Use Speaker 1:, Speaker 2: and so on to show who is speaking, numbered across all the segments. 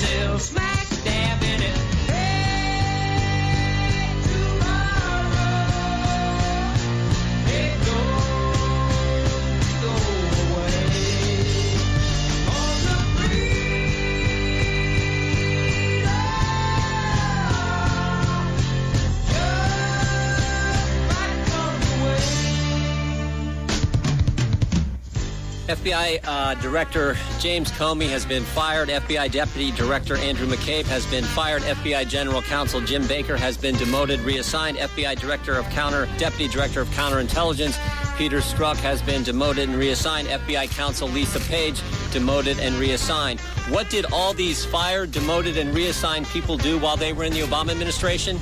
Speaker 1: yourself smack dab in it. Hey, tomorrow, it go away. On the freedom, just might come away.
Speaker 2: FBI Director James Comey has been fired. FBI Deputy Director Andrew McCabe has been fired. FBI General Counsel Jim Baker has been demoted, reassigned. FBI Deputy Director of Counterintelligence Peter Strzok has been demoted and reassigned. FBI Counsel Lisa Page demoted and reassigned. What did all these fired, demoted, and reassigned people do while they were in the Obama administration?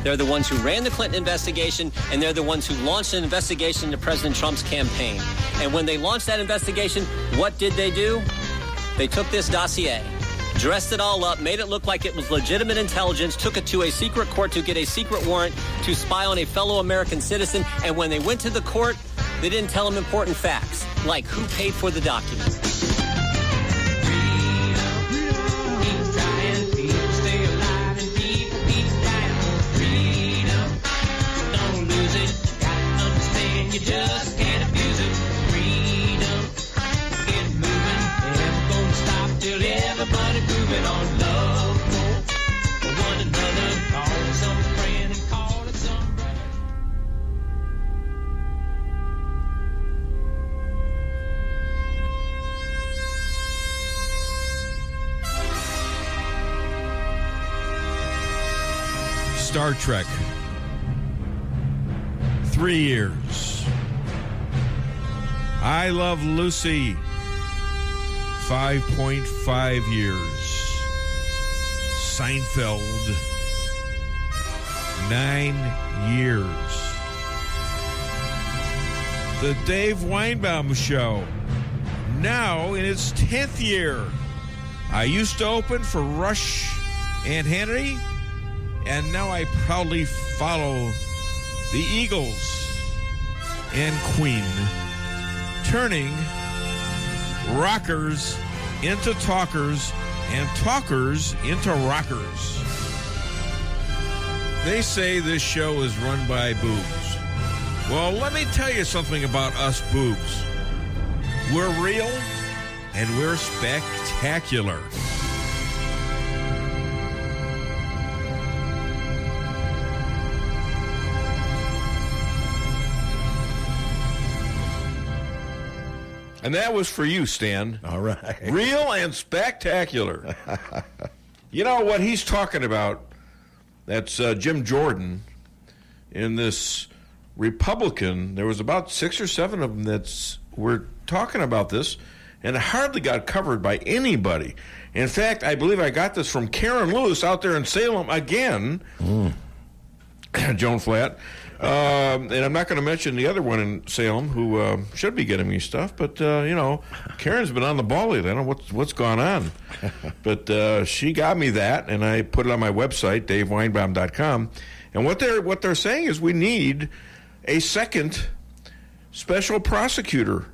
Speaker 2: They're the ones who ran the Clinton investigation, and they're the ones who launched an investigation into President Trump's campaign. And when they launched that investigation, what did they do? They took this dossier, dressed it all up, made it look like it was legitimate intelligence, took it to a secret court to get a secret warrant to spy on a fellow American citizen, and when they went to the court, they didn't tell them important facts, like who paid for the documents.
Speaker 1: You just can't abuse it. Freedom, get moving. Never gonna stop till everybody moving on. Love for one another. Call it some friend and call it some brother.
Speaker 3: Star Trek. 3 years. I Love Lucy, 5.5 years. Seinfeld, 9 years. The Dave Weinbaum Show, now in its 10th year. I used to open for Rush and Hannity, and now I proudly follow the Eagles and Queen, turning rockers into talkers and talkers into rockers. They say this show is run by boobs. Well, let me tell you something about us boobs. We're real and we're spectacular. And that was for you, Stan.
Speaker 4: All right.
Speaker 3: Real and spectacular. You know what he's talking about? That's Jim Jordan in this Republican. There was about 6 or 7 of them were talking about this, and it hardly got covered by anybody. In fact, I believe I got this from Karen Lewis out there in Salem again. Joan Flatt. And I'm not going to mention the other one in Salem who should be getting me stuff, but Karen's been on the ball lately. I don't know what's gone on, but she got me that, and I put it on my website, DaveWeinbaum.com. And what they're saying is we need a second special prosecutor,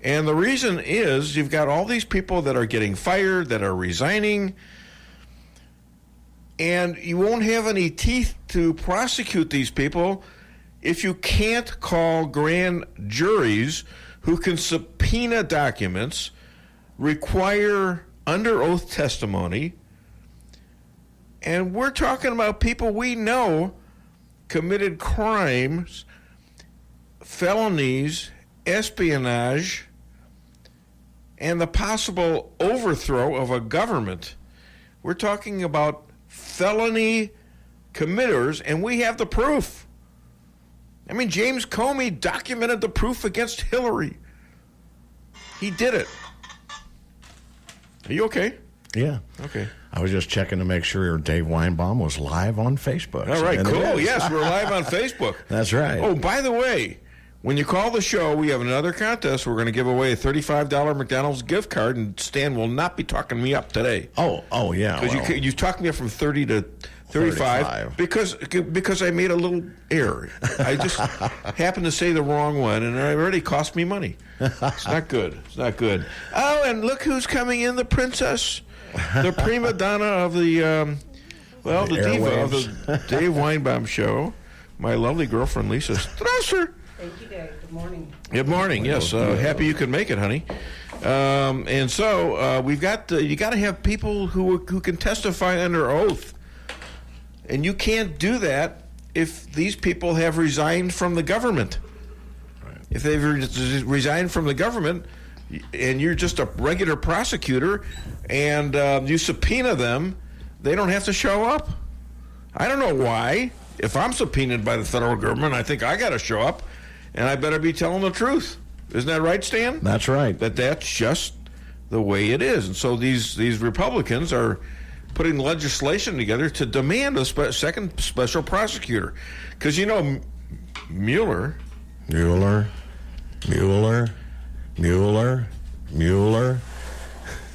Speaker 3: and the reason is you've got all these people that are getting fired, that are resigning. And you won't have any teeth to prosecute these people if you can't call grand juries who can subpoena documents, require under oath testimony. And we're talking about people we know committed crimes, felonies, espionage, and the possible overthrow of a government. We're talking about felony committers, and we have the proof. I mean, James Comey documented the proof against Hillary. He did it. Are you okay?
Speaker 4: Yeah.
Speaker 3: Okay.
Speaker 4: I was just checking to make sure Dave Weinbaum was live on Facebook.
Speaker 3: All right,
Speaker 4: And
Speaker 3: cool. Yes, we're live on Facebook.
Speaker 4: That's right.
Speaker 3: Oh, by the way, when you call the show, we have another contest. We're going to give away a $35 McDonald's gift card, and Stan will not be talking me up today.
Speaker 4: Oh, yeah.
Speaker 3: Because you talked me up from 30 to 35 because I made a little error. I just happened to say the wrong one, and it already cost me money. It's not good. It's not good. Oh, and look who's coming in, the princess. the prima donna of the the diva of
Speaker 4: airwaves.
Speaker 3: the Dave Weinbaum Show, my lovely girlfriend Lisa Strasser.
Speaker 5: Thank you, Dave. Good morning.
Speaker 3: Good morning. Yes, happy you could make it, honey. And so we've got you got to have people who can testify under oath, and you can't do that if these people have resigned from the government. Right. If they've resigned from the government, and you're just a regular prosecutor, and you subpoena them, they don't have to show up. I don't know why. If I'm subpoenaed by the federal government, I think I got to show up, and I better be telling the truth. Isn't that right, Stan?
Speaker 4: That's right.
Speaker 3: That's just the way it is. And so these Republicans are putting legislation together to demand a second special prosecutor. Because, Mueller,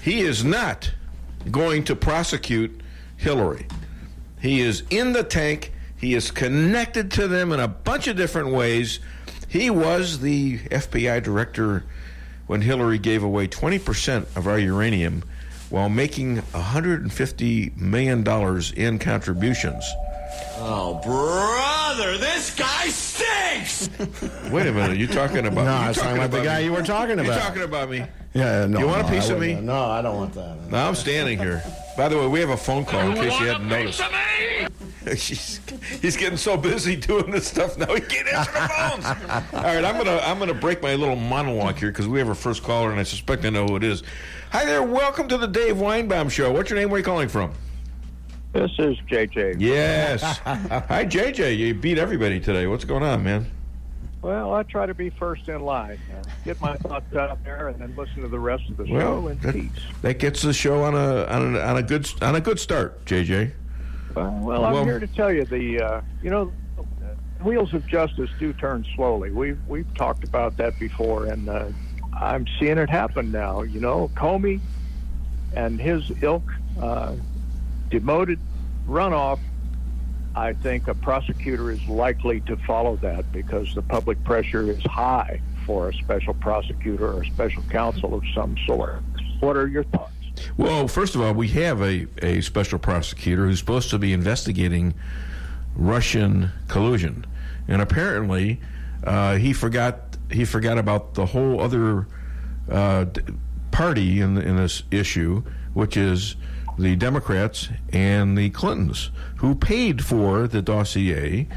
Speaker 3: he is not going to prosecute Hillary. He is in the tank. He is connected to them in a bunch of different ways. He was the FBI director when Hillary gave away 20% of our uranium while making $150 million in contributions.
Speaker 6: Oh, brother, this guy stinks!
Speaker 3: Wait a minute, you talking about me?
Speaker 4: No, it's not like the guy you were talking about.
Speaker 3: You're talking about me.
Speaker 4: Yeah, no.
Speaker 3: You want a piece of me?
Speaker 4: No, I don't want that.
Speaker 3: No, I'm standing here. By the way, we have a phone call in case you hadn't noticed. He's getting so busy doing this stuff now he can't answer the phones. All right, I'm gonna break my little monologue here because we have our first caller and I suspect I know who it is. Hi there, welcome to the Dave Weinbaum Show. What's your name? Where are you calling from?
Speaker 7: This is JJ.
Speaker 3: Yes. Hi, JJ. You beat everybody today. What's going on, man?
Speaker 7: Well, I try to be first in line. Get my thoughts out there, and then listen to the rest of the show in peace.
Speaker 3: That gets the show on a good start, JJ.
Speaker 7: Well, I'm here to tell you the wheels of justice do turn slowly. We've talked about that before, and I'm seeing it happen now. Comey and his ilk, demoted, runoff. I think a prosecutor is likely to follow that because the public pressure is high for a special prosecutor or a special counsel of some sort. What are your thoughts?
Speaker 3: Well, first of all, we have a special prosecutor who's supposed to be investigating Russian collusion, and apparently he forgot about the whole other party in this issue, which is the Democrats and the Clintons, who paid for the dossier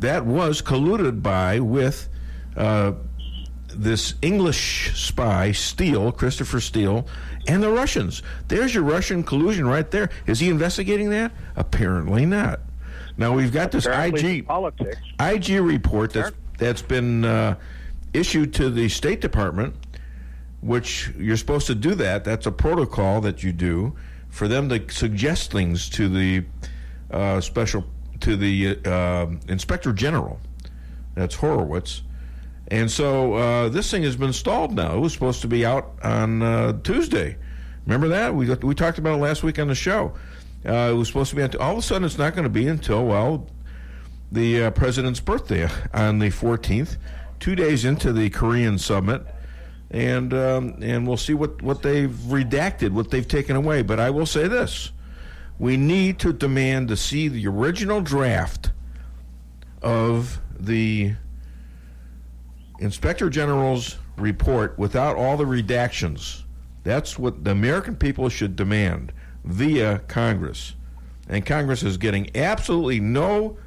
Speaker 3: that was colluded with this English spy, Christopher Steele, and the Russians. There's your Russian collusion right there. Is he investigating that? Apparently not. Now, we've got this IG report that's been issued to the State Department, which you're supposed to do that. That's a protocol that you do for them to suggest things to the Inspector General. That's Horowitz. And so this thing has been stalled now. It was supposed to be out on Tuesday. Remember that? We talked about it last week on the show. It was supposed to be all of a sudden it's not going to be until, the president's birthday on the 14th, 2 days into the Korean summit. And we'll see what they've redacted, what they've taken away. But I will say this. We need to demand to see the original draft of the Inspector General's report without all the redactions. That's what the American people should demand via Congress. And Congress is getting absolutely no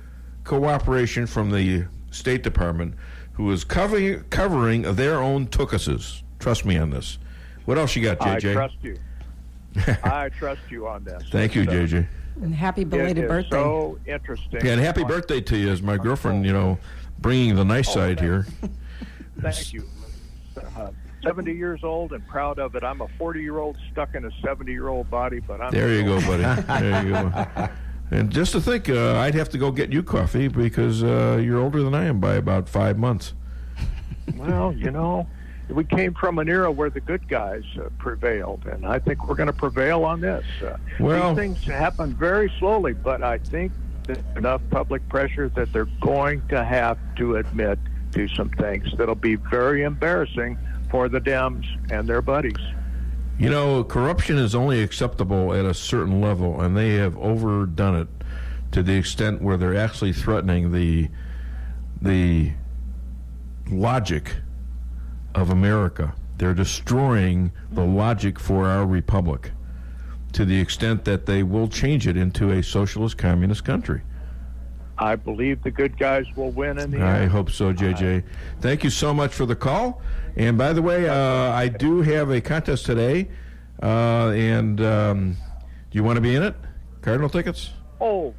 Speaker 3: cooperation from the State Department, who is covering their own tookuses. Trust me on this. What else you got, JJ?
Speaker 7: I trust you. I trust you on this.
Speaker 3: Thank you, JJ.
Speaker 5: And happy belated birthday.
Speaker 7: So interesting.
Speaker 3: Yeah, and happy birthday to you as my girlfriend, bringing the nice side here.
Speaker 7: Thank you. 70 years old and proud of it. I'm a 40-year-old stuck in a 70-year-old body, but I'm...
Speaker 3: There you go, buddy. There you go. And just to think, I'd have to go get you coffee because you're older than I am by about 5 months.
Speaker 7: Well, we came from an era where the good guys prevailed, and I think we're going to prevail on this. These things happen very slowly, but I think there's enough public pressure that they're going to have to admit to some things that'll be very embarrassing for the Dems and their buddies.
Speaker 3: You know, corruption is only acceptable at a certain level, and they have overdone it to the extent where they're actually threatening the logic of America. They're destroying the logic for our republic to the extent that they will change it into a socialist communist country.
Speaker 7: I believe the good guys will win in the end.
Speaker 3: I hope so, JJ. Thank you so much for the call. And by the way, I do have a contest today. And do you want to be in it? Cardinal tickets?
Speaker 7: Oh,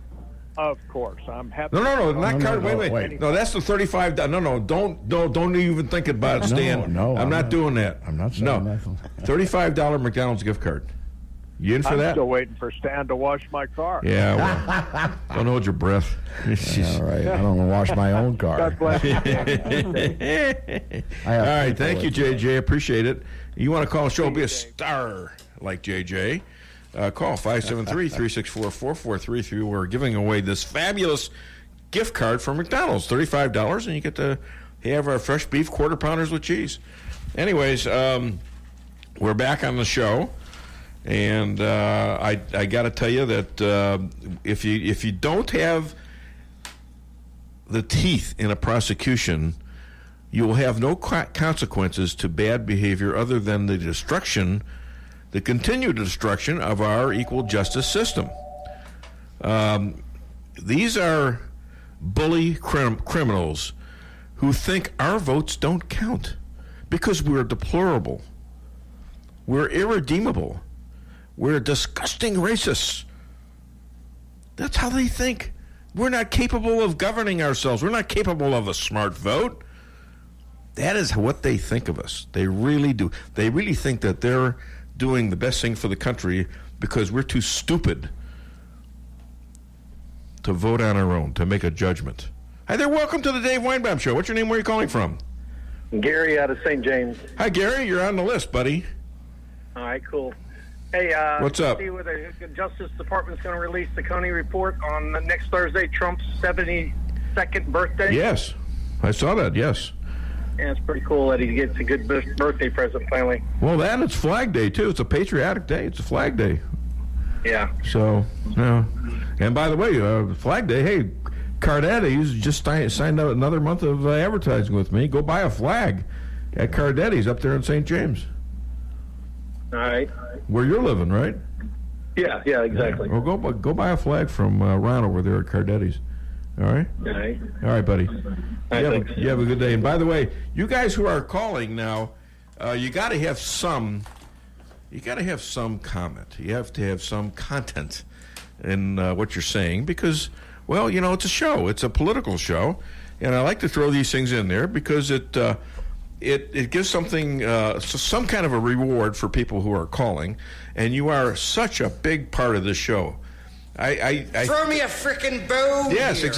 Speaker 7: of course. I'm happy.
Speaker 3: No, not Cardinal.
Speaker 4: no,
Speaker 3: Wait. No, that's the $35. No, don't even think about it, Stan.
Speaker 4: No,
Speaker 3: I'm not doing that.
Speaker 4: I'm not saying nothing.
Speaker 3: $35 McDonald's gift card. You in for
Speaker 7: I'm
Speaker 3: that?
Speaker 7: still waiting for Stan to wash my car.
Speaker 3: Yeah, well, don't hold your breath.
Speaker 4: All right, I don't wash my own car.
Speaker 7: God bless you.
Speaker 3: All right, thank you, JJ. Appreciate it. You want to call the show, be a star like JJ. Call 573-364-4433. We're giving away this fabulous gift card from McDonald's, $35, and you get to have our fresh beef quarter pounders with cheese. Anyways, we're back on the show. And I got to tell you that if you don't have the teeth in a prosecution, you will have no consequences to bad behavior other than the continued destruction of our equal justice system. These are bully criminals who think our votes don't count because we're deplorable. We're irredeemable. We're disgusting racists. That's how they think. We're not capable of governing ourselves. We're not capable of a smart vote. That is what they think of us. They really do. They really think that they're doing the best thing for the country because we're too stupid to vote on our own, to make a judgment. Hi there. Welcome to the Dave Weinbaum Show. What's your name? Where are you calling from?
Speaker 8: Gary out of St. James.
Speaker 3: Hi, Gary. You're on the list, buddy.
Speaker 8: All right, cool. Hey,
Speaker 3: what's up?
Speaker 8: See whether the Justice Department's going to release the Coney report on next Thursday, Trump's 72nd birthday.
Speaker 3: Yes, I saw that. Yes.
Speaker 8: Yeah, it's pretty cool that he gets a good birthday present finally.
Speaker 3: Well, and it's Flag Day too. It's a patriotic day. It's a Flag Day.
Speaker 8: Yeah.
Speaker 3: So, yeah. And by the way, Flag Day. Hey, Cardetti's just signed out another month of advertising with me. Go buy a flag at Cardetti's up there in St. James.
Speaker 8: All right.
Speaker 3: Where you're living, right?
Speaker 8: Yeah, exactly.
Speaker 3: Well, go buy a flag from Ron over there at Cardetti's. All right?
Speaker 8: All right.
Speaker 3: All right, buddy.
Speaker 8: You
Speaker 3: have a good day. And by the way, you guys who are calling now, you got to have some comment. You have to have some content in what you're saying because, well, you know, it's a show. It's a political show. And I like to throw these things in there because it gives something, some kind of a reward for people who are calling, and you are such a big part of this show. I
Speaker 6: Throw me a frickin' bone.
Speaker 3: Yes,
Speaker 6: here.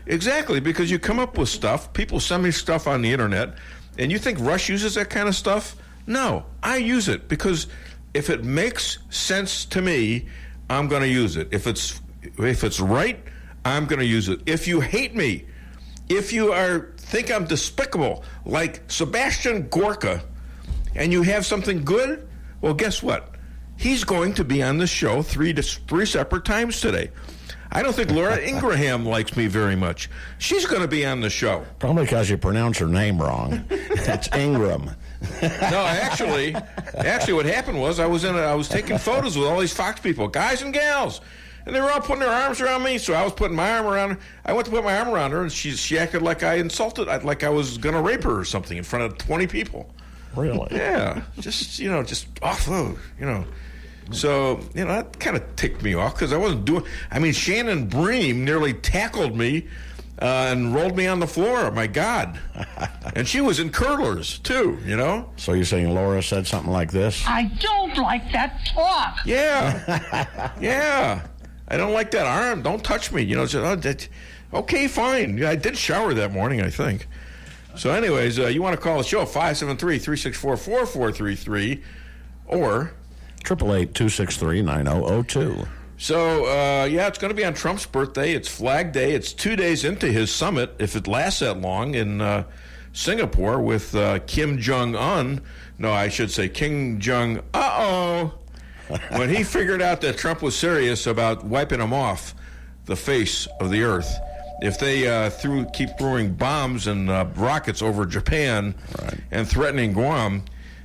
Speaker 3: exactly, because you come up with stuff. People send me stuff on the internet, and you think Rush uses that kind of stuff? No, I use it because if it makes sense to me, I'm going to use it. If it's right, I'm going to use it. If you hate me, if you think I'm despicable, like Sebastian Gorka, and you have something good, well, guess what? He's going to be on the show three separate times today. I don't think Laura Ingraham likes me very much. She's going to be on the show.
Speaker 4: Probably because you pronounce her name wrong. It's Ingram.
Speaker 3: No, actually, what happened was I was taking photos with all these Fox people, guys and gals. And they were all putting their arms around me, so I was putting my arm around her. I went to put my arm around her, and she acted like I insulted, like I was going to rape her or something in front of 20 people.
Speaker 4: Really?
Speaker 3: Yeah, just awful, So, that kind of ticked me off because I wasn't doing... I mean, Shannon Bream nearly tackled me and rolled me on the floor. My God. And she was in curlers, too,
Speaker 4: So you're saying Laura said something like this?
Speaker 9: I don't like that talk.
Speaker 3: Yeah. Yeah. I don't like that arm. Don't touch me. Okay, fine. Yeah, I did shower that morning, I think. So anyways, you want to call the show, 573-364-4433 or...
Speaker 4: 888-263-9002.
Speaker 3: So, it's going to be on Trump's birthday. It's Flag Day. It's 2 days into his summit, if it lasts that long, in Singapore with Kim Jong-un. No, I should say King Jong. When he figured out that Trump was serious about wiping him off the face of the earth, if they keep throwing bombs and rockets over Japan and threatening Guam,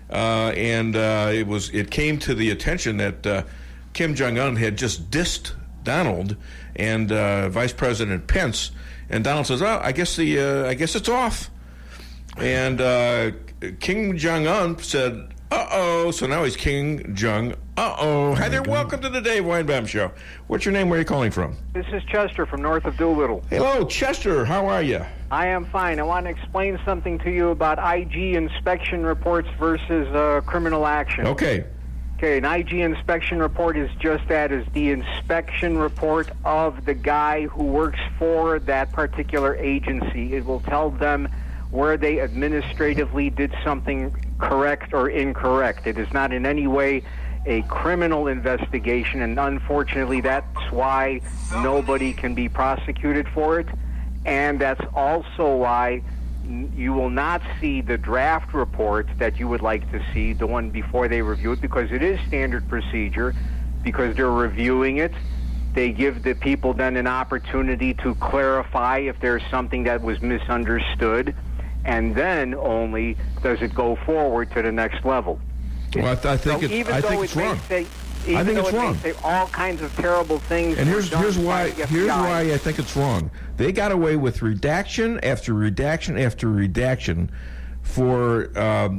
Speaker 3: it came to the attention that Kim Jong-un had just dissed Donald and Vice President Pence, and Donald says, "Oh, I guess it's off," and King Jong-un said, "Uh-oh," so now he's King Jong. Hi there, welcome to the Dave Weinbaum Show. What's your name? Where are you calling from?
Speaker 8: This is Chester from north of Doolittle.
Speaker 3: Hello, Chester. How are you?
Speaker 8: I am fine. I want to explain something to you about IG inspection reports versus criminal action.
Speaker 3: Okay.
Speaker 8: Okay, an IG inspection report is just that, is the inspection report of the guy who works for that particular agency. It will tell them where they administratively did something correct or incorrect. It is not in any way a criminal investigation, and unfortunately that's why nobody can be prosecuted for it, and that's also why you will not see the draft report that you would like to see, the one before they review it, because it is standard procedure, because they're reviewing it. They give the people then an opportunity to clarify if there's something that was misunderstood, and then only does it go forward to the next level.
Speaker 3: Well, I think it's wrong. I think it's wrong.
Speaker 8: Say all kinds of terrible things.
Speaker 3: And here's why I think it's wrong. They got away with redaction after redaction after redaction for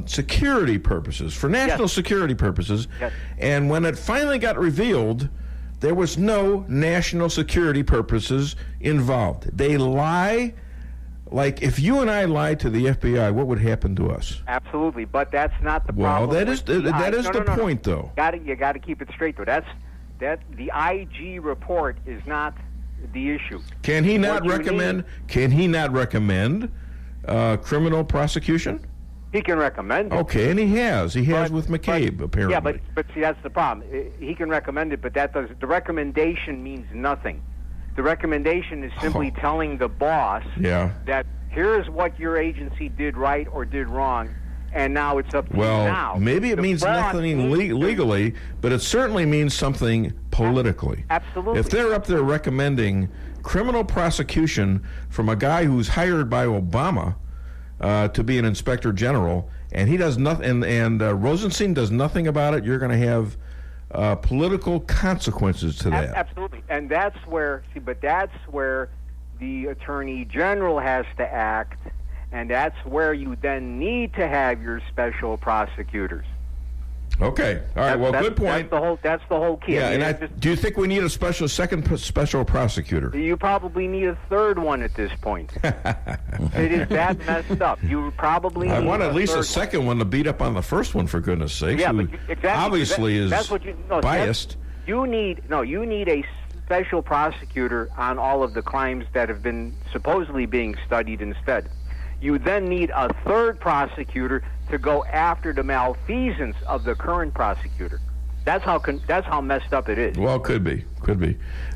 Speaker 3: security purposes, for national security purposes.
Speaker 8: Yes.
Speaker 3: And when it finally got revealed, there was no national security purposes involved. They lie. Like, if you and I lied to the FBI, what would happen to us?
Speaker 8: Absolutely, but that's not the problem.
Speaker 3: Well, that is the point, though.
Speaker 8: You got to keep it straight, though. That the IG report is not the issue.
Speaker 3: Can he not recommend? Can he not recommend criminal prosecution?
Speaker 8: He can recommend it.
Speaker 3: Okay, and he has. He has with McCabe, apparently.
Speaker 8: Yeah, but see, that's the problem. He can recommend it, but the recommendation means nothing. The recommendation is simply telling the boss that here's what your agency did right or did wrong, and now it's up to you now.
Speaker 3: Well, maybe it means nothing legally, but it certainly means something politically.
Speaker 8: Absolutely.
Speaker 3: If they're up there recommending criminal prosecution from a guy who's hired by Obama to be an inspector general, and he does nothing, and Rosenstein does nothing about it, you're going to have political consequences to that.
Speaker 8: Absolutely, and that's where the Attorney General has to act, and that's where you then need to have your special prosecutors.
Speaker 3: Okay, all right. Well, good point.
Speaker 8: That's the whole key.
Speaker 3: Yeah, and do you think we need a second special prosecutor?
Speaker 8: You probably need a third one at this point. It is that messed up. You probably.
Speaker 3: I
Speaker 8: need
Speaker 3: want at least a
Speaker 8: one.
Speaker 3: second one to beat up on the first one, for goodness sakes.
Speaker 8: Yeah,
Speaker 3: who
Speaker 8: but exactly.
Speaker 3: Obviously
Speaker 8: that's what
Speaker 3: biased.
Speaker 8: You need a special prosecutor on all of the crimes that have been supposedly being studied instead. You then need a third prosecutor to go after the malfeasance of the current prosecutor. That's how messed up it is.
Speaker 3: Well, could be.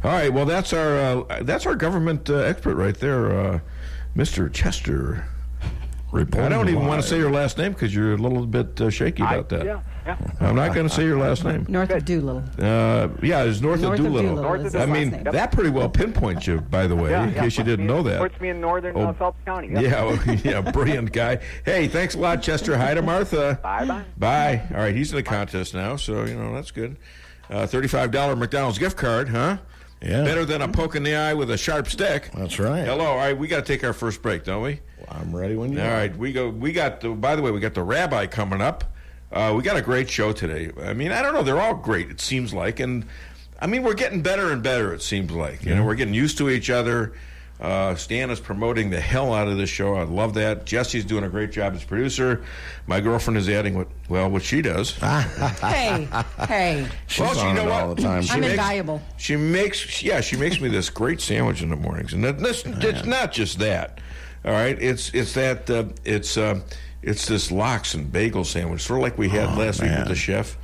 Speaker 3: All right. Well, that's our government expert right there, Mr. Chester. I don't even want to say your last name because you're a little bit shaky about that.
Speaker 8: Yeah.
Speaker 3: I'm not going to say your last name.
Speaker 5: North of Doolittle.
Speaker 3: It's north of Doolittle.
Speaker 5: I
Speaker 3: mean, that pretty well pinpoints you, by the way, in case you didn't know that.
Speaker 8: Puts me in northern Phelps County.
Speaker 3: Yeah, brilliant guy. Hey, thanks a lot, Chester. Hi to Martha.
Speaker 8: Bye.
Speaker 3: Bye. All right, he's in the contest now, so, that's good. $35 McDonald's gift card, huh?
Speaker 4: Yeah.
Speaker 3: Better than a poke in the eye with a sharp stick.
Speaker 4: That's right.
Speaker 3: Hello. All right, we got to take our first break, don't we?
Speaker 4: Well, I'm ready when you are.
Speaker 3: All right, by the way, we got the rabbi coming up. We got a great show today. I mean, I don't know. They're all great, it seems like. And, I mean, we're getting better and better, it seems like. We're getting used to each other. Stan is promoting the hell out of this show. I love that. Jesse's doing a great job as producer. My girlfriend is adding what she does.
Speaker 5: Hey.
Speaker 4: She's on it all the time.
Speaker 5: I'm invaluable.
Speaker 3: She makes me this great sandwich in the mornings. And it's not just that. All right? It's this lox and bagel sandwich, sort of like we had last week with the chef.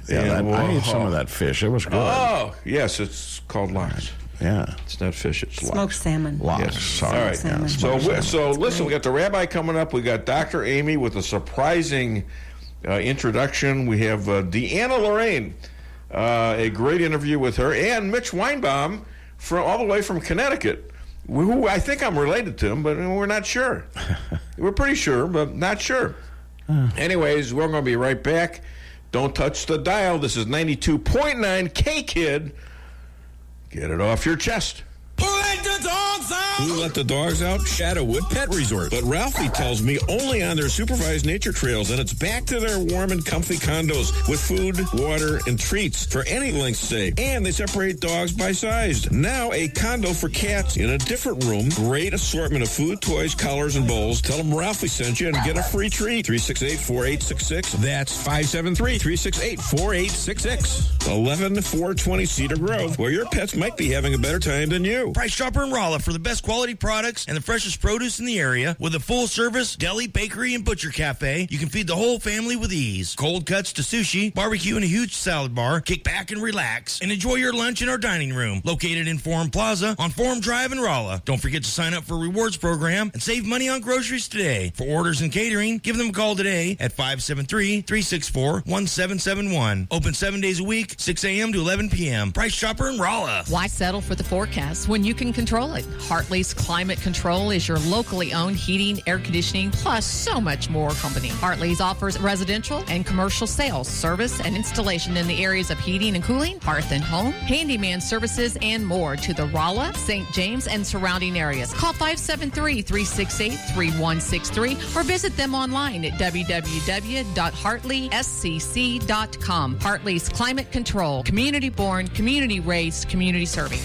Speaker 4: Yeah, I ate some of that fish. It was good.
Speaker 3: Oh, yes, it's called lox.
Speaker 4: Yeah.
Speaker 3: It's not fish, it's lox.
Speaker 5: Smoked salmon.
Speaker 4: Lox.
Speaker 3: Yes.
Speaker 4: Sorry.
Speaker 3: All right.
Speaker 5: Salmon.
Speaker 3: So listen, we got the rabbi coming up. We got Dr. Amy with a surprising introduction. We have Deanna Lorraine, a great interview with her, and Mitch Weinbaum, all the way from Connecticut, who I think I'm related to him, but we're not sure. We're pretty sure, but not sure. Anyways, we're going to be right back. Don't touch the dial. This is 92.9 K-Kid. Get it off your chest.
Speaker 10: Who let the dogs out? Who let the dogs out? Shadowwood Pet Resort. But Ralphie tells me only on their supervised nature trails, and it's back to their warm and comfy condos with food, water, and treats for any length stay. And they separate dogs by size. Now a condo for cats in a different room. Great assortment of food, toys, collars, and bowls. Tell them Ralphie sent you and get a free treat. 368-4866. That's 573-368-4866. 11420 Cedar Grove, where your pets might be having a better time than you.
Speaker 11: Price Chopper and Rolla for the best quality products and the freshest produce in the area with a full-service deli, bakery, and butcher cafe. You can feed the whole family with ease. Cold cuts to sushi, barbecue, and a huge salad bar. Kick back and relax and enjoy your lunch in our dining room located in Forum Plaza on Forum Drive in Rolla. Don't forget to sign up for rewards program and save money on groceries today. For orders and catering, give them a call today at 573-364-1771. Open 7 days a week, 6 a.m. to 11 p.m. Price Chopper and Rolla.
Speaker 12: Why settle for the forecast when you can control it? Hartley's Climate Control is your locally owned heating, air conditioning, plus so much more company. Hartley's offers residential and commercial sales, service, and installation in the areas of heating and cooling, hearth and home, handyman services, and more to the Rolla, St. James, and surrounding areas. Call 573-368-3163 or visit them online at www.hartleyscc.com. Hartley's Climate Control. Community born, community raised, community serving.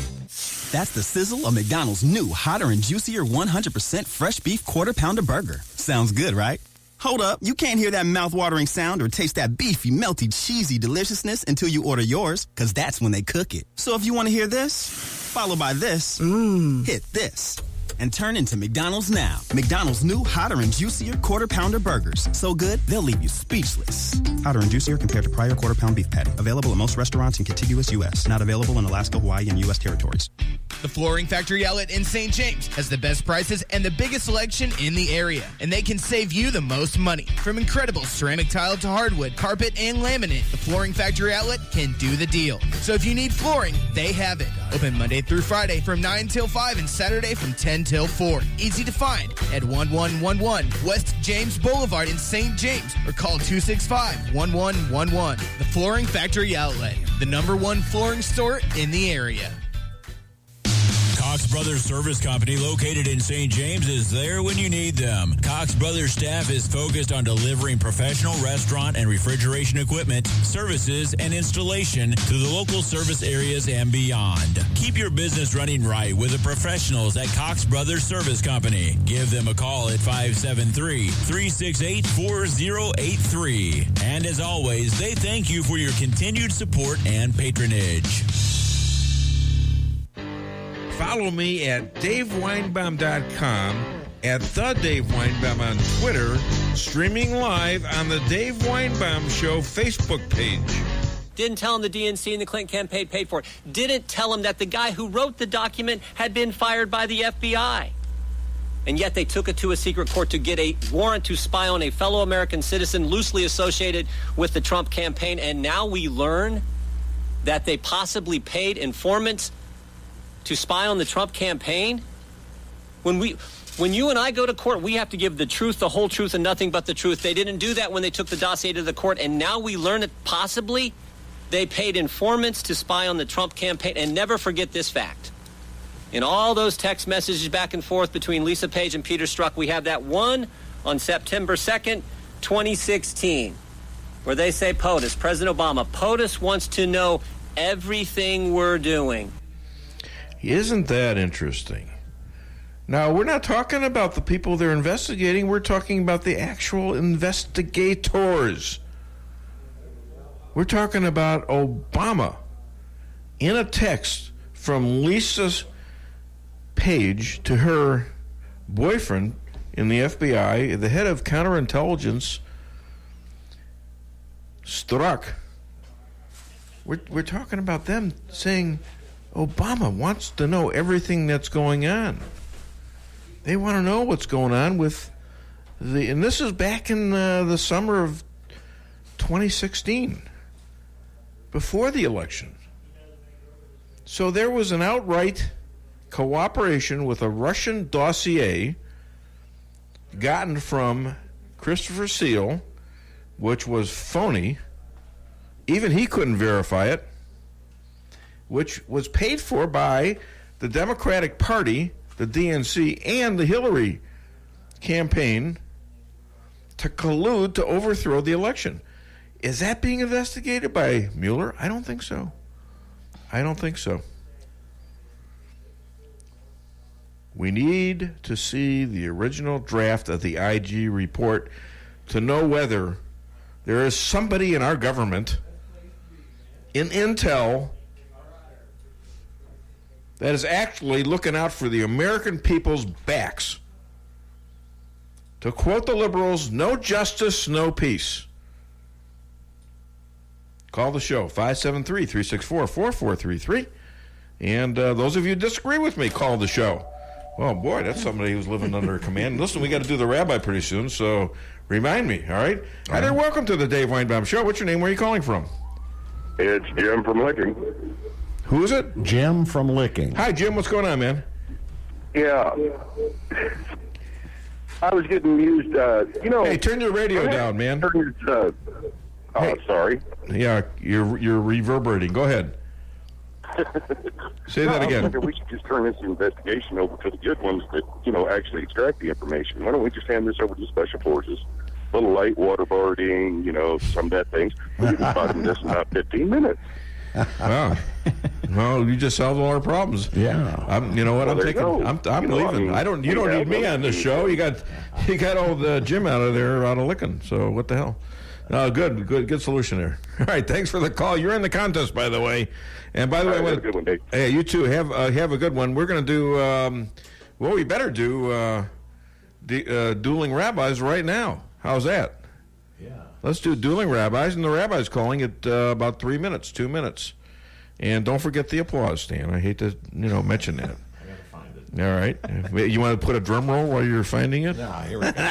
Speaker 13: That's the sizzle of McDonald's new hotter and juicier 100% fresh beef quarter pounder burger. Sounds good, right? Hold up, you can't hear that mouth-watering sound or taste that beefy, melty, cheesy deliciousness until you order yours, because that's when they cook it. So if you want to hear this, followed by this, hit this. And turn into McDonald's now. McDonald's new hotter and juicier quarter pounder burgers. So good, they'll leave you speechless. Hotter and juicier compared to prior quarter pound beef patty. Available at most restaurants in contiguous U.S. Not available in Alaska, Hawaii, and U.S. territories.
Speaker 14: The Flooring Factory Outlet in St. James has the best prices and the biggest selection in the area. And they can save you the most money. From incredible ceramic tile to hardwood, carpet, and laminate, the Flooring Factory Outlet can do the deal. So if you need flooring, they have it. Open Monday through Friday from 9 till 5 and Saturday from 10 till 4. Easy to find at 1111 West James Boulevard in St. James or call 265-1111. The Flooring Factory Outlet, the #1 flooring store in the area.
Speaker 15: Cox Brothers Service Company, located in St. James, is there when you need them. Cox Brothers staff is focused on delivering professional restaurant and refrigeration equipment, services, and installation to the local service areas and beyond. Keep your business running right with the professionals at Cox Brothers Service Company. Give them a call at 573-368-4083. And as always, they thank you for your continued support and patronage.
Speaker 3: Follow me at DaveWeinbaum.com, at The Dave Weinbaum on Twitter, streaming live on the Dave Weinbaum Show Facebook page.
Speaker 2: Didn't tell him the DNC and the Clinton campaign paid for it. Didn't tell him that the guy who wrote the document had been fired by the FBI. And yet they took it to a secret court to get a warrant to spy on a fellow American citizen loosely associated with the Trump campaign. And now we learn that they possibly paid informants to spy on the Trump campaign. When you and I go to court, we have to give the truth, the whole truth, and nothing but the truth. They didn't do that when they took the dossier to the court, and now we learn that possibly they paid informants to spy on the Trump campaign. And never forget this fact. In all those text messages back and forth between Lisa Page and Peter Strzok, we have that one on September 2nd, 2016, where they say POTUS, President Obama, POTUS wants to know everything we're doing.
Speaker 3: Isn't that interesting? Now, we're not talking about the people they're investigating. We're talking about the actual investigators. We're talking about Obama in a text from Lisa Page to her boyfriend in the FBI, the head of counterintelligence, Strzok. We're talking about them saying Obama wants to know everything that's going on. They want to know what's going on with and this is back in the summer of 2016, before the election. So there was an outright cooperation with a Russian dossier gotten from Christopher Steele, which was phony. Even he couldn't verify it, which was paid for by the Democratic Party, the DNC, and the Hillary campaign to collude to overthrow the election. Is that being investigated by Mueller? I don't think so. I don't think so. We need to see the original draft of the IG report to know whether there is somebody in our government, in intel, that is actually looking out for the American people's backs. To quote the liberals, no justice, no peace. Call the show, 573-364-4433. And those of you who disagree with me, call the show. Oh, boy, that's somebody who's living under command. Listen, we got to do the rabbi pretty soon, so remind me, all right? Hi there, welcome to the Dave Weinbaum Show. What's your name? Where are you calling from?
Speaker 16: It's Jim from Licking.
Speaker 3: Who is it?
Speaker 4: Jim from Licking.
Speaker 3: Hi, Jim. What's going on, man?
Speaker 16: Yeah. I was getting used,
Speaker 3: Hey, turn your radio down, man.
Speaker 16: Sorry.
Speaker 3: Yeah, you're reverberating. Go ahead. Say that again.
Speaker 16: We should just turn this investigation over to the good ones that, actually extract the information. Why don't we just hand this over to special forces? A little light waterboarding, some of that things. We can fight this in about 15 minutes.
Speaker 3: Wow. Well, you just solved all our problems.
Speaker 4: Yeah.
Speaker 3: You know what?
Speaker 16: Well,
Speaker 3: I'm leaving. You don't need me on this show. You got old Jim out of Licking. So what the hell? Good solution there. All right, thanks for the call. You're in the contest, by the way. And by the way,
Speaker 16: have a good one, Dave.
Speaker 3: Hey, you too. Have a good one. We're going to do. We better do dueling rabbis right now. How's that?
Speaker 4: Yeah.
Speaker 3: Let's do dueling rabbis, and the rabbi's calling it about 2 minutes. And don't forget the applause, Stan. I hate to mention that.
Speaker 4: I gotta find it.
Speaker 3: All right. You want to put a drum roll while you're finding it?
Speaker 4: Yeah, here we go.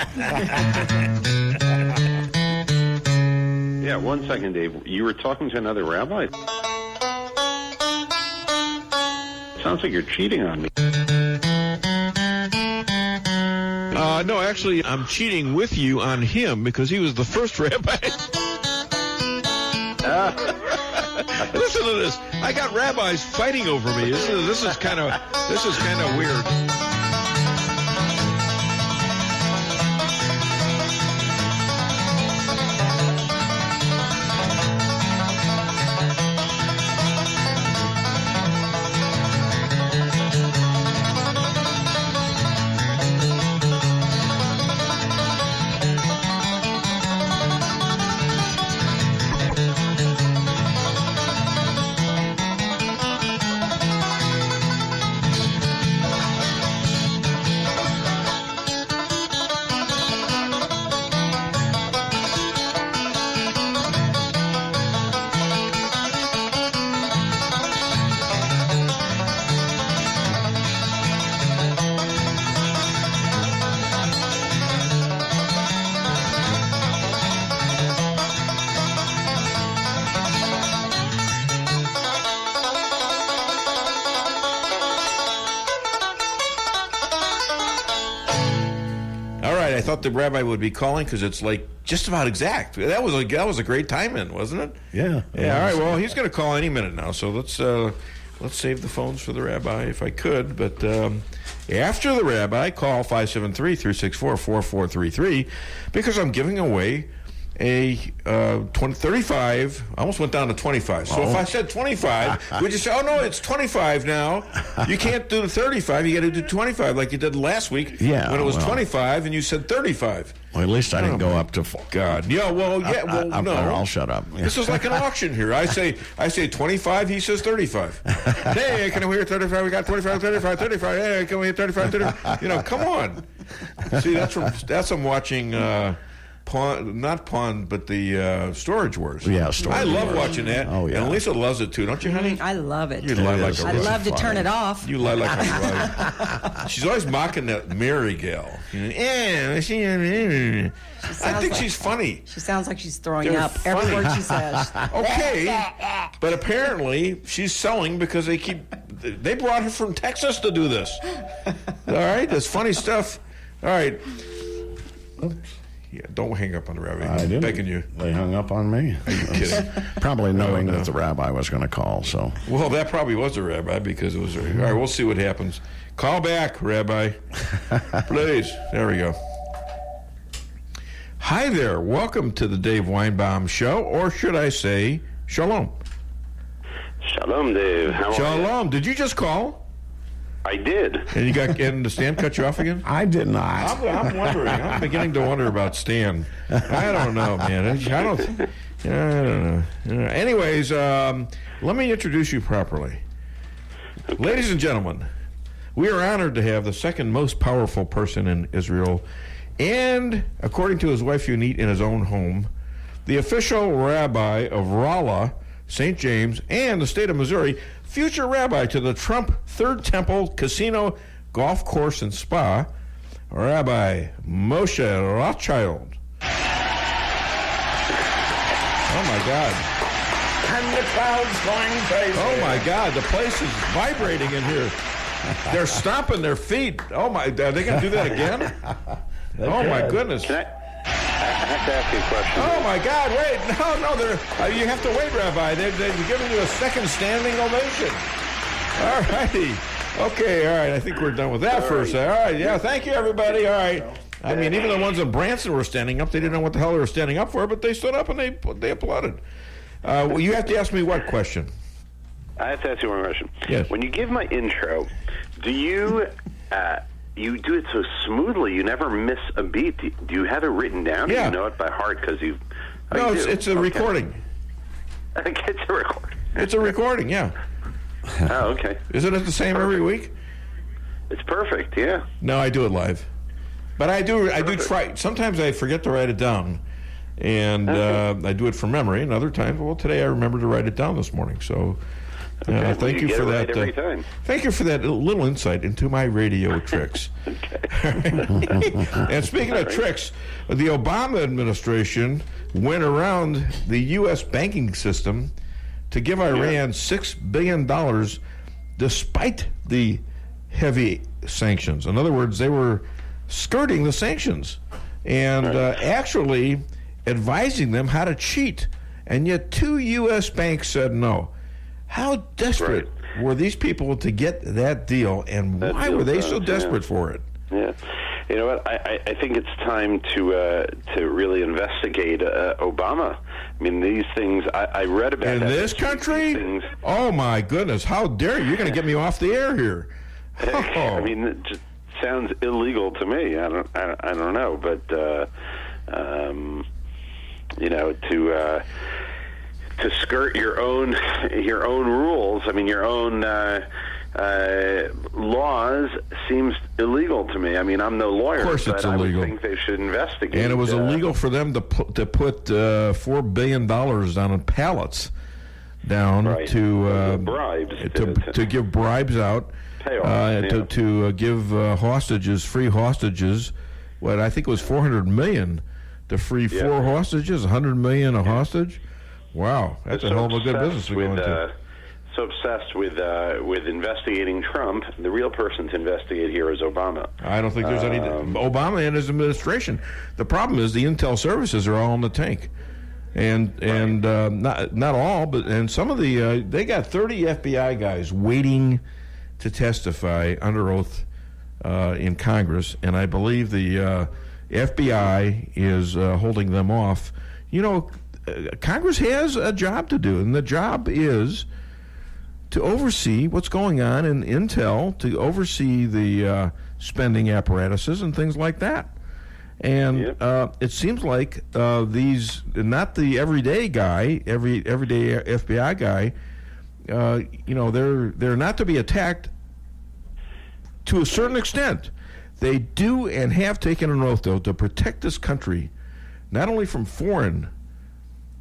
Speaker 17: Yeah, 1 second, Dave. You were talking to another rabbi? Sounds like you're cheating on me.
Speaker 3: No, actually, I'm cheating with you on him because he was the first rabbi. Listen to this. I got rabbis fighting over me. This is kind of weird. I thought the rabbi would be calling because it's like just about exact. That was a great time-in, wasn't it?
Speaker 4: Yeah.
Speaker 3: Yeah. All right. Well, he's going to call any minute now, so let's save the phones for the rabbi if I could. But after the rabbi, call 573-364-4433 because I'm giving away a 35. I almost went down to 25. So if I said 25, would you say, oh, no, it's 25 now. You can't do the 35. You got to do 25 like you did last week when it was 25 and you said 35.
Speaker 4: Well, at least I didn't go up to 4.
Speaker 3: God. Yeah, well, no.
Speaker 4: I'll shut up.
Speaker 3: This is like an auction here. I say 25, he says 35. Hey, can we hear 35? We got 25, 35, 35. Hey, can we hear 35, 35? Come on. See, that's from watching but the Storage Wars.
Speaker 4: Yeah, Storage
Speaker 3: I love
Speaker 4: Wars.
Speaker 3: watching that.
Speaker 4: Oh, yeah.
Speaker 3: And Lisa loves it too, don't you, honey?
Speaker 5: I love it.
Speaker 3: You lie like a
Speaker 5: I'd
Speaker 3: rookie.
Speaker 5: love to turn it off.
Speaker 3: You lie like a rookie. She's always mocking that Mary gal. I think she's funny.
Speaker 5: She sounds like she's throwing
Speaker 3: They're
Speaker 5: up every
Speaker 3: funny.
Speaker 5: word she says.
Speaker 3: Okay, but apparently she's selling because they brought her from Texas to do this. All right, that's funny stuff. All right. Yeah, don't hang up on the rabbi.
Speaker 4: I didn't.
Speaker 3: Begging you.
Speaker 4: They hung up on me.
Speaker 3: Are you kidding?
Speaker 4: Probably knowing that the rabbi was going to call. So.
Speaker 3: Well, that probably was a rabbi because it was. All right, we'll see what happens. Call back, Rabbi. Please. There we go. Hi there. Welcome to the Dave Weinbaum Show, or should I say, Shalom.
Speaker 17: Shalom, Dave. How are you?
Speaker 3: Shalom. Did you just call?
Speaker 17: I did.
Speaker 3: And the Stan cut you off again?
Speaker 4: I did not.
Speaker 3: I'm wondering. I'm beginning to wonder about Stan. I don't know, man. I don't know. Anyways, let me introduce you properly. Okay. Ladies and gentlemen, we are honored to have the second most powerful person in Israel, and according to his wife Yunit in his own home, the official rabbi of Rolla, St. James, and the state of Missouri, future rabbi to the Trump Third Temple Casino Golf Course and Spa, Rabbi Moshe Rothschild. Oh, my God.
Speaker 4: And the crowd's going crazy.
Speaker 3: Oh, my God. The place is vibrating in here. They're stomping their feet. Oh, my. Are they going to do that again? Oh, my goodness.
Speaker 17: I have to ask you a question.
Speaker 3: Oh, my God, wait. No, you have to wait, Rabbi. They're giving you a second standing ovation. All righty. Okay, all right. I think we're done with that first. All right, yeah, thank you, everybody. All right. I mean, even the ones in Branson were standing up. They didn't know what the hell they were standing up for, but they stood up and they applauded. Well, you have to ask me what question?
Speaker 17: I have to ask you one question.
Speaker 3: Yes.
Speaker 17: When you give my intro, do you... you do it so smoothly. You never miss a beat. Do you have it written down?
Speaker 3: Yeah.
Speaker 17: Do you know it by heart because you...
Speaker 3: No, it's a recording.
Speaker 17: It's a recording.
Speaker 3: It's a recording, yeah.
Speaker 17: Oh, okay.
Speaker 3: Isn't it the same every week?
Speaker 17: It's perfect, yeah.
Speaker 3: No, I do it live. But I do try. Sometimes I forget to write it down. And I do it from memory. And other times, well, today I remembered to write it down this morning. So...
Speaker 17: Okay,
Speaker 3: thank you for that.
Speaker 17: Every time.
Speaker 3: Thank you for that little insight into my radio tricks. And speaking of tricks, the Obama administration went around the U.S. banking system to give Iran $6 billion despite the heavy sanctions. In other words, they were skirting the sanctions and actually advising them how to cheat. And yet 2 U.S. banks said no. How desperate were these people to get that deal, and why were they so desperate for it?
Speaker 17: Yeah. You know what? I think it's time to really investigate Obama. I mean, these things, I read about
Speaker 3: in this country? Oh, my goodness. How dare you? You're going to get me off the air here. Oh.
Speaker 17: I mean, it just sounds illegal to me. I don't know, but, you know, to skirt your own rules, I mean, your own laws seems illegal to me. I mean, I'm no lawyer,
Speaker 3: of course it's
Speaker 17: but
Speaker 3: illegal.
Speaker 17: I would think they should investigate.
Speaker 3: And it was illegal for them to put $4 billion down pallets down to
Speaker 17: bribes
Speaker 3: to give bribes out, to give hostages, free hostages. What I think it was $400 million to free 4 hostages, $100 million a hostage. Wow, that's a hell of a good business to go into.
Speaker 17: So obsessed with investigating Trump, the real person to investigate here is Obama.
Speaker 3: I don't think there's any Obama and his administration. The problem is the intel services are all in the tank, and not all, but and some of the they got 30 FBI guys waiting to testify under oath in Congress, and I believe the FBI is holding them off. You know, Congress has a job to do, and the job is to oversee what's going on in intel, to oversee the spending apparatuses and things like that. And it seems like these, not the everyday guy, everyday FBI guy, you know, they're not to be attacked to a certain extent. They do and have taken an oath, though, to protect this country not only from foreign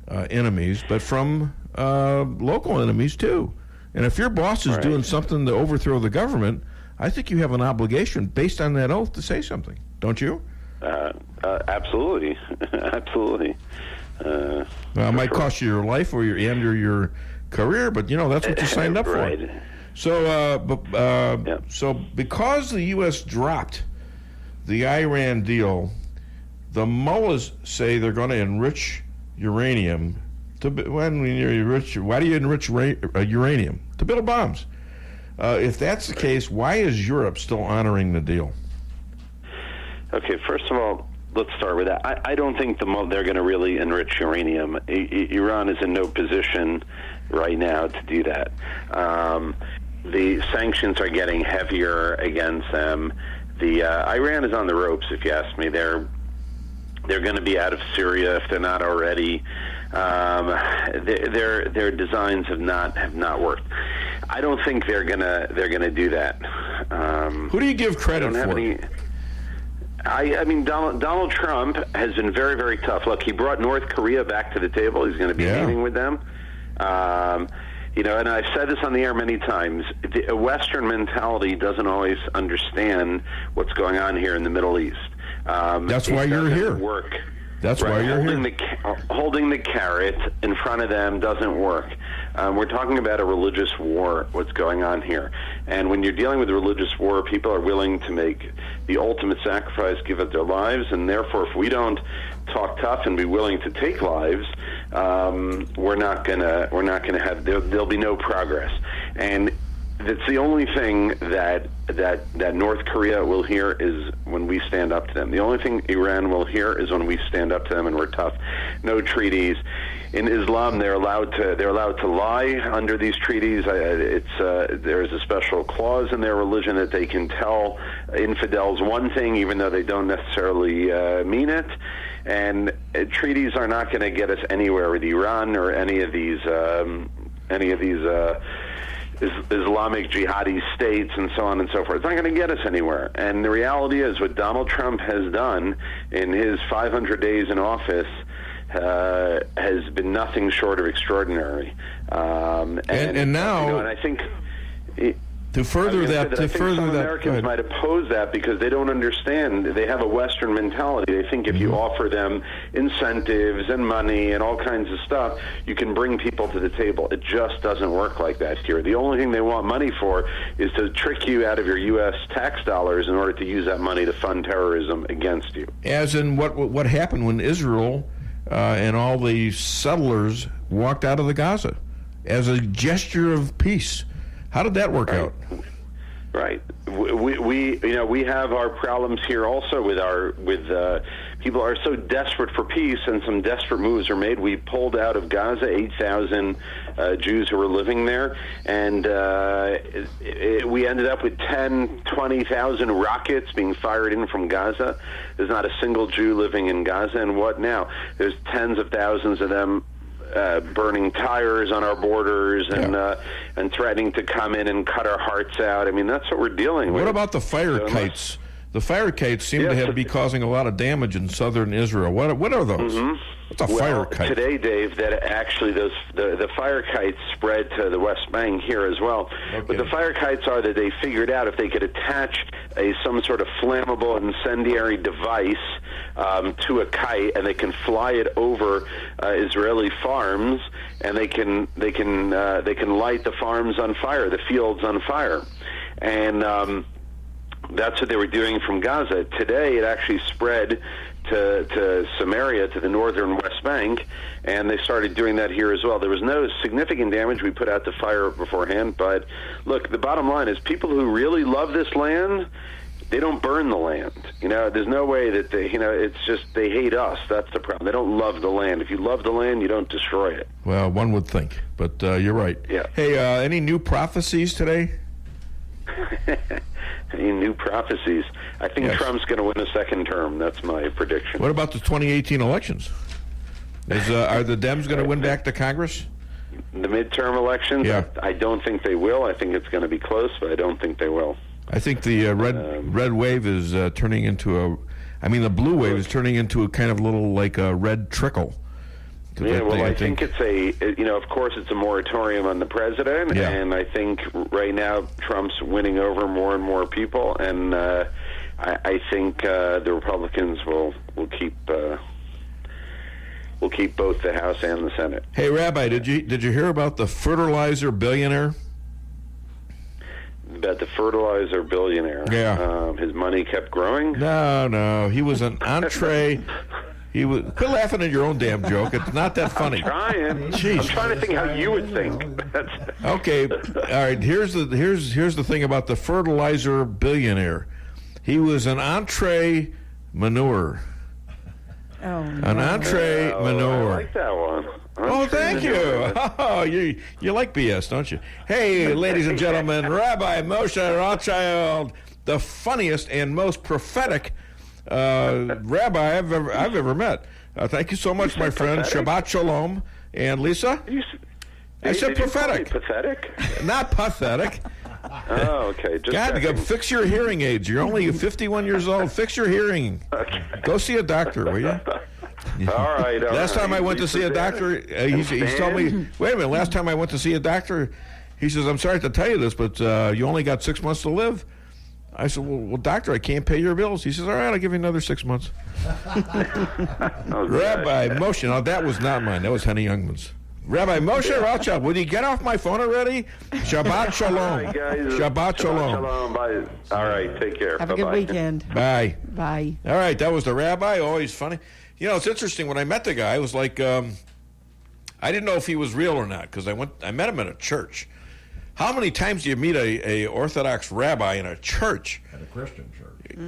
Speaker 3: enemies, but from local enemies too. And if your boss is doing something to overthrow the government, I think you have an obligation based on that oath to say something, don't you?
Speaker 17: Absolutely. Absolutely.
Speaker 3: Well, it might cost you your life or your career, but that's what you signed up for. So, so because the U.S. dropped the Iran deal, the mullahs say they're going to enrich uranium. Why do you enrich uranium? To build bombs. If that's the case, why is Europe still honoring the deal?
Speaker 17: Okay, first of all, let's start with that. I don't think they're going to really enrich uranium. Iran is in no position right now to do that. The sanctions are getting heavier against them. Iran is on the ropes, if you ask me. They're going to be out of Syria if they're not already. Their designs have not worked. I don't think they're gonna do that.
Speaker 3: Who do you give credit for?
Speaker 17: I mean, Donald Trump has been very, very tough. Look, he brought North Korea back to the table. He's going to be meeting with them. And I've said this on the air many times. A Western mentality doesn't always understand what's going on here in the Middle East.
Speaker 3: That's why you're here.
Speaker 17: Work.
Speaker 3: That's why you're here.
Speaker 17: Holding the carrot in front of them doesn't work. We're talking about a religious war, what's going on here. And when you're dealing with a religious war, people are willing to make the ultimate sacrifice, give up their lives, and therefore if we don't talk tough and be willing to take lives, we're not gonna have, there'll be no progress. And that's the only thing that North Korea will hear is when we stand up to them. The only thing Iran will hear is when we stand up to them and we're tough. No treaties. In Islam, they're allowed to lie under these treaties. There's a special clause in their religion that they can tell infidels one thing even though they don't necessarily mean it. And treaties are not going to get us anywhere with Iran or any of these Islamic jihadi states and so on and so forth. It's not going to get us anywhere. And the reality is what Donald Trump has done in his 500 days in office has been nothing short of extraordinary.
Speaker 3: And now,
Speaker 17: and I think
Speaker 3: to further that,
Speaker 17: Americans might oppose that because they don't understand. They have a Western mentality. They think if you offer them incentives and money and all kinds of stuff, you can bring people to the table. It just doesn't work like that here. The only thing they want money for is to trick you out of your U.S. tax dollars in order to use that money to fund terrorism against you.
Speaker 3: As in what happened when Israel and all the settlers walked out of the Gaza as a gesture of peace. How did that work out?
Speaker 17: Right. We have our problems here also with people are so desperate for peace, and some desperate moves are made. We pulled out of Gaza 8,000 Jews who were living there, and we ended up with 20,000 rockets being fired in from Gaza. There's not a single Jew living in Gaza, and what now? There's tens of thousands of them burning tires on our borders and threatening to come in and cut our hearts out. I mean, that's what we're dealing with.
Speaker 3: What about the fire kites? The fire kites seem to be causing a lot of damage in southern Israel. What are those? What's a fire kite?
Speaker 17: Today, Dave, that actually the fire kites spread to the West Bank here as well. Okay. But the fire kites are that they figured out if they could attach some sort of flammable incendiary device to a kite, and they can fly it over Israeli farms, and they can light the farms on fire, the fields on fire, and that's what they were doing from Gaza. Today, it actually spread to Samaria, to the northern West Bank, and they started doing that here as well. There was no significant damage. We put out the fire beforehand, but look, the bottom line is people who really love this land, they don't burn the land. There's no way that they, it's just they hate us. That's the problem. They don't love the land. If you love the land, you don't destroy it.
Speaker 3: Well, one would think, but you're right.
Speaker 17: Yeah.
Speaker 3: Hey, any new prophecies today?
Speaker 17: Any new prophecies? I think Trump's going to win a second term. That's my prediction.
Speaker 3: What about the 2018 elections? Are the Dems going to win back to Congress?
Speaker 17: The midterm elections?
Speaker 3: Yeah.
Speaker 17: I don't think they will. I think it's going to be close, but I don't think they will.
Speaker 3: I think the red wave is turning into I mean, the blue wave is turning into a kind of little like a red trickle.
Speaker 17: Yeah, well, I think it's of course it's a moratorium on the president, and I think right now Trump's winning over more and more people, and I think the Republicans will keep both the House and the Senate.
Speaker 3: Hey, Rabbi, did you hear about the fertilizer billionaire?
Speaker 17: About the fertilizer billionaire?
Speaker 3: Yeah.
Speaker 17: His money kept growing?
Speaker 3: No, he was an entree. Quit laughing at your own damn joke. It's not that funny.
Speaker 17: I'm trying to think how you would think.
Speaker 3: Okay, all right. Here's the thing about the fertilizer billionaire. He was an entree manure.
Speaker 5: Oh,
Speaker 3: an entree manure.
Speaker 17: I like that one.
Speaker 3: Oh, thank you. Oh, you like BS, don't you? Hey, ladies and gentlemen, Rabbi Moshe Rothschild, the funniest and most prophetic rabbi I've ever met. Thank you so much, my friend. Shabbat Shalom. And Lisa? I said prophetic.
Speaker 17: Pathetic?
Speaker 3: Not pathetic.
Speaker 17: Oh, okay.
Speaker 3: God, go fix your hearing aids. You're only 51 years old. Fix your hearing.
Speaker 17: Okay.
Speaker 3: Go see a doctor, will you?
Speaker 17: All right.
Speaker 3: Last time I went to see a doctor, he told me, wait a minute, last time I went to see a doctor, he says, I'm sorry to tell you this, but you only got 6 months to live. I said, well, doctor, I can't pay your bills. He says, all right, I'll give you another 6 months. Rabbi Moshe, now that was not mine. That was Henny Youngman's. Rabbi Moshe Rothschild, will you get off my phone already? Shabbat Shalom.
Speaker 17: All right, guys.
Speaker 3: Shabbat Shalom.
Speaker 17: Bye. All right, take care.
Speaker 5: Have a good weekend.
Speaker 3: Bye.
Speaker 5: Bye.
Speaker 3: All right, that was the rabbi. Always funny. You know, it's interesting. When I met the guy, I was like, I didn't know if he was real or not because I met him at a church. How many times do you meet a Orthodox rabbi in a church?
Speaker 4: At a Christian church.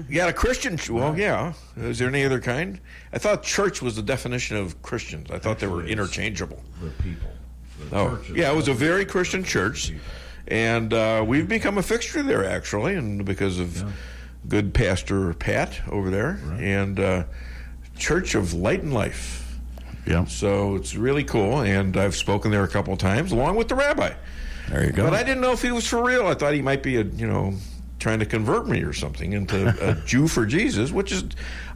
Speaker 3: Yeah, a Christian. Well, yeah. Is there any other kind? I thought church was the definition of Christians. I thought they were interchangeable.
Speaker 4: The people.
Speaker 3: Yeah, it was a very Christian church, and we've become a fixture there actually, and because of good Pastor Pat over there, and Church of Light and Life.
Speaker 4: Yeah.
Speaker 3: So it's really cool, and I've spoken there a couple of times along with the rabbi.
Speaker 4: There you go.
Speaker 3: But I didn't know if he was for real. I thought he might be trying to convert me or something into a Jew for Jesus, which is,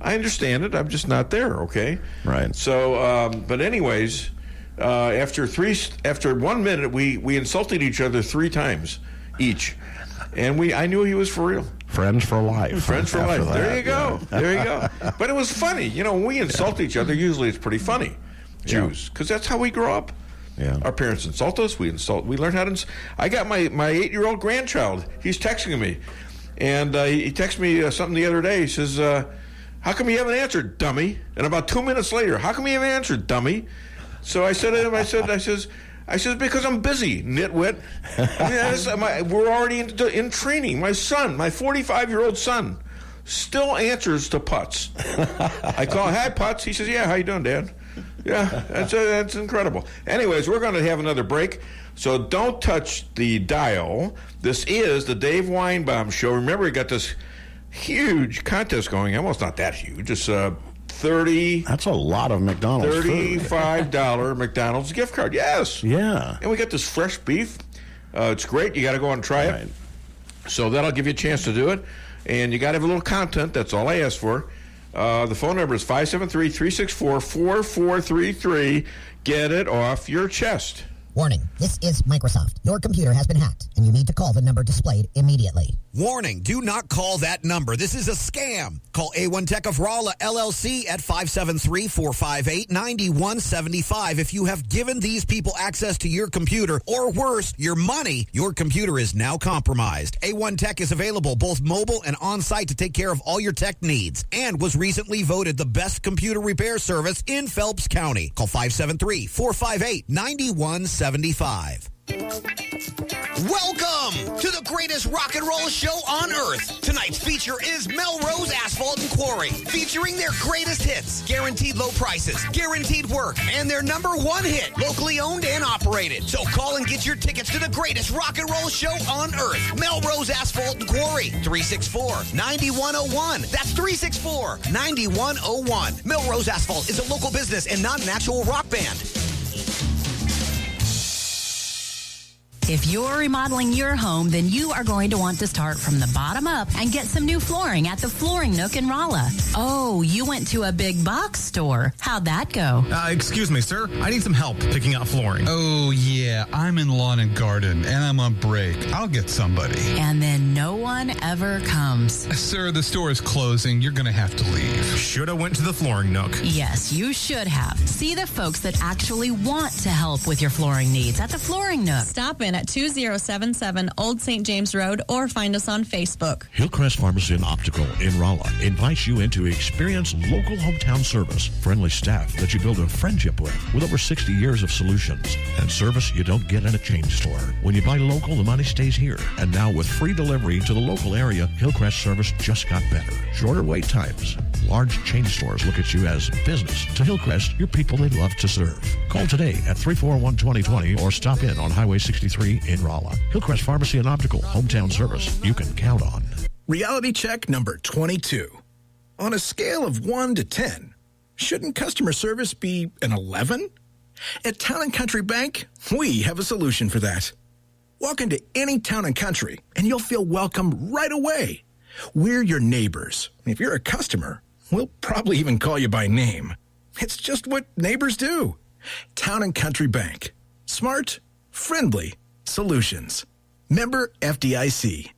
Speaker 3: I understand it. I'm just not there, okay?
Speaker 4: Right.
Speaker 3: So, but anyways, after 1 minute, we insulted each other 3 times each. And I knew he was for real.
Speaker 4: Friends for life.
Speaker 3: Friends for life. There you go. There you go. But it was funny. You know, when we insult each other, usually it's pretty funny, Jews, because that's how we grow up.
Speaker 4: Yeah.
Speaker 3: Our parents insult us. We learn how to. I got my 8-year-old grandchild. He's texting me, and he texted me something the other day. He says, "How come you haven't answered, dummy?" And about 2 minutes later, "How come you haven't answered, dummy?" So I said to him, I says because I'm busy, nitwit. We're already in training. My son, my 45-year-old son, still answers to Putz. I call, "Hi, Putz." He says, "Yeah, how you doing, Dad?" Yeah, that's incredible. Anyways, we're going to have another break, so don't touch the dial. This is the Dave Weinbaum Show. Remember, we got this huge contest going on. Well, it's not that huge. It's
Speaker 4: That's a lot of McDonald's
Speaker 3: $35 McDonald's gift card. Yes.
Speaker 4: Yeah.
Speaker 3: And we got this fresh beef. It's great. You got to go and try it. So that'll give you a chance to do it. And you got to have a little content. That's all I ask for. The phone number is 573-364-4433. Get it off your chest.
Speaker 18: Warning, this is Microsoft. Your computer has been hacked, and you need to call the number displayed immediately.
Speaker 19: Warning, do not call that number. This is a scam. Call A1 Tech of Rolla, LLC at 573-458-9175. If you have given these people access to your computer, or worse, your money, your computer is now compromised. A1 Tech is available both mobile and on-site to take care of all your tech needs, and was recently voted the best computer repair service in Phelps County. Call 573-458-9175.
Speaker 20: Welcome to the greatest rock and roll show on earth. Tonight's feature is Melrose Asphalt and Quarry, featuring their greatest hits, guaranteed low prices, guaranteed work, and their number 1 hit, locally owned and operated. So call and get your tickets to the greatest rock and roll show on earth. Melrose Asphalt and Quarry, 364-9101. That's 364-9101. Melrose Asphalt is a local business and not an actual rock band.
Speaker 21: If you're remodeling your home, then you are going to want to start from the bottom up and get some new flooring at the Flooring Nook in Rolla. Oh, you went to a big box store. How'd that go?
Speaker 22: Excuse me, sir. I need some help picking out flooring. Oh, yeah. I'm in lawn and garden, and I'm on break. I'll get somebody.
Speaker 21: And then no one ever comes.
Speaker 22: Sir, the store is closing. You're going to have to leave.
Speaker 11: Should have went to the Flooring Nook.
Speaker 21: Yes, you should have. See the folks that actually want to help with your flooring needs at the Flooring Nook.
Speaker 23: Stop in at 2077 Old St. James Road or find us on Facebook.
Speaker 24: Hillcrest Pharmacy and Optical in Rolla invites you in to experience local hometown service, friendly staff that you build a friendship with over 60 years of solutions, and service you don't get in a chain store. When you buy local, the money stays here. And now with free delivery to the local area, Hillcrest service just got better. Shorter wait times. Large chain stores look at you as business. To Hillcrest, you're people they love to serve. Call today at 341-2020 or stop in on Highway 63 in Rolla. Hillcrest Pharmacy and Optical, hometown service you can count on.
Speaker 25: Reality check number 22. On a scale of 1 to 10, shouldn't customer service be an 11? At Town & Country Bank, we have a solution for that. Walk into any Town & Country and you'll feel welcome right away. We're your neighbors. If you're a customer, we'll probably even call you by name. It's just what neighbors do. Town & Country Bank. Smart, friendly solutions. Member FDIC.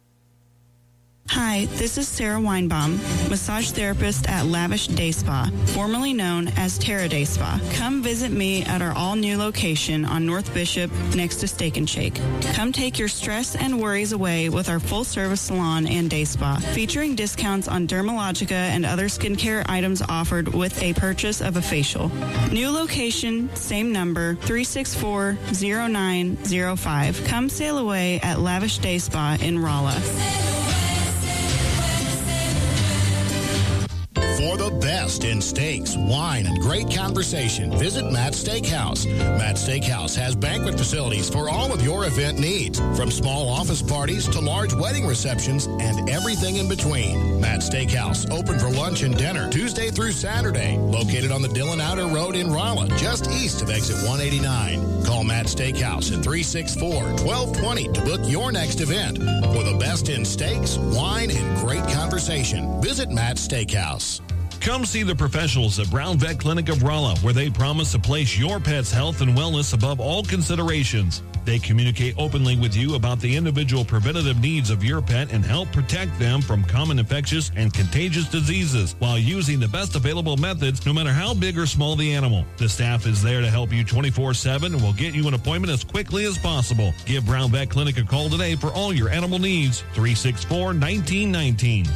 Speaker 26: Hi, this is Sarah Weinbaum, massage therapist at Lavish Day Spa, formerly known as Terra Day Spa. Come visit me at our all-new location on North Bishop next to Steak and Shake. Come take your stress and worries away with our full-service salon and day spa, featuring discounts on Dermalogica and other skincare items offered with a purchase of a facial. New location, same number, 364-0905. Come sail away at Lavish Day Spa in Rolla.
Speaker 27: For the best in steaks, wine, and great conversation, visit Matt's Steakhouse. Matt's Steakhouse has banquet facilities for all of your event needs, from small office parties to large wedding receptions and everything in between. Matt's Steakhouse, open for lunch and dinner Tuesday through Saturday, located on the Dillon Outer Road in Rolla, just east of exit 189. Call Matt's Steakhouse at 364-1220 to book your next event. For the best in steaks, wine, and great conversation, visit Matt's Steakhouse.
Speaker 10: Come see the professionals at Brown Vet Clinic of Rolla, where they promise to place your pet's health and wellness above all considerations. They communicate openly with you about the individual preventative needs of your pet and help protect them from common infectious and contagious diseases while using the best available methods, no matter how big or small the animal. The staff is there to help you 24/7 and will get you an appointment as quickly as possible. Give Brown Vet Clinic a call today for all your animal needs. 364-1919.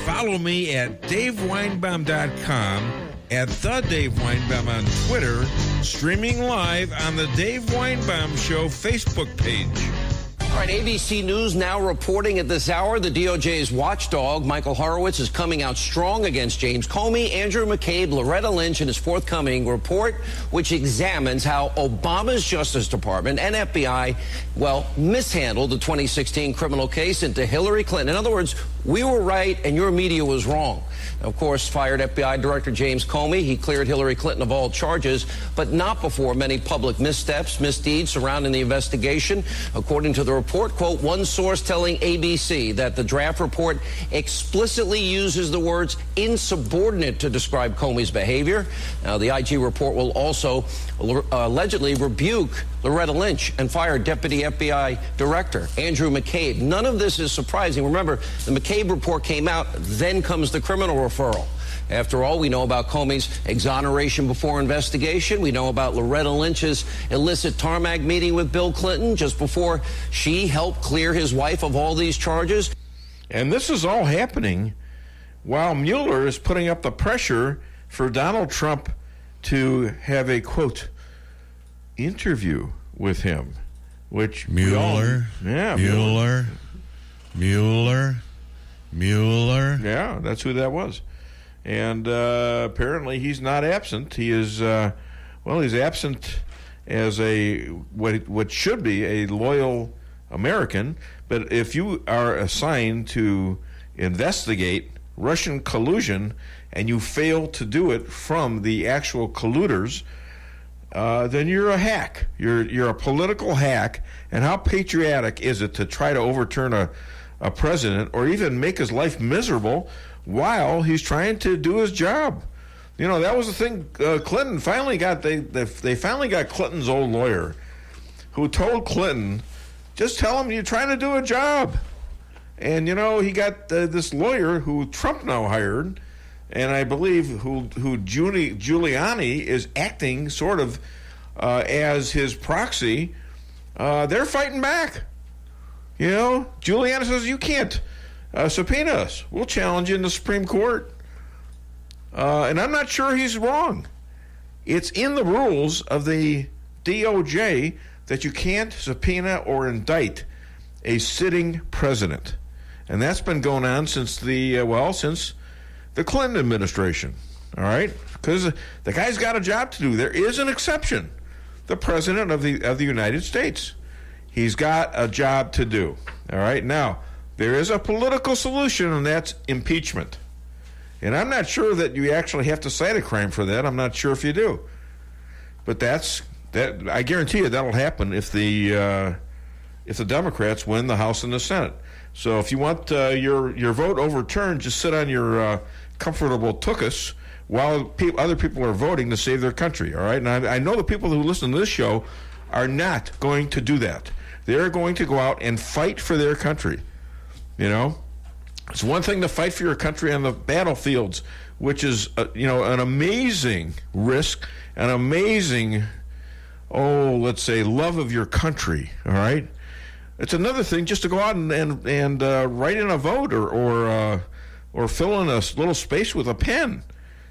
Speaker 3: Follow me at DaveWeinbaum.com, at The Dave Weinbaum on Twitter, streaming live on the Dave Weinbaum Show Facebook page.
Speaker 28: All right, ABC News now reporting at this hour the DOJ's watchdog, Michael Horowitz, is coming out strong against James Comey, Andrew McCabe, Loretta Lynch in his forthcoming report, which examines how Obama's Justice Department and FBI, mishandled the 2016 criminal case into Hillary Clinton. In other words, we were right and your media was wrong. Of course, fired FBI Director James Comey. He cleared Hillary Clinton of all charges, but not before many public missteps, misdeeds surrounding the investigation. According to the report, quote, one source telling ABC that the draft report explicitly uses the words insubordinate to describe Comey's behavior. Now, the IG report will also allegedly rebuke Loretta Lynch and fire Deputy FBI Director Andrew McCabe. None of this is surprising. Remember, the McCabe report came out, then comes the criminal referral. After all, we know about Comey's exoneration before investigation. We know about Loretta Lynch's illicit tarmac meeting with Bill Clinton just before she helped clear his wife of all these charges.
Speaker 3: And this is all happening while Mueller is putting up the pressure for Donald Trump to have a, quote, interview with him, which
Speaker 4: Mueller.
Speaker 3: Yeah,
Speaker 4: Mueller.
Speaker 3: Yeah, that's who that was. And apparently he's not absent. He is, he's absent as a what should be a loyal American. But if you are assigned to investigate Russian collusion and you fail to do it from the actual colluders, then you're a hack. You're a political hack. And how patriotic is it to try to overturn a president or even make his life miserable while he's trying to do his job? You know, that was the thing. Clinton finally got, they finally got Clinton's old lawyer who told Clinton, just tell him you're trying to do a job. And, you know, he got this lawyer who Trump now hired, and I believe who Giuliani is acting sort of as his proxy. They're fighting back. You know, Giuliani says, you can't subpoena us. We'll challenge you in the Supreme Court. And I'm not sure he's wrong. It's in the rules of the DOJ that you can't subpoena or indict a sitting president. And that's been going on since since the Clinton administration. All right? Because the guy's got a job to do. There is an exception. The president of the United States. He's got a job to do. All right? Now, there is a political solution, and that's impeachment. And I'm not sure that you actually have to cite a crime for that. I'm not sure if you do. But I guarantee you that'll happen if the Democrats win the House and the Senate. So if you want your vote overturned, just sit on your comfortable tuchus while other people are voting to save their country, all right? And I know the people who listen to this show are not going to do that. They're going to go out and fight for their country, you know? It's one thing to fight for your country on the battlefields, which is, an amazing risk, an amazing, let's say, love of your country, all right? It's another thing just to go out and write in a vote or fill in a little space with a pen.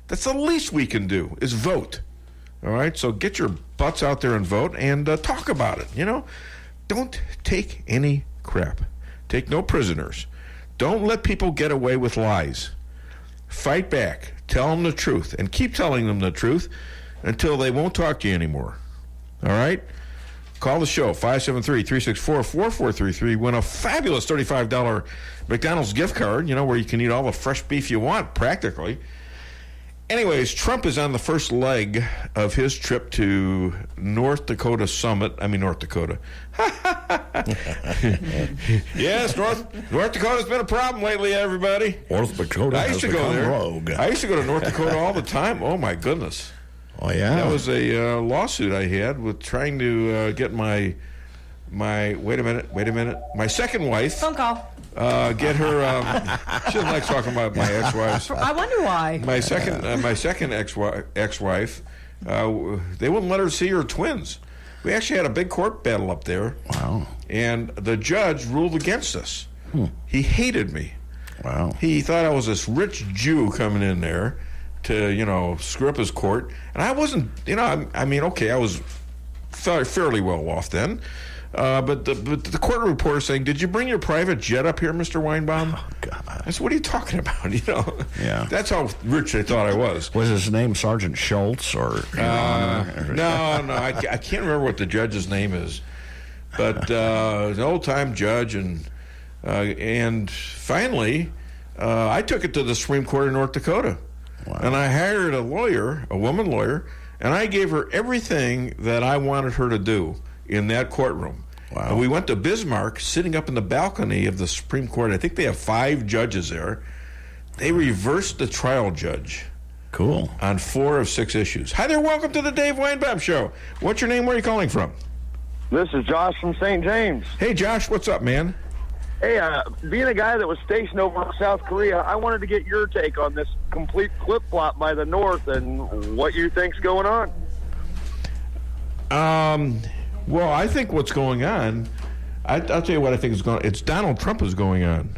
Speaker 3: That's the least we can do is vote, all right? So get your butts out there and vote and talk about it, you know? Don't take any crap. Take no prisoners. Don't let people get away with lies. Fight back. Tell them the truth. And keep telling them the truth until they won't talk to you anymore. All right? Call the show, 573-364-4433. Win a fabulous $35 McDonald's gift card, where you can eat all the fresh beef you want, practically. Anyways, Trump is on the first leg of his trip to North Dakota Summit. I mean, North Dakota. Yes, North Dakota's been a problem lately, everybody.
Speaker 4: North Dakota has become rogue.
Speaker 3: I used to go to North Dakota all the time. Oh, my goodness.
Speaker 4: Oh, yeah?
Speaker 3: That was a lawsuit I had with trying to get my wait a minute, my second wife.
Speaker 5: Phone call.
Speaker 3: Get her. She doesn't like talking about my ex-wives.
Speaker 5: I wonder why.
Speaker 3: My second ex-wife. They wouldn't let her see her twins. We actually had a big court battle up there.
Speaker 4: Wow.
Speaker 3: And the judge ruled against us. He hated me.
Speaker 4: Wow.
Speaker 3: He thought I was this rich Jew coming in there to, screw up his court. And I wasn't, I was fairly well off then. But the court reporter saying, "Did you bring your private jet up here, Mr. Weinbaum?"
Speaker 4: Oh, God.
Speaker 3: I said, "What are you talking about?"
Speaker 4: Yeah.
Speaker 3: That's how rich they thought I was.
Speaker 4: Was his name Sergeant Schultz or?
Speaker 3: No. I can't remember what the judge's name is, but an old-time judge, and finally, I took it to the Supreme Court of North Dakota, and I hired a woman lawyer, and I gave her everything that I wanted her to do in that courtroom.
Speaker 4: Wow.
Speaker 3: And we went to Bismarck, sitting up in the balcony of the Supreme Court. I think they have 5 judges there. They reversed the trial judge.
Speaker 4: Cool.
Speaker 3: On 4 of 6 issues. Hi there, welcome to the Dave Weinbaum Show. What's your name? Where are you calling from?
Speaker 1: This is Josh from St. James.
Speaker 3: Hey, Josh, what's up, man?
Speaker 1: Hey, being a guy that was stationed over in South Korea, I wanted to get your take on this complete flip-flop by the North and what you think's going on.
Speaker 3: Well, I think what's going on, I'll tell you what I think is going on. It's Donald Trump is going on.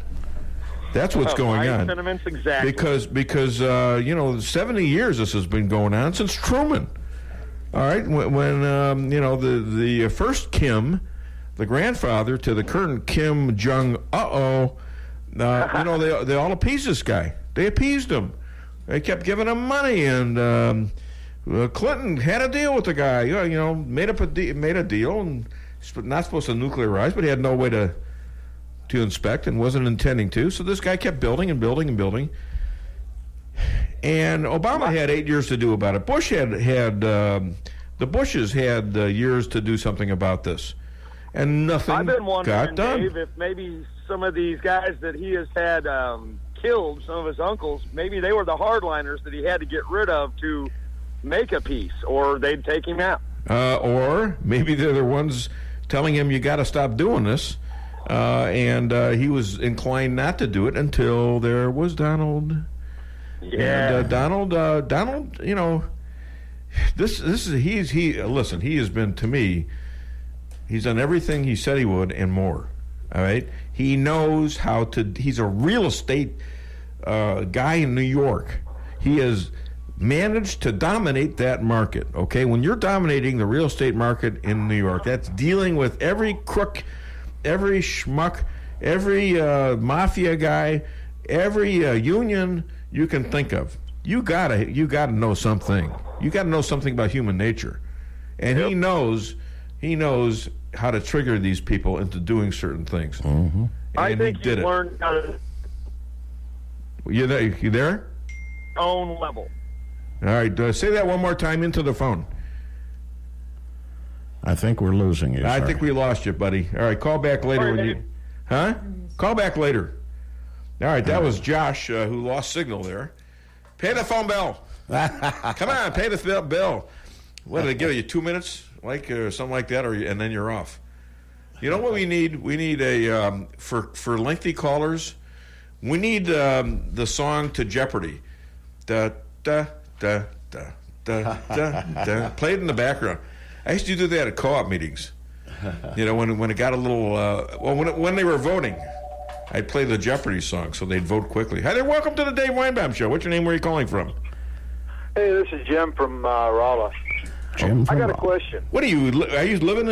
Speaker 3: That's what's going on.
Speaker 1: Sentiments exactly.
Speaker 3: Because 70 years this has been going on since Truman. All right, when the first Kim, the grandfather to the current Kim Jong, they all appeased this guy. They appeased him. They kept giving him money, and Clinton had a deal with the guy. Made a deal, and not supposed to nuclearize, but he had no way to inspect and wasn't intending to. So this guy kept building and building and building. And Obama had 8 years to do about it. Bush had The Bushes had years to do something about this, and nothing
Speaker 1: I've been wondering,
Speaker 3: got done.
Speaker 1: Dave, if maybe some of these guys that he has had killed, some of his uncles, maybe they were the hardliners that he had to get rid of to make a peace, or they'd take him out.
Speaker 3: Or maybe they're the ones telling him you got to stop doing this, and he was inclined not to do it until there was Donald.
Speaker 1: Yeah,
Speaker 3: and, Donald. You know, listen. He has been, to me, he's done everything he said he would and more. All right, he knows how to. He's a real estate guy in New York. He has managed to dominate that market. Okay, when you're dominating the real estate market in New York, that's dealing with every crook, every schmuck, every mafia guy, every union you can think of. You gotta know something. You gotta know something about human nature, and he knows how to trigger these people into doing certain things.
Speaker 4: Mm-hmm.
Speaker 1: I think you learned how to
Speaker 3: You there?
Speaker 1: own level.
Speaker 3: All right, say that one more time into the phone.
Speaker 4: I think we're losing you.
Speaker 3: I think we lost you, buddy. All right, call back later when you... Huh? Call back later. All right, that was Josh who lost signal there. Pay the phone bill. Come on, pay the bill. What did they give you, 2 minutes? Or something like that, and then you're off. You know what we need? We need a, for lengthy callers, we need the song to Jeopardy. Da, da, da, da, da, da, da. Play it in the background. I used to do that at co-op meetings. You know, when it got a little, when they were voting, I'd play the Jeopardy song so they'd vote quickly. Hi there, welcome to the Dave Weinbaum Show. What's your name? Where are you calling from?
Speaker 6: Hey, this is Jim from Rolla.
Speaker 3: Jim
Speaker 6: I got a question.
Speaker 3: What are you living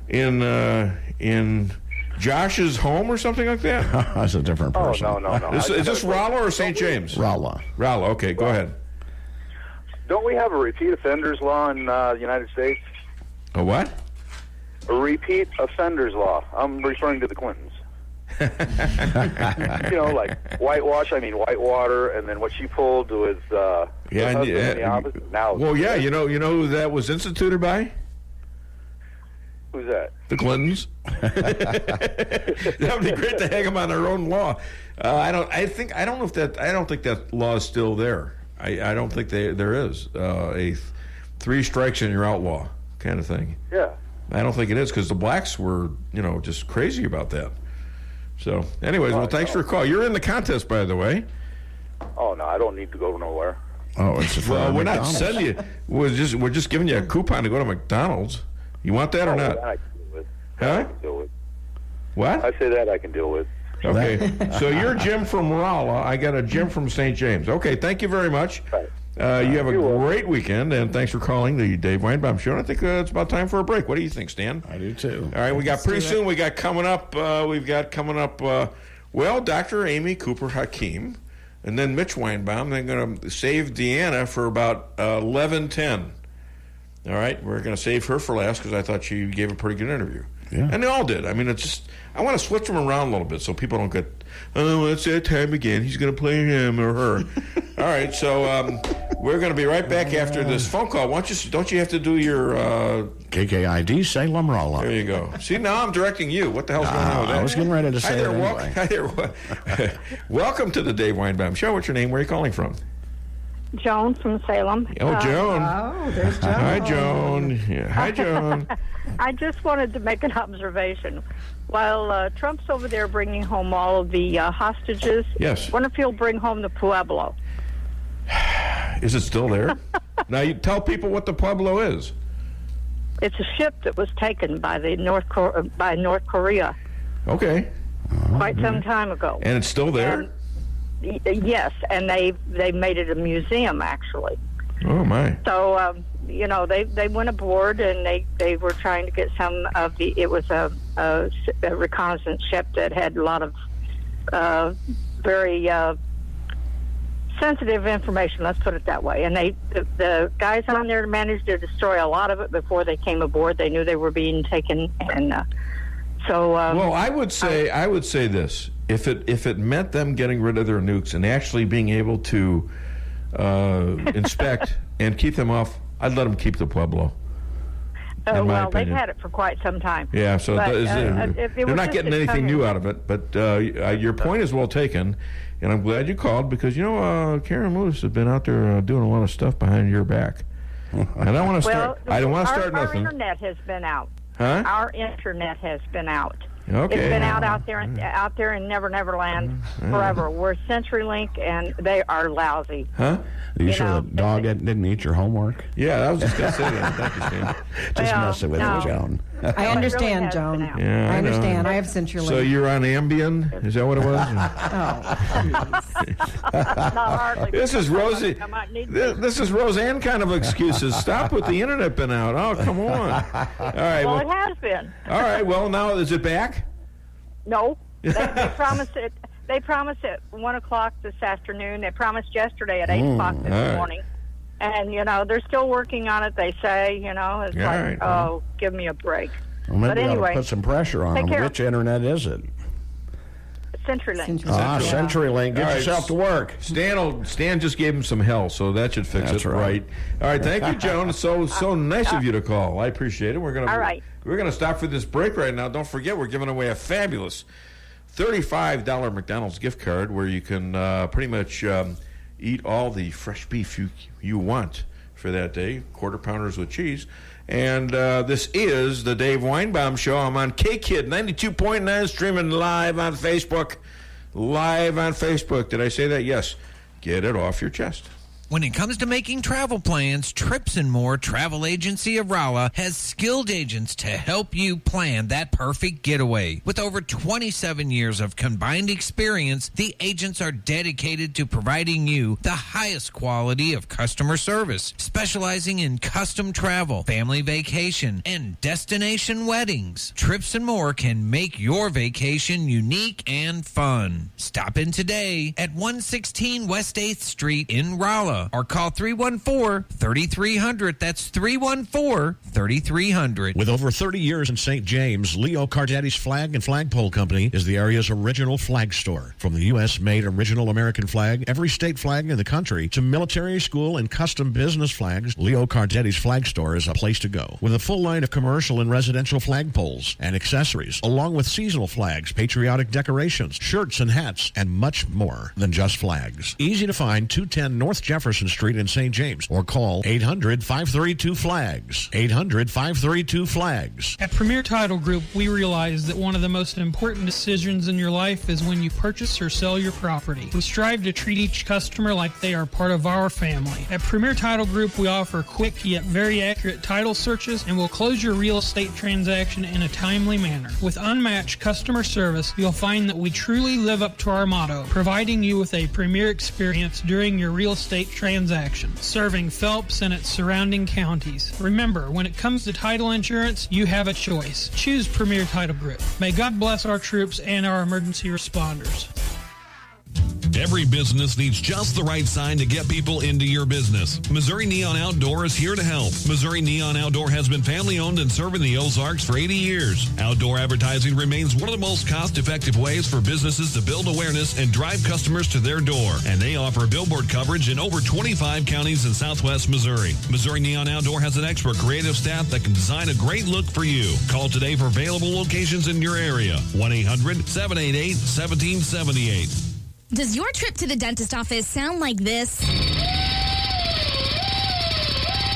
Speaker 3: in Josh's home or something like that?
Speaker 4: That's a different person.
Speaker 6: Oh, no.
Speaker 3: Is this Rolla or St. James?
Speaker 4: Rolla.
Speaker 3: Rolla, okay, go ahead.
Speaker 6: Don't we have a repeat offenders law in the United States?
Speaker 3: A what?
Speaker 6: A repeat offenders law. I'm referring to the Clintons. You know, like whitewater, and then what she pulled was the husband in the opposite. Now,
Speaker 3: well, yeah, you know who that was instituted by?
Speaker 6: Who's that?
Speaker 3: The Clintons. That would be great to hang them on their own law. I don't think that law is still there. I don't think there is a 3 strikes and you're outlaw kind of thing.
Speaker 6: Yeah.
Speaker 3: I don't think it is, because the blacks were, just crazy about that. So, anyways, well, thanks for your call. You're in the contest, by the way.
Speaker 6: Oh no, I don't need to go nowhere.
Speaker 4: Oh, it's
Speaker 3: well, we're not sending you. We're just giving you a coupon to go to McDonald's. You want that or not?
Speaker 6: That I can deal with.
Speaker 3: Huh?
Speaker 6: I can deal with.
Speaker 3: What?
Speaker 6: I say that I can deal with.
Speaker 3: Okay, so you're Jim from Rolla. I got a Jim from St. James. Okay, thank you very much.
Speaker 6: Right.
Speaker 3: You have a great weekend, and thanks for calling the Dave Weinbaum Show. And I think it's about time for a break. What do you think, Stan?
Speaker 4: I do too.
Speaker 3: All right, we got pretty soon. We got coming up. Well, Dr. Amy Cooper Hakeem, and then Mitch Weinbaum. They're going to save Deanna for about 11:10. All right, we're going to save her for last because I thought she gave a pretty good interview.
Speaker 4: Yeah.
Speaker 3: And they all did. I mean, it's just, I want to switch them around a little bit so people don't get, oh, it's that time again. He's going to play him or her. All right, so we're going to be right back after this phone call. Don't you have to do your...
Speaker 4: KKID Salem Rolla.
Speaker 3: There you go. See, now I'm directing you. What the hell's going on with that?
Speaker 4: I was getting ready to say it anyway.
Speaker 3: Hi there. Welcome to the Dave Weinbaum Show. What's your name? Where are you calling from?
Speaker 7: Joan from Salem.
Speaker 3: Oh, Joan.
Speaker 7: Oh, there's Joan.
Speaker 3: Hi, Joan. Yeah. Hi, Joan.
Speaker 7: I just wanted to make an observation. While Trump's over there bringing home all of the hostages,
Speaker 3: yes.
Speaker 7: What if he'll bring home the Pueblo?
Speaker 3: Is it still there? Now, you tell people what the Pueblo is.
Speaker 7: It's a ship that was taken by North Korea.
Speaker 3: Okay.
Speaker 7: Quite some time ago.
Speaker 3: And it's still there?
Speaker 7: Yes, and they made it a museum, actually.
Speaker 3: Oh, my.
Speaker 7: So, they went aboard, and they were trying to get some of the... It was a reconnaissance ship that had a lot of very sensitive information, let's put it that way. And the guys on there managed to destroy a lot of it before they came aboard. They knew they were being taken, and
Speaker 3: well, I would say this: if it meant them getting rid of their nukes and actually being able to inspect and keep them off I'd let them keep the Pueblo.
Speaker 7: Well, they've had it for quite some time.
Speaker 3: Yeah, so
Speaker 7: But,
Speaker 3: they're not getting anything new out of it. But your point is well taken, and I'm glad you called because, Karen Lewis has been out there doing a lot of stuff behind your back. And I want to start. I don't want to start nothing.
Speaker 7: Our internet has been out.
Speaker 3: Huh?
Speaker 7: Our internet has been out.
Speaker 3: Okay.
Speaker 7: It's been out there in Never Land forever. We're CenturyLink, and they are lousy.
Speaker 4: Huh? Are you sure the dog didn't eat your homework?
Speaker 3: Yeah, I was just going to say that. Thank you, Stan.
Speaker 4: Just messing with you, Joan.
Speaker 5: I understand, Joan.
Speaker 3: Yeah,
Speaker 5: I understand. I have CenturyLink.
Speaker 3: So you're on Ambien? Is that what it was?
Speaker 7: Not hardly.
Speaker 3: This is Rosie. This is Roseanne kind of excuses. Stop with the internet been out. Oh, come on. All right.
Speaker 7: Well, it has been.
Speaker 3: All right. Well, now is it back?
Speaker 7: No. They promised it. They promised at 1 o'clock this afternoon. They promised yesterday at 8 o'clock this morning. And, they're still working on it, they say. It's like, give me a break.
Speaker 4: Well, maybe
Speaker 7: but
Speaker 4: we ought
Speaker 7: anyway,
Speaker 4: to put some pressure on them. Which internet is it?
Speaker 7: CenturyLink.
Speaker 4: CenturyLink. Get yourself to work.
Speaker 3: Stan just gave him some hell, so that should fix it. Right. All right. Thank you, Joan. It's so nice of you to call. I appreciate it. We're gonna stop for this break right now. Don't forget, we're giving away a fabulous $35 McDonald's gift card where you can pretty much eat all the fresh beef you want for that day, quarter pounders with cheese. And this is the Dave Weinbaum Show. I'm on KKID 92.9, streaming live on Facebook. Did I say that? Yes. Get it off your chest.
Speaker 2: When it comes to making travel plans, Trips and More Travel Agency of Rolla has skilled agents to help you plan that perfect getaway. With over 27 years of combined experience, the agents are dedicated to providing you the highest quality of customer service, specializing in custom travel, family vacation, and destination weddings. Trips and More can make your vacation unique and fun. Stop in today at 116 West 8th Street in Rolla. Or call 314-3300. That's 314-3300.
Speaker 24: With over 30 years in St. James, Leo Cardetti's Flag and Flagpole Company is the area's original flag store. From the U.S.-made original American flag, every state flag in the country, to military, school, and custom business flags, Leo Cardetti's Flag Store is a place to go. With a full line of commercial and residential flagpoles and accessories, along with seasonal flags, patriotic decorations, shirts and hats, and much more than just flags. Easy to find, 210 North Jefferson Street in St. James, or call 800-532-FLAGS. 800-532-FLAGS.
Speaker 8: At Premier Title Group, we realize that one of the most important decisions in your life is when you purchase or sell your property. We strive to treat each customer like they are part of our family. At Premier Title Group, we offer quick yet very accurate title searches and will close your real estate transaction in a timely manner. With unmatched customer service, you'll find that we truly live up to our motto, providing you with a premier experience during your real estate transaction, serving Phelps and its surrounding counties. Remember, when it comes to title insurance, you have a choice. Choose Premier Title Group. May God bless our troops and our emergency responders.
Speaker 10: Every business needs just the right sign to get people into your business. Missouri Neon Outdoor is here to help. Missouri Neon Outdoor has been family-owned and serving the Ozarks for 80 years. Outdoor advertising remains one of the most cost-effective ways for businesses to build awareness and drive customers to their door. And they offer billboard coverage in over 25 counties in southwest Missouri. Missouri Neon Outdoor has an expert creative staff that can design a great look for you. Call today for available locations in your area. 1-800-788-1778.
Speaker 9: Does your trip to the dentist office sound like this?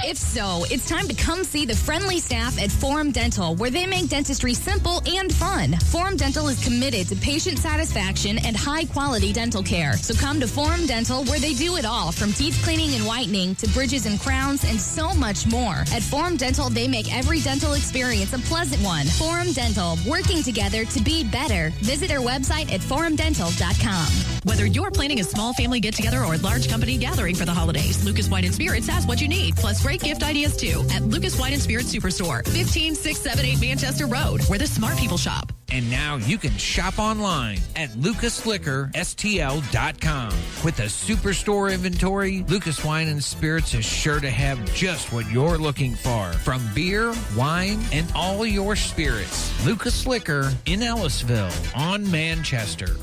Speaker 9: If so, it's time to come see the friendly staff at Forum Dental, where they make dentistry simple and fun. Forum Dental is committed to patient satisfaction and high-quality dental care. So come to Forum Dental, where they do it all, from teeth cleaning and whitening to bridges and crowns and so much more. At Forum Dental, they make every dental experience a pleasant one. Forum Dental, working together to be better. Visit their website at forumdental.com.
Speaker 12: Whether you're planning a small family get-together or a large company gathering for the holidays, Lucas Wine & Spirits has what you need, plus great gift ideas too, at Lucas Wine & Spirits Superstore, 15678 Manchester Road, where the smart people shop.
Speaker 2: And now you can shop online at lucasliquorstl.com. With a superstore inventory, Lucas Wine & Spirits is sure to have just what you're looking for. From beer, wine, and all your spirits. Lucas Liquor in Ellisville on Manchester.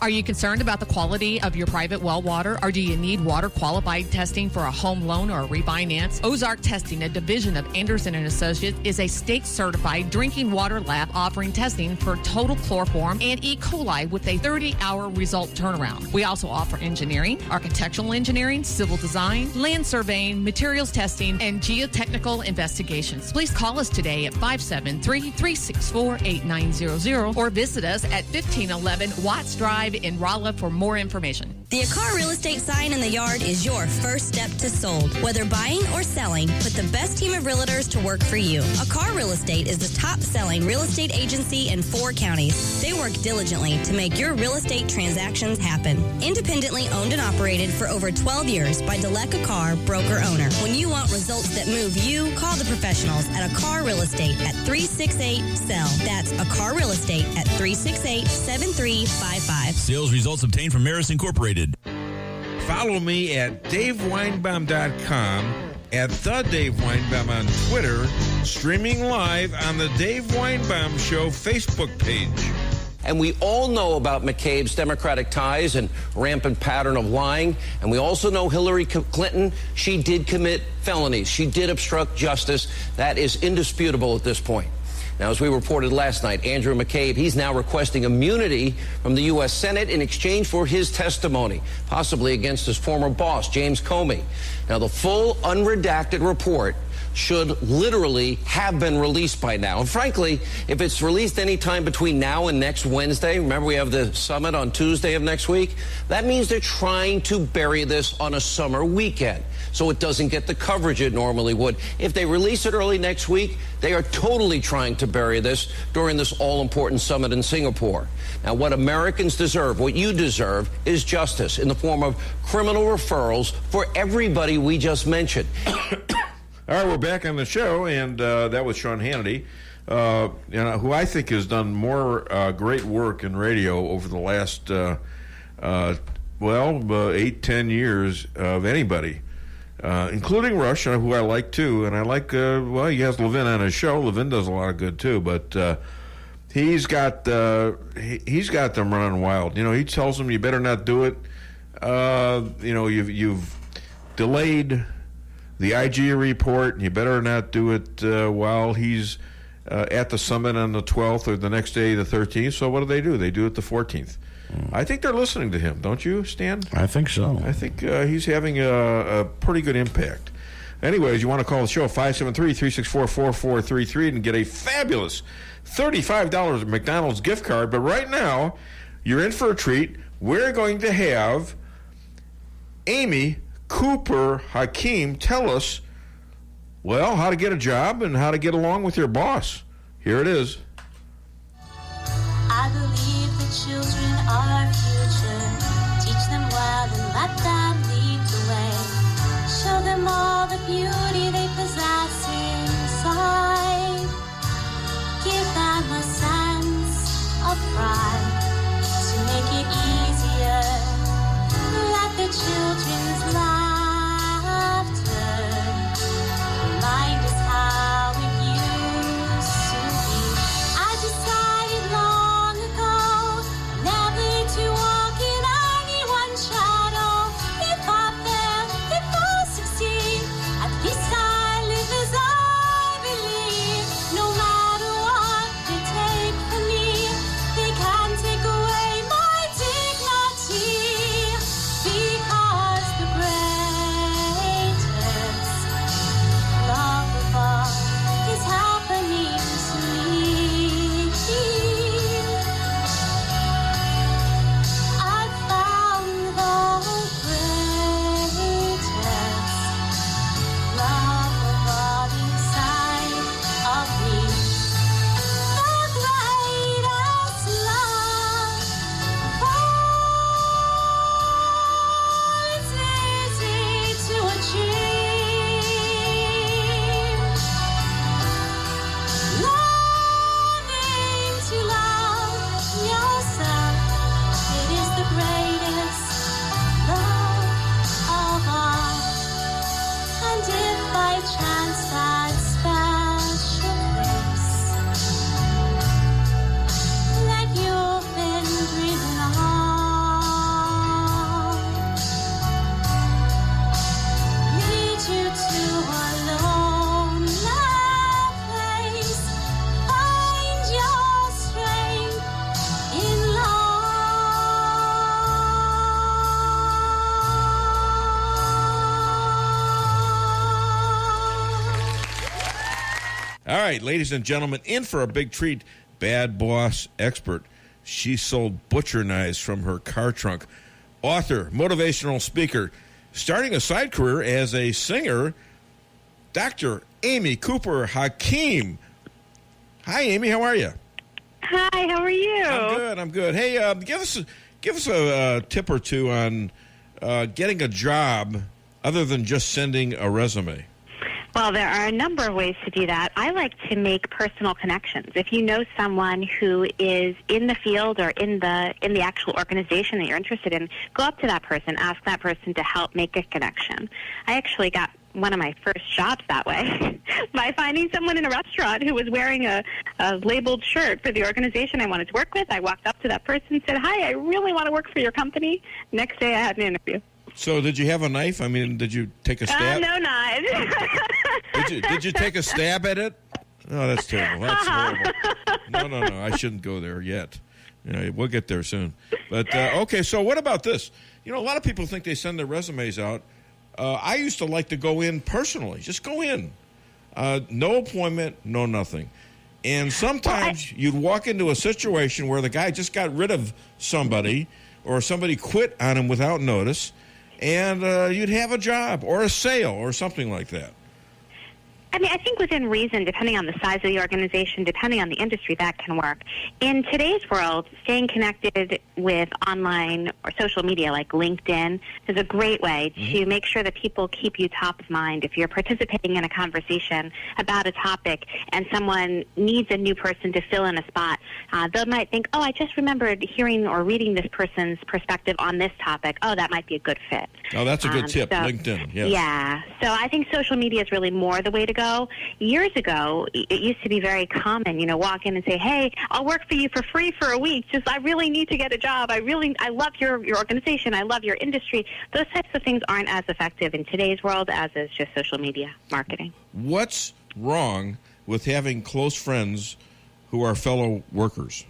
Speaker 13: Are you concerned about the quality of your private well water, or do you need water qualified testing for a home loan or a refinance? Ozark Testing, a division of Anderson & Associates, is a state-certified drinking water lab offering testing for total chloroform and E. coli with a 30-hour result turnaround. We also offer engineering, architectural engineering, civil design, land surveying, materials testing, and geotechnical investigations. Please call us today at 573-364-8900 or visit us at 1511 Watts Drive in Rolla for more information.
Speaker 14: The Akar Real Estate sign in the yard is your first step to sold. Whether buying or selling, put the best team of realtors to work for you. Akar Real Estate is the top-selling real estate agency in 4 counties. They work diligently to make your real estate transactions happen. Independently owned and operated for over 12 years by Delek Akar, broker-owner. When you want results that move you, call the professionals at Akar Real Estate at 368-SELL. That's Akar Real Estate at 368-7355.
Speaker 11: Sales results obtained from Maris Incorporated.
Speaker 3: Follow me at DaveWeinbaum.com, at The Dave Weinbaum on Twitter, streaming live on the Dave Weinbaum Show Facebook page.
Speaker 28: And we all know about McCabe's Democratic ties and rampant pattern of lying. And we also know Hillary Clinton, she did commit felonies. She did obstruct justice. That is indisputable at this point. Now, as we reported last night, Andrew McCabe, he's now requesting immunity from the U.S. Senate in exchange for his testimony, possibly against his former boss, James Comey. Now, the full unredacted report should literally have been released by now. And frankly, if it's released any time between now and next Wednesday, remember we have the summit on Tuesday of next week, that means they're trying to bury this on a summer weekend so it doesn't get the coverage it normally would. If they release it early next week, they are totally trying to bury this during this all-important summit in Singapore. Now, what Americans deserve, what you deserve, is justice in the form of criminal referrals for everybody we just mentioned.
Speaker 3: All right, we're back on the show, and that was Sean Hannity, who I think has done more great work in radio over the last, 8-10 years of anybody, including Rush, who I like too, and I like, he has Levin on his show. Levin does a lot of good too, but he's got them running wild. You know, he tells them you better not do it. You've delayed the IG report, and you better not do it while he's at the summit on the 12th or the next day, the 13th. So what do? They do it the 14th. I think they're listening to him, don't you, Stan?
Speaker 4: I think so.
Speaker 3: I think he's having a pretty good impact. Anyways, you want to call the show, 573-364-4433, and get a fabulous $35 McDonald's gift card. But right now, you're in for a treat. We're going to have Amy Cooper Hakeem tell us, how to get a job and how to get along with your boss. Here it is.
Speaker 15: I believe the children are our future. Teach them well and let them lead the way. Show them all the beauty they possess inside. Give them a sense of pride to make it easier. Let the children's laughter remind us how it used to be. I decided long ago never to walk in anyone's shadow. If I fail, if I succeed, at least I live as I believe. No matter what they take from me, they can
Speaker 3: right, ladies and gentlemen, in for a big treat, Bad Boss expert. She sold butcher knives from her car trunk. Author, motivational speaker, starting a side career as a singer, Dr. Amy Cooper Hakeem. Hi, Amy. How are you?
Speaker 16: Hi. How are you?
Speaker 3: I'm good. Hey, give us a tip or two on getting a job other than just sending a resume.
Speaker 16: Well, there are a number of ways to do that. I like to make personal connections. If you know someone who is in the field or in the actual organization that you're interested in, go up to that person, ask that person to help make a connection. I actually got one of my first jobs that way by finding someone in a restaurant who was wearing a labeled shirt for the organization I wanted to work with. I walked up to that person and said, "Hi, I really want to work for your company." Next day I had an interview.
Speaker 3: So did you have a knife? I mean, did you take a stab?
Speaker 16: No knives.
Speaker 3: Did you take a stab at it? Oh, that's terrible. That's horrible. No. I shouldn't go there yet. We'll get there soon. But, okay, so what about this? A lot of people think they send their resumes out. I used to like to go in personally. Just go in. No appointment, no nothing. And sometimes you'd walk into a situation where the guy just got rid of somebody or somebody quit on him without notice, and you'd have a job or a sale or something like that.
Speaker 16: I mean, I think within reason, depending on the size of the organization, depending on the industry, that can work. In today's world, staying connected with online or social media like LinkedIn is a great way to make sure that people keep you top of mind. If you're participating in a conversation about a topic and someone needs a new person to fill in a spot, they might think, oh, I just remembered hearing or reading this person's perspective on this topic. Oh, that might be a good fit.
Speaker 3: Oh, that's a good tip, LinkedIn. Yes.
Speaker 16: Yeah. So I think social media is really more the way to go. Years ago, it used to be very common, walk in and say, "Hey, I'll work for you for free for a week. Just, I really need to get a job. I love your organization. I love your industry." Those types of things aren't as effective in today's world as is just social media marketing.
Speaker 3: What's wrong with having close friends who are fellow workers?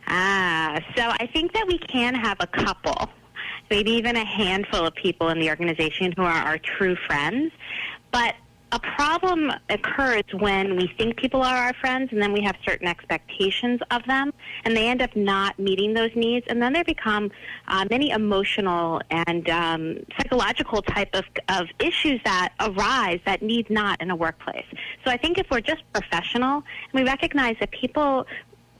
Speaker 16: So I think that we can have a couple, maybe even a handful of people in the organization who are our true friends. But a problem occurs when we think people are our friends and then we have certain expectations of them, and they end up not meeting those needs, and then there become many emotional and psychological type of issues that arise that need not in a workplace. So I think if we're just professional and we recognize that people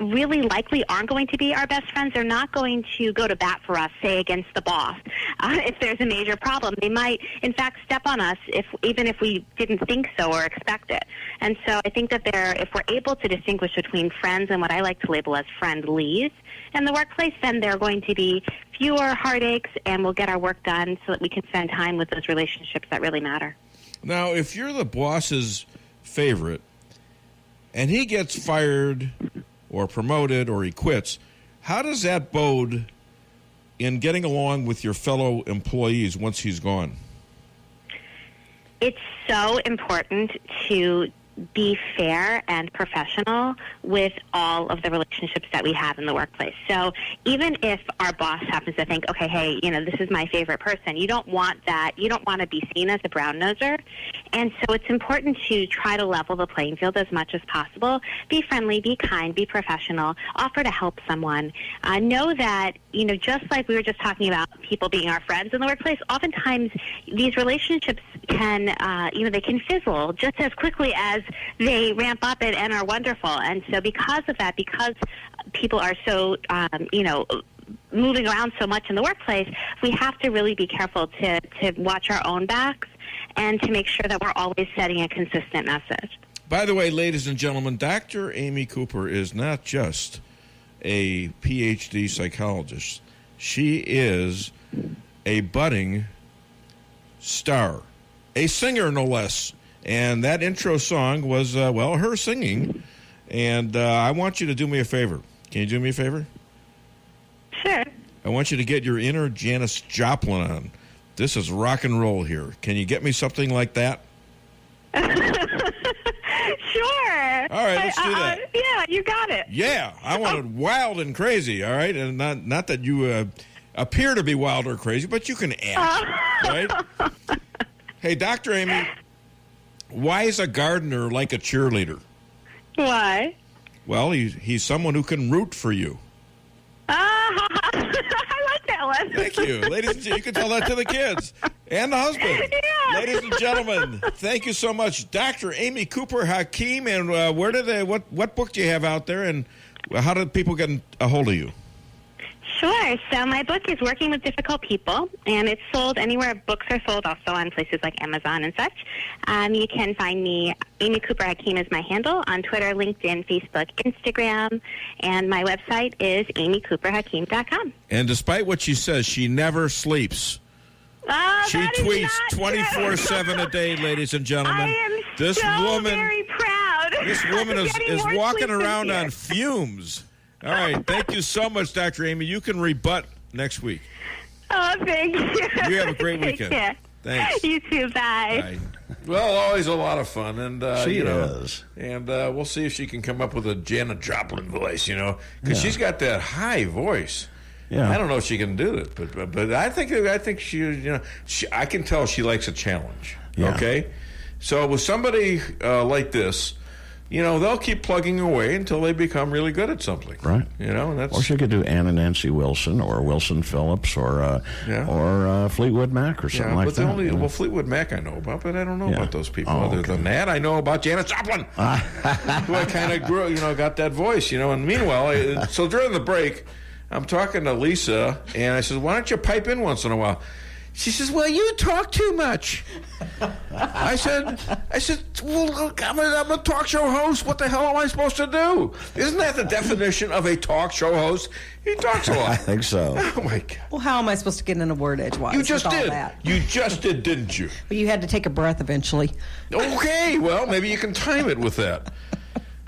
Speaker 16: really likely aren't going to be our best friends. They're not going to go to bat for us, say, against the boss. If there's a major problem, they might, in fact, step on us even if we didn't think so or expect it. And so I think that if we're able to distinguish between friends and what I like to label as friendlies in the workplace, then there are going to be fewer heartaches, and we'll get our work done so that we can spend time with those relationships that really matter.
Speaker 3: Now, if you're the boss's favorite and he gets fired or promoted, or he quits, how does that bode in getting along with your fellow employees once he's gone?
Speaker 16: It's so important to be fair and professional with all of the relationships that we have in the workplace. So even if our boss happens to think, okay, hey, this is my favorite person, you don't want that. You don't want to be seen as a brown-noser. And so it's important to try to level the playing field as much as possible. Be friendly, be kind, be professional, offer to help someone. Know that, just like we were just talking about people being our friends in the workplace, oftentimes these relationships can, they can fizzle just as quickly as they ramp up and are wonderful. And so because of that, because people are so, moving around so much in the workplace, we have to really be careful to watch our own backs and to make sure that we're always setting a consistent message.
Speaker 3: By the way, ladies and gentlemen, Dr. Amy Cooper is not just a PhD psychologist. She is a budding star, a singer no less. And that intro song was, her singing. And I want you to do me a favor. Can you do me a favor?
Speaker 16: Sure.
Speaker 3: I want you to get your inner Janis Joplin on. This is rock and roll here. Can you get me something like that?
Speaker 16: Sure.
Speaker 3: All right, let's do that.
Speaker 16: Yeah, you got it.
Speaker 3: Yeah, I want it wild and crazy, all right? And not that you appear to be wild or crazy, but you can act, right? Hey, Dr. Amy, Why is a gardener like a cheerleader?
Speaker 16: Why?
Speaker 3: Well, he's someone who can root for you.
Speaker 16: I like that one.
Speaker 3: Thank you. Ladies and gentlemen, you can tell that to the kids and the husband.
Speaker 16: Yeah.
Speaker 3: Ladies and gentlemen, thank you so much. Dr. Amy Cooper Hakim, and what book do you have out there, and how do people get a hold of you?
Speaker 16: Sure. So my book is Working with Difficult People, and it's sold anywhere books are sold, also on places like Amazon and such. You can find me, Amy Cooper Hakim is my handle, on Twitter, LinkedIn, Facebook, Instagram, and my website is amycooperhakim.com.
Speaker 3: And despite what she says, she never sleeps.
Speaker 16: Oh,
Speaker 3: she tweets 24/7 a day, ladies and gentlemen.
Speaker 16: I am
Speaker 3: this woman,
Speaker 16: very proud.
Speaker 3: This woman is walking around on fumes. All right. Thank you so much, Dr. Amy. You can rebut next week.
Speaker 16: Oh, thank you.
Speaker 3: You have a great
Speaker 16: Take
Speaker 3: weekend.
Speaker 16: care.
Speaker 3: Thanks.
Speaker 16: You too. Bye.
Speaker 3: Well, always a lot of fun. And,
Speaker 4: she is.
Speaker 3: And we'll see if she can come up with a Janis Joplin voice, because she's got that high voice.
Speaker 4: Yeah.
Speaker 3: I don't know if she can do it, but I think she, I can tell she likes a challenge.
Speaker 4: Yeah.
Speaker 3: Okay? So with somebody like this, they'll keep plugging away until they become really good at something.
Speaker 4: Right.
Speaker 3: That's...
Speaker 4: Or she could do Ann and Nancy Wilson or Wilson Phillips or Fleetwood Mac or something like that.
Speaker 3: Well, Fleetwood Mac I know about, but I don't know about those people. Other than that, I know about Janis Joplin, who I kind of grew, got that voice, And meanwhile, so during the break, I'm talking to Lisa, and I said, why don't you pipe in once in a while? She says, well, you talk too much. I said, well, look, I'm a talk show host. What the hell am I supposed to do? Isn't that the definition of a talk show host? He talks a lot.
Speaker 4: I think so.
Speaker 3: Oh, my God.
Speaker 5: Well, how am I supposed to get in a word edgewise?
Speaker 3: You just
Speaker 5: with all
Speaker 3: did.
Speaker 5: That?
Speaker 3: You just did, didn't you?
Speaker 5: But you had to take a breath eventually.
Speaker 3: Okay, well, maybe you can time it with that.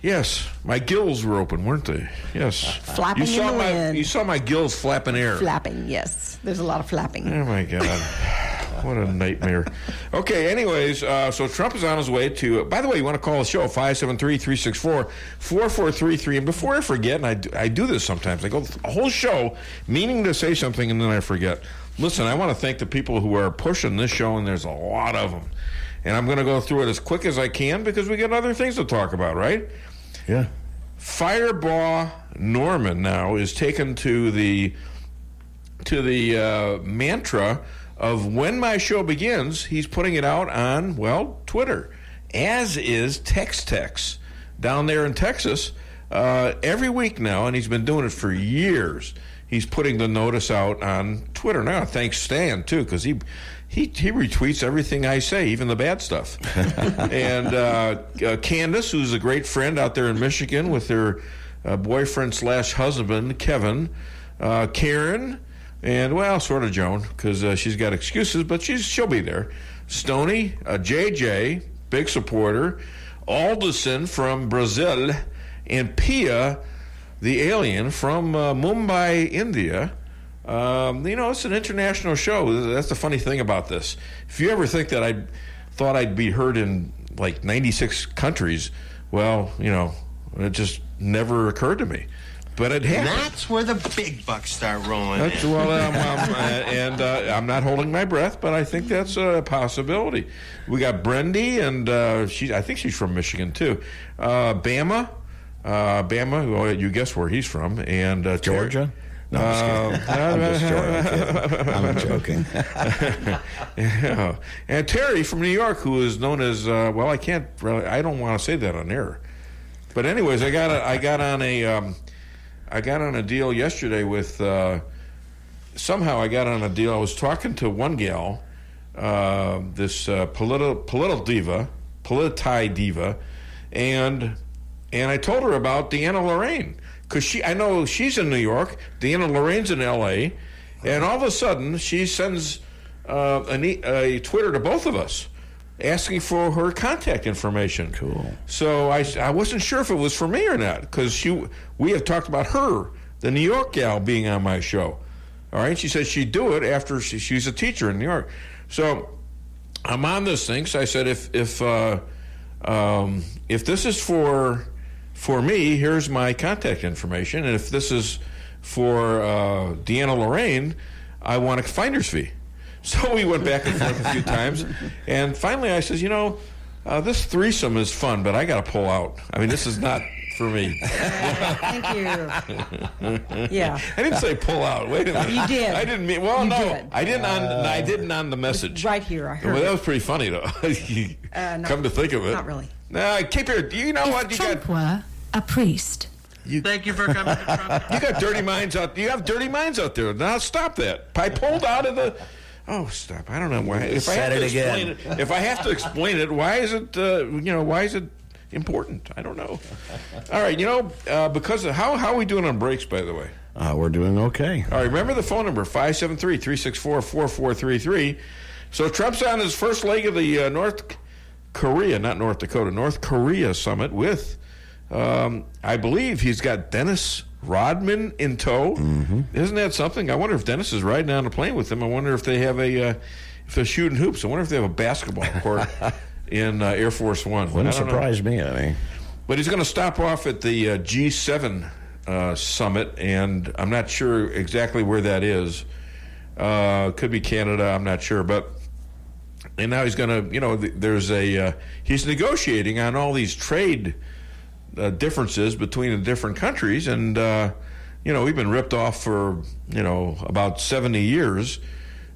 Speaker 3: Yes, my gills were open, weren't they? Yes.
Speaker 5: Flapping in the wind.
Speaker 3: You saw my gills flapping air.
Speaker 5: Flapping, yes. There's a lot of flapping.
Speaker 3: Oh, my God. What a nightmare. Okay, anyways, so Trump is on his way to... by the way, you want to call the show, 573-364-4433. And before I forget, and I do this sometimes, I go a whole show meaning to say something, and then I forget. Listen, I want to thank the people who are pushing this show, and there's a lot of them. And I'm going to go through it as quick as I can because we got other things to talk about, right?
Speaker 4: Yeah.
Speaker 3: Firebaugh Norman now is taken to the mantra of when my show begins. He's putting it out on, Twitter, as is Tex down there in Texas every week now, and he's been doing it for years. He's putting the notice out on Twitter now. Thanks, Stan, too, because he retweets everything I say, even the bad stuff. And Candace, who's a great friend out there in Michigan with her boyfriend/husband, Kevin. Karen, and, sort of Joan, because she's got excuses, but she'll be there. Stoney, JJ, big supporter. Alderson from Brazil, and Pia, the alien from Mumbai, India. It's an international show. That's the funny thing about this. If you ever think that I thought I'd be heard in like 96 countries, it just never occurred to me. But it happened.
Speaker 17: That's where the big bucks start rolling.
Speaker 3: I'm not holding my breath, but I think that's a possibility. We got Brendy, and I think she's from Michigan too. Bama. Well, you guess where he's from, and
Speaker 4: Georgia. No, I'm joking.
Speaker 3: Yeah. And Terry from New York, who is known as I don't want to say that on air, but anyways, I got on a deal yesterday with. Somehow I got on a deal. I was talking to one gal, this politi diva, and I told her about Deanna Lorraine. Because I know she's in New York, Deanna Lorraine's in L.A., and all of a sudden she sends a Twitter to both of us asking for her contact information.
Speaker 4: Cool.
Speaker 3: So I wasn't sure if it was for me or not, because we have talked about her, the New York gal, being on my show. All right, she said she'd do it after she's a teacher in New York. So I'm on this thing. So I said, if this is for me, here's my contact information, and if this is for Deanna Lorraine, I want a finder's fee. So we went back and forth a few times, and finally I says, This threesome is fun, but I got to pull out. I mean, this is not for me.
Speaker 5: Thank you. Yeah.
Speaker 3: I didn't say pull out. Wait a minute.
Speaker 5: You did.
Speaker 3: I didn't mean. Well,
Speaker 5: You
Speaker 3: no,
Speaker 5: did.
Speaker 3: I didn't. I didn't on the message.
Speaker 5: Right here, I heard.
Speaker 3: Well, that was pretty funny, though.
Speaker 5: No,
Speaker 3: Come to think of it,
Speaker 5: not really.
Speaker 3: Nah, keep your. You know what? You
Speaker 18: Trump were a priest.
Speaker 11: Thank you for coming to Trump.
Speaker 3: You got dirty minds out. You have dirty minds out there. Now stop that. I pulled out of the. Oh, stop! I don't know why. If I have to explain it, if I have to explain it, why is it? Why is it important? I don't know. All right, because of how are we doing on breaks? By the way,
Speaker 4: we're doing okay.
Speaker 3: All right, remember the phone number 573-364-4433. So Trump's on his first leg of the North Korea summit with. I believe he's got Dennis Rodman in tow. Mm-hmm. Isn't that something? I wonder if Dennis is riding on a plane with him. I wonder if they have if they're shooting hoops. I wonder if they have a basketball court in Air Force One.
Speaker 4: Wouldn't surprise me any.
Speaker 3: But he's going to stop off at the G7 summit, and I'm not sure exactly where that is. Could be Canada. I'm not sure, and now he's going to. He's negotiating on all these trade differences between the different countries, and we've been ripped off for about 70 years,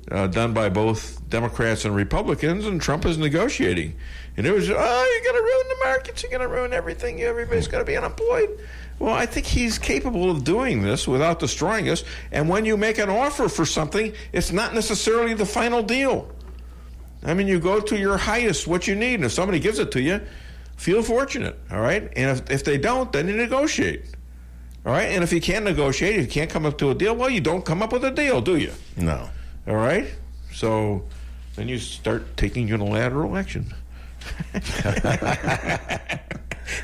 Speaker 3: done by both Democrats and Republicans, and Trump is negotiating. And it was, you're going to ruin the markets, you're going to ruin everything, everybody's going to be unemployed. Well, I think he's capable of doing this without destroying us. And when you make an offer for something, it's not necessarily the final deal. I mean, you go to your highest, what you need, and if somebody gives it to you, feel fortunate, all right? And if they don't, then you negotiate, all right? And if you can't negotiate, if you can't come up to a deal, well, you don't come up with a deal, do you?
Speaker 4: No.
Speaker 3: All right? So then you start taking unilateral action.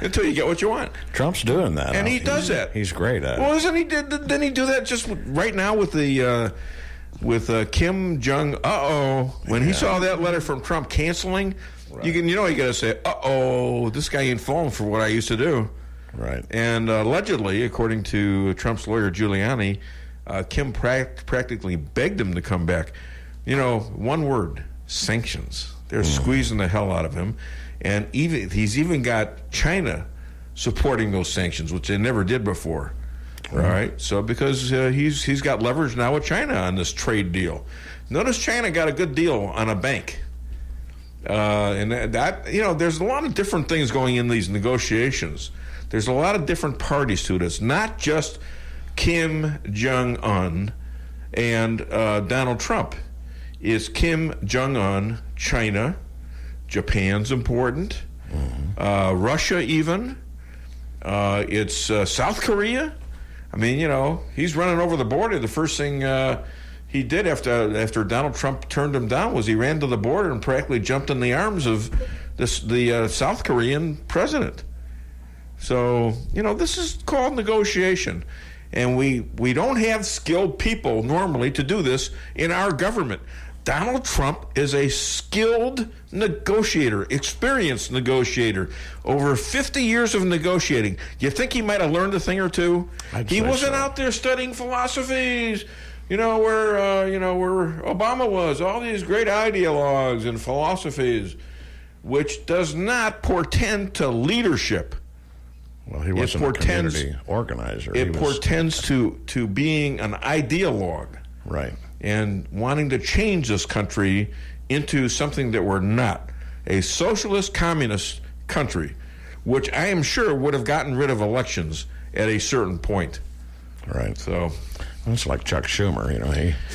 Speaker 3: Until you get what you want.
Speaker 4: Trump's doing that.
Speaker 3: And he does that.
Speaker 4: He's great at it.
Speaker 3: Well, didn't he do that just right now with the... with Kim Jong, when he saw that letter from Trump canceling, right. You got to say, this guy ain't falling for what I used to do.
Speaker 4: Right.
Speaker 3: And allegedly, according to Trump's lawyer Giuliani, Kim practically begged him to come back. One word, sanctions. They're squeezing the hell out of him. And he's even got China supporting those sanctions, which they never did before. All right, so because he's got leverage now with China on this trade deal. Notice China got a good deal on a bank, and that there's a lot of different things going in these negotiations. There's a lot of different parties to it. It's not just Kim Jong-un and Donald Trump. It's Kim Jong-un, China, Japan's important, Russia even. It's South Korea. I mean, he's running over the border. The first thing he did after Donald Trump turned him down was he ran to the border and practically jumped in the arms of the South Korean president. So, this is called negotiation. And we don't have skilled people normally to do this in our government. Donald Trump is a skilled negotiator, experienced negotiator, over 50 years of negotiating. You think he might have learned a thing or two? He wasn't out there studying philosophies, where Obama was, all these great ideologues and philosophies, which does not portend to leadership.
Speaker 4: Well, he wasn't a community organizer.
Speaker 3: It portends to being an ideologue.
Speaker 4: Right.
Speaker 3: And wanting to change this country into something that we're not. A socialist, communist country, which I am sure would have gotten rid of elections at a certain point.
Speaker 4: Right.
Speaker 3: So
Speaker 4: that's like Chuck Schumer,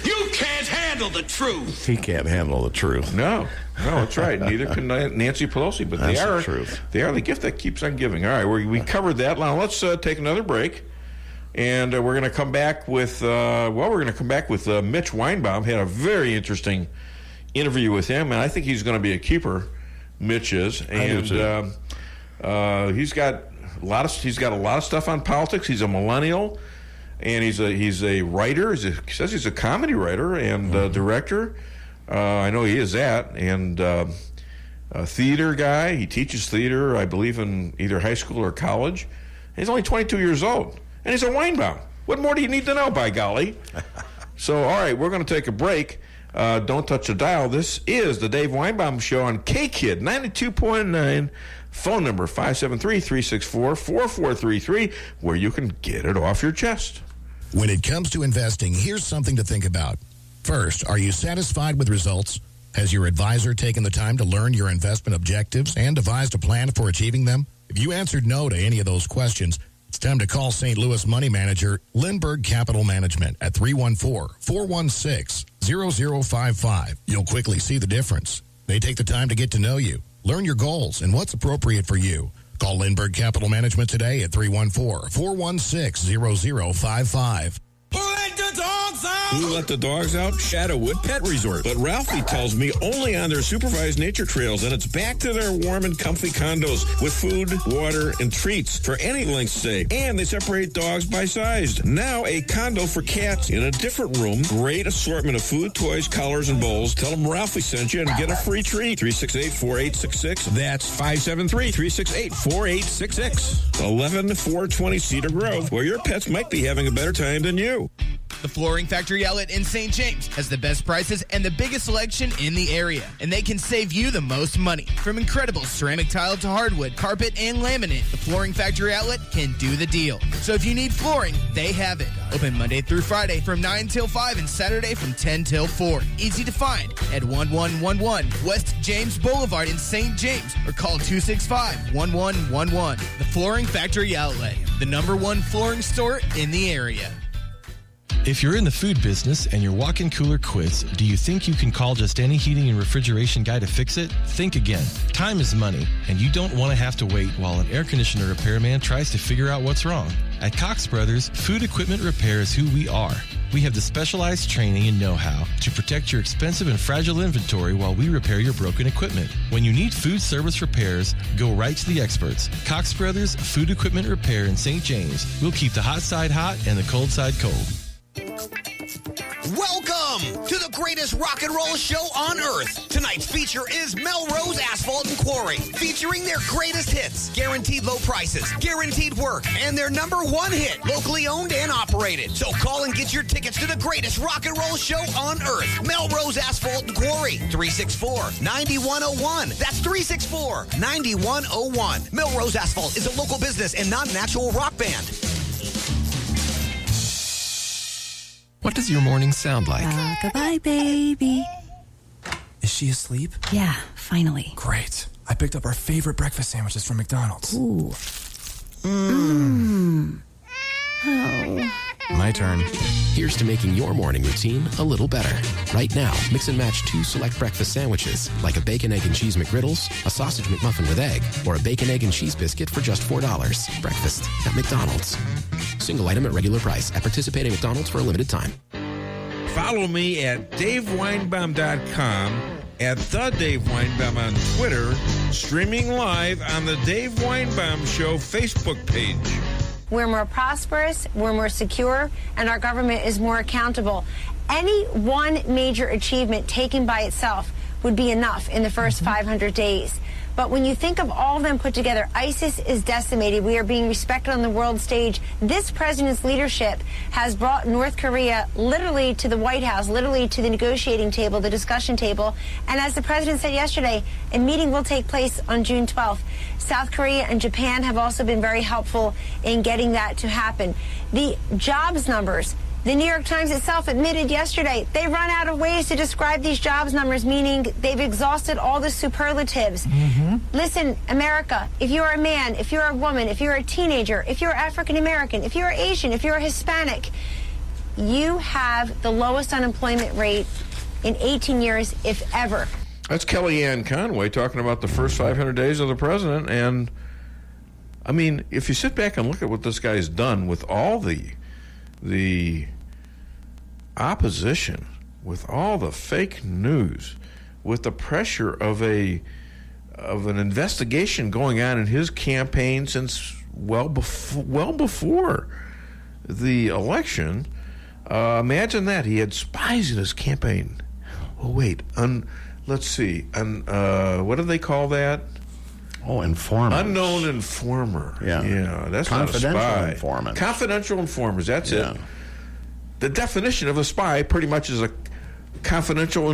Speaker 11: You can't handle the truth.
Speaker 4: He can't handle the truth.
Speaker 3: No, that's right. Neither can Nancy Pelosi, but
Speaker 4: that's the truth.
Speaker 3: They are the gift that keeps on giving. All right, we covered that. Now let's take another break. And we're going to come back with, Mitch Weinbaum. Had a very interesting interview with him, and I think he's going to be a keeper. Mitch is, and he's got a lot of stuff on politics. He's a millennial, and he's a writer. He says he's a comedy writer and director. I know he is that, and a theater guy. He teaches theater, I believe, in either high school or college. And he's only 22 years old. And he's a Weinbaum. What more do you need to know, by golly? So, all right, we're going to take a break. Don't touch the dial. This is the Dave Weinbaum Show on KKID 92.9. Phone number 573-364-4433, where you can get it off your chest.
Speaker 19: When it comes to investing, here's something to think about. First, are you satisfied with results? Has your advisor taken the time to learn your investment objectives and devised a plan for achieving them? If you answered no to any of those questions, it's time to call St. Louis money manager Lindbergh Capital Management at 314-416-0055. You'll quickly see the difference. They take the time to get to know you, learn your goals, and what's appropriate for you. Call Lindbergh Capital Management today at 314-416-0055.
Speaker 10: Who let the dogs out? Shadowwood Pet Resort. But Ralphie tells me only on their supervised nature trails, and it's back to their warm and comfy condos with food, water, and treats for any length stay. And they separate dogs by size. Now a condo for cats in a different room. Great assortment of food, toys, collars, and bowls. Tell them Ralphie sent you and get a free treat. 368-4866. That's 573-368-4866. 11420 Cedar Grove, where your pets might be having a better time than you.
Speaker 20: The Flooring Factory Outlet in St. James has the best prices and the biggest selection in the area, and they can save you the most money. From incredible ceramic tile to hardwood, carpet, and laminate, the Flooring Factory Outlet can do the deal. So if you need flooring, they have it. Open Monday through Friday from 9 till 5 and Saturday from 10 till 4. Easy to find at 1111 West James Boulevard in St. James or call 265-1111. The Flooring Factory Outlet, the #1 flooring store in the area.
Speaker 21: If you're in the food business and your walk-in cooler quits, do you think you can call just any heating and refrigeration guy to fix it? Think again. Time is money, and you don't want to have to wait while an air conditioner repairman tries to figure out what's wrong. At Cox Brothers, food equipment repair is who we are. We have the specialized training and know-how to protect your expensive and fragile inventory while we repair your broken equipment. When you need food service repairs, go right to the experts. Cox Brothers Food Equipment Repair in St. James. We'll keep the hot side hot and the cold side cold.
Speaker 22: Welcome to the greatest rock and roll show on earth. Tonight's feature is Melrose Asphalt and Quarry, featuring their greatest hits, guaranteed low prices, guaranteed work, and their #1 hit, locally owned and operated. So call and get your tickets to the greatest rock and roll show on earth. Melrose Asphalt and Quarry, 364-9101. That's 364-9101. Melrose Asphalt is a local business and not an actual rock band.
Speaker 23: What does your morning sound like?
Speaker 25: Goodbye, baby.
Speaker 23: Is she asleep?
Speaker 25: Yeah, finally.
Speaker 23: Great. I picked up our favorite breakfast sandwiches from McDonald's.
Speaker 25: Ooh. Oh.
Speaker 23: My turn.
Speaker 26: Here's to making your morning routine a little better. Right now, mix and match 2 select breakfast sandwiches, like a bacon, egg, and cheese McGriddles, a sausage McMuffin with egg, or a bacon, egg, and cheese biscuit for just $4. Breakfast at McDonald's. Single item at regular price at participating McDonald's for a limited time.
Speaker 3: Follow me at DaveWeinbaum.com, at The Dave Weinbaum on Twitter, streaming live on the Dave Weinbaum Show Facebook page.
Speaker 27: We're more prosperous, we're more secure, and our government is more accountable. Any one major achievement taken by itself would be enough in the first 500 days. But when you think of all of them put together, ISIS is decimated. We are being respected on the world stage. This president's leadership has brought North Korea literally to the White House, literally to the negotiating table, the discussion table. And as the president said yesterday, a meeting will take place on June 12th. South Korea and Japan have also been very helpful in getting that to happen. The jobs numbers, the New York Times itself admitted yesterday they run out of ways to describe these jobs numbers, meaning they've exhausted all the superlatives. Listen, America, if you're a man, if you're a woman, if you're a teenager, if you're African American, if you're Asian, if you're Hispanic, you have the lowest unemployment rate in 18 years, if ever.
Speaker 3: That's KellyAnne Conway talking about the first 500 days of the president. And, I mean, if you sit back and look at what this guy's done with all the opposition, with all the fake news, with the pressure of an investigation going on in his campaign since well before the election. Imagine that. He had spies in his campaign. Oh, wait. Let's see. What do they call that?
Speaker 4: Oh, informers.
Speaker 3: Unknown informer. Yeah, that's not a spy.
Speaker 4: Confidential informant.
Speaker 3: Confidential informers, that's it. The definition of a spy pretty much is a confidential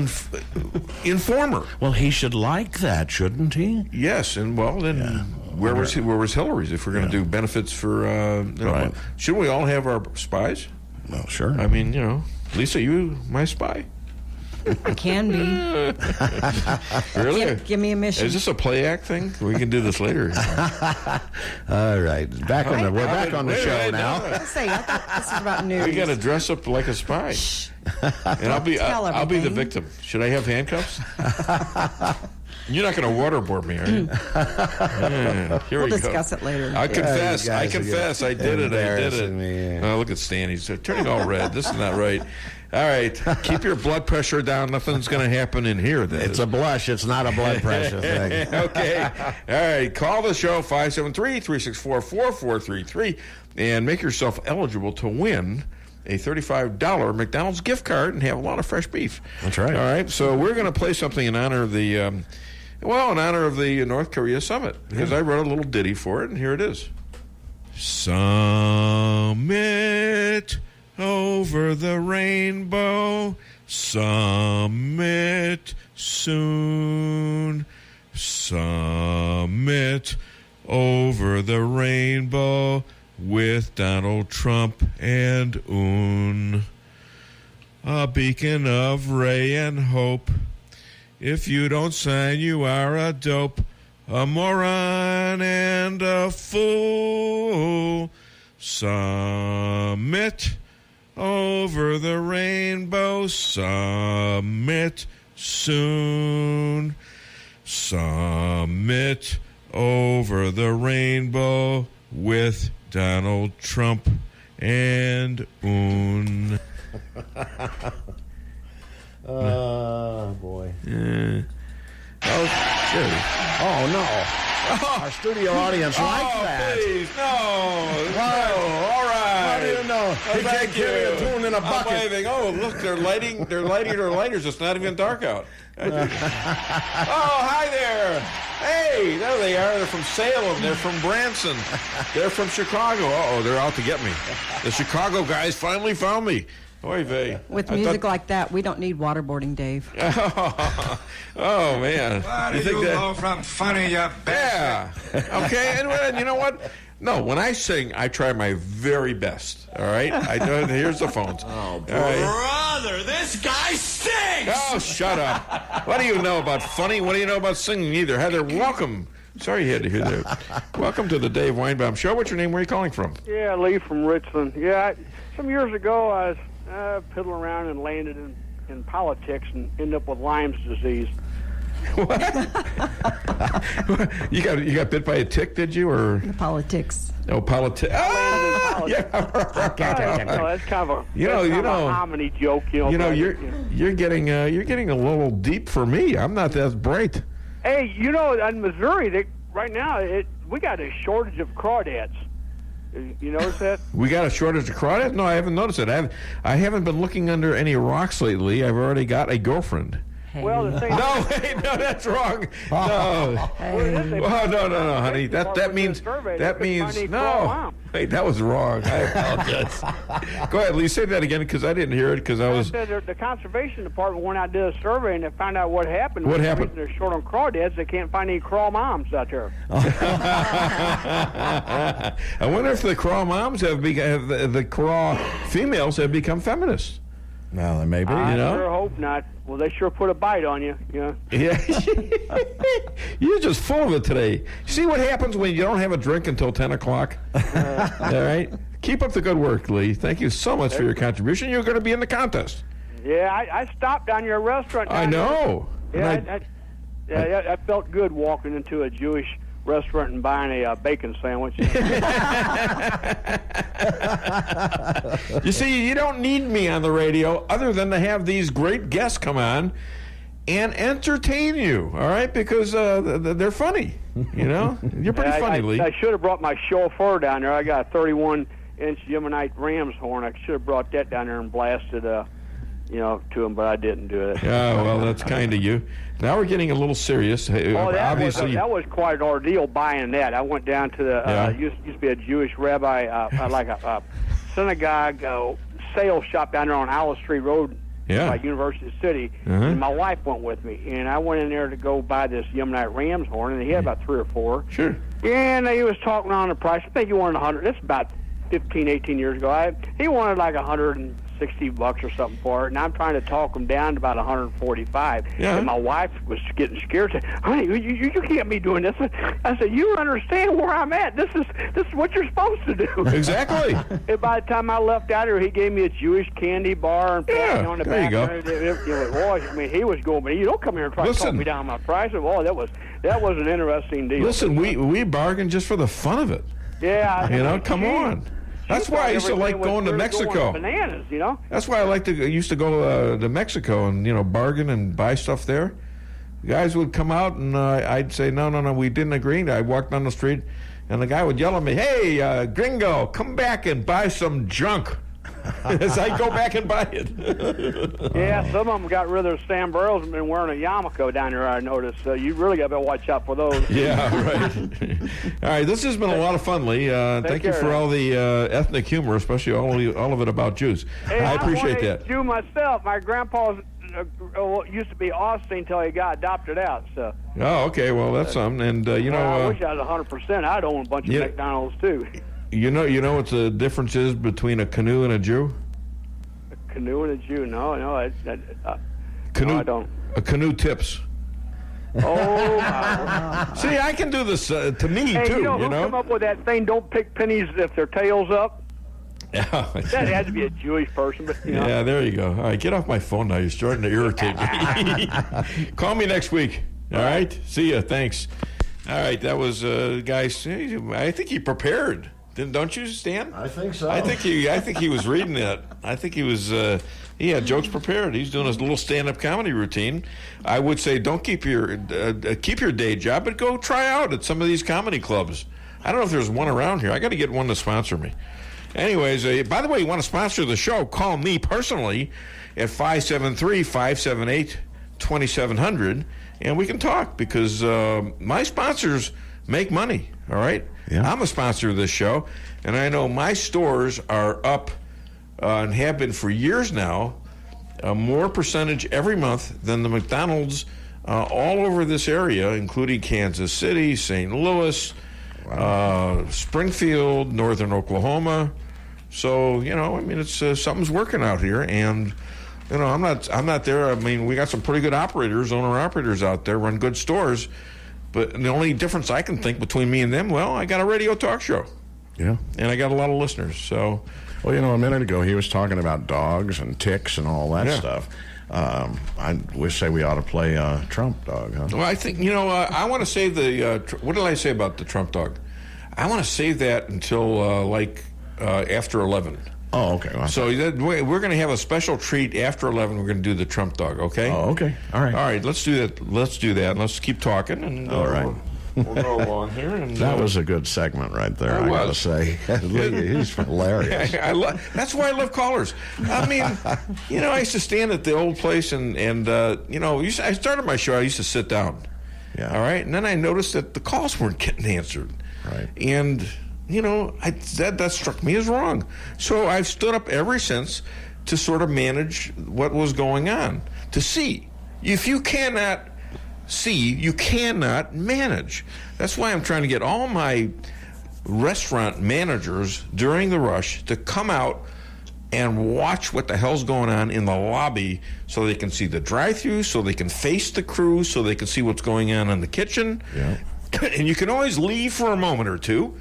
Speaker 3: informer.
Speaker 4: Well, he should like that, shouldn't he?
Speaker 3: Yes, and where was Hillary's? If we're going to do benefits for,
Speaker 4: right.
Speaker 3: Shouldn't we all have our spies?
Speaker 4: Well, sure.
Speaker 3: I mean, Lisa, you my spy?
Speaker 5: I can be.
Speaker 3: Really?
Speaker 5: Give me a mission.
Speaker 3: Is this a play act thing? We can do this later.
Speaker 4: All right. We're back on the show now.
Speaker 5: I thought this was about news.
Speaker 3: We got to dress up like a spy. And I'll be the victim. Should I have handcuffs? You're not going to waterboard me, are you?
Speaker 5: We'll discuss it later.
Speaker 3: I confess. I did it.
Speaker 4: Me.
Speaker 3: Oh, look at Stan. He's turning all red. This is not right. All right. Keep your blood pressure down. Nothing's going to happen in here.
Speaker 4: It's a blush. It's not a blood pressure thing.
Speaker 3: Okay. All right. Call the show, 573-364-4433, and make yourself eligible to win a $35 McDonald's gift card and have a lot of fresh beef.
Speaker 4: That's right.
Speaker 3: All right. So we're going to play something in honor of the, North Korea summit, because I wrote a little ditty for it, and here it is. Summit over the rainbow, summit soon, summit over the rainbow with Donald Trump and Un. A beacon of ray and hope. If you don't sign, you are a dope, a moron and a fool. Summit over the rainbow, summit soon. Summit over the rainbow with Donald Trump and Un.
Speaker 4: Oh, boy.
Speaker 3: Yeah. Oh, shit.
Speaker 4: Oh, no. Our studio audience likes that.
Speaker 3: Please, no. All right.
Speaker 4: How do you know? He can't carry a tune in a bucket.
Speaker 3: I'm waving. Oh, look, they're lighting their lighters. It's not even dark out. Oh, hi there. Hey, there they are. They're from Salem. They're from Branson. They're from Chicago. Uh-oh, they're out to get me. The Chicago guys finally found me. Oy vey.
Speaker 5: With music like that, we don't need waterboarding, Dave.
Speaker 3: Oh, man.
Speaker 1: Where do you go from funny, you bastard?
Speaker 3: Yeah. Okay, and you know what? No, when I sing, I try my very best. All right? Here's the phones.
Speaker 1: Oh,
Speaker 3: brother,
Speaker 1: this guy stinks!
Speaker 3: Oh, shut up. What do you know about funny? What do you know about singing either? Heather, welcome. Sorry you had to hear that. Welcome to the Dave Weinbaum Show. What's your name? Where are you calling from?
Speaker 2: Yeah, Lee from Richland. Yeah, some years ago I was piddling around and landed in politics and ended up with Lyme's disease.
Speaker 3: What? You got bit by a tick, did you, or
Speaker 5: the politics?
Speaker 3: Oh, politics.
Speaker 2: Oh, yeah. That's kind of a a hominy joke.
Speaker 3: You're getting a little deep for me. I'm not that bright.
Speaker 2: Hey, in Missouri, right now we got a shortage of crawdads. You notice that?
Speaker 3: We got a shortage of crawdads? No, I haven't noticed it. I haven't been looking under any rocks lately. I've already got a girlfriend.
Speaker 2: Hey. Well, the thing.
Speaker 3: No, that's wrong. No. No, honey. That means no. Wait, that was wrong. I apologize. Go ahead, Lee. Say that again, because I didn't hear it. Because I
Speaker 2: said the conservation department went out and did a survey and they found out what happened.
Speaker 3: What happened?
Speaker 2: They're short on crawdads. They can't find any craw moms out there.
Speaker 3: I wonder if the craw moms the craw females have become feminists.
Speaker 4: Well, maybe.
Speaker 2: I sure hope not. Well, they sure put a bite on you. Yeah.
Speaker 3: You're just full of it today. See what happens when you don't have a drink until 10 o'clock? All right? Keep up the good work, Lee. Thank you so much for your contribution. You're going to be in the contest.
Speaker 2: Yeah, I stopped down your restaurant.
Speaker 3: I know.
Speaker 2: Yeah, I felt good walking into a Jewish restaurant and buying a bacon sandwich.
Speaker 3: You see, you don't need me on the radio other than to have these great guests come on and entertain you, all right? Because they're funny, You're pretty funny, Lee.
Speaker 2: I should have brought my chauffeur down there. I got a 31-inch Yemenite ram's horn. I should have brought that down there and blasted to him, but I didn't do it.
Speaker 3: Yeah, well, that's kind of you. Now we're getting a little serious. Obviously,
Speaker 2: that was quite an ordeal buying that. I went down to the used to be a Jewish rabbi, like a synagogue sales shop down there on Alice Street Road by University City, and my wife went with me. And I went in there to go buy this Yemenite ram's horn, and he had about 3 or 4.
Speaker 3: Sure.
Speaker 2: And he was talking on the price. I think he wanted 100. This is about 15, 18 years ago. He wanted like $160 or something for it, and I'm trying to talk him down to about 145.
Speaker 3: Yeah.
Speaker 2: And my wife was getting scared. Said, "Honey, you can't be doing this." I said, "You understand where I'm at? This is what you're supposed to do."
Speaker 3: Exactly.
Speaker 2: And by the time I left out here, he gave me a Jewish candy bar and pat me on the back.
Speaker 3: There you go.
Speaker 2: Boy, I mean, he was going, but you don't come here and try to talk me down my price. Boy, that was an interesting deal.
Speaker 3: Listen, we bargained just for the fun of it.
Speaker 2: Yeah.
Speaker 3: Come on. That's why I used to like going to Mexico.
Speaker 2: Bananas,
Speaker 3: That's why I used to go to Mexico and bargain and buy stuff there. Guys would come out and I'd say no, we didn't agree. I walked down the street and the guy would yell at me, "Hey, gringo, come back and buy some junk." As I go back and buy it.
Speaker 2: Yeah, some of them got rid of their Sam Burrows and been wearing a yarmulke down there, I noticed. So you really got to watch out for those.
Speaker 3: Yeah, right. All right, this has been a lot of fun, Lee. Thank you for all the ethnic humor, especially all of it about Jews.
Speaker 2: Hey,
Speaker 3: I appreciate that.
Speaker 2: I'm a Jew myself. My grandpa used to be Austin until he got adopted out. So.
Speaker 3: Oh, okay. Well, that's something. And,
Speaker 2: I wish I was 100%. I'd own a bunch of McDonald's, too.
Speaker 3: You know what the difference is between a canoe and a Jew?
Speaker 2: A canoe and a Jew? No,
Speaker 3: canoe,
Speaker 2: no, I don't.
Speaker 3: A canoe tips.
Speaker 2: Oh, my.
Speaker 3: See, I can do this to me,
Speaker 2: hey,
Speaker 3: too,
Speaker 2: who come up with that thing, don't pick pennies if their tail's up?
Speaker 3: Yeah.
Speaker 2: That had to be a Jewish person, but
Speaker 3: Yeah, there you go. All right, get off my phone now. You're starting to irritate me. Call me next week. All right? See ya. Thanks. All right, that was, guys, I think he prepared. Don't you, Stan?
Speaker 4: I think so.
Speaker 3: I think he was reading that. I think he was. He had jokes prepared. He's doing his little stand-up comedy routine. I would say don't keep your day job, but go try out at some of these comedy clubs. I don't know if there's one around here. I got to get one to sponsor me. Anyways, by the way, you want to sponsor the show? Call me personally at 573-578-2700, and we can talk because my sponsors make money. All right. Yeah. I'm a sponsor of this show, and I know my stores are up and have been for years now, more percentage every month than the McDonald's all over this area, including Kansas City, St. Louis, Springfield, northern Oklahoma. So, it's something's working out here, and I'm not there. I mean, we got some pretty good owner-operators out there, run good stores. But the only difference I can think between me and them, well, I got a radio talk show.
Speaker 4: Yeah.
Speaker 3: And I got a lot of listeners, so.
Speaker 4: Well, a minute ago he was talking about dogs and ticks and all that stuff. I would say we ought to play Trump dog, huh?
Speaker 3: Well, I think, I want to save the, what did I say about the Trump dog? I want to save that until, after 11.
Speaker 4: Oh, okay. Well,
Speaker 3: so we're going to have a special treat after 11. We're going to do the Trump dog, okay?
Speaker 4: Oh, okay. All right.
Speaker 3: All right, let's do that. Let's do that. Let's keep talking. And,
Speaker 4: all right.
Speaker 3: We'll go along here. And,
Speaker 4: that was a good segment right there, I got to say. He's hilarious.
Speaker 3: That's why I love callers. I mean, I used to stand at the old place and I started my show, I used to sit down.
Speaker 4: Yeah.
Speaker 3: All right? And then I noticed that the calls weren't getting answered.
Speaker 4: Right.
Speaker 3: And... that struck me as wrong. So I've stood up ever since to sort of manage what was going on. To see. If you cannot see, you cannot manage. That's why I'm trying to get all my restaurant managers during the rush to come out and watch what the hell's going on in the lobby so they can see the drive-thru, so they can face the crew, so they can see what's going on in the kitchen.
Speaker 4: Yeah.
Speaker 3: And you can always leave for a moment or two.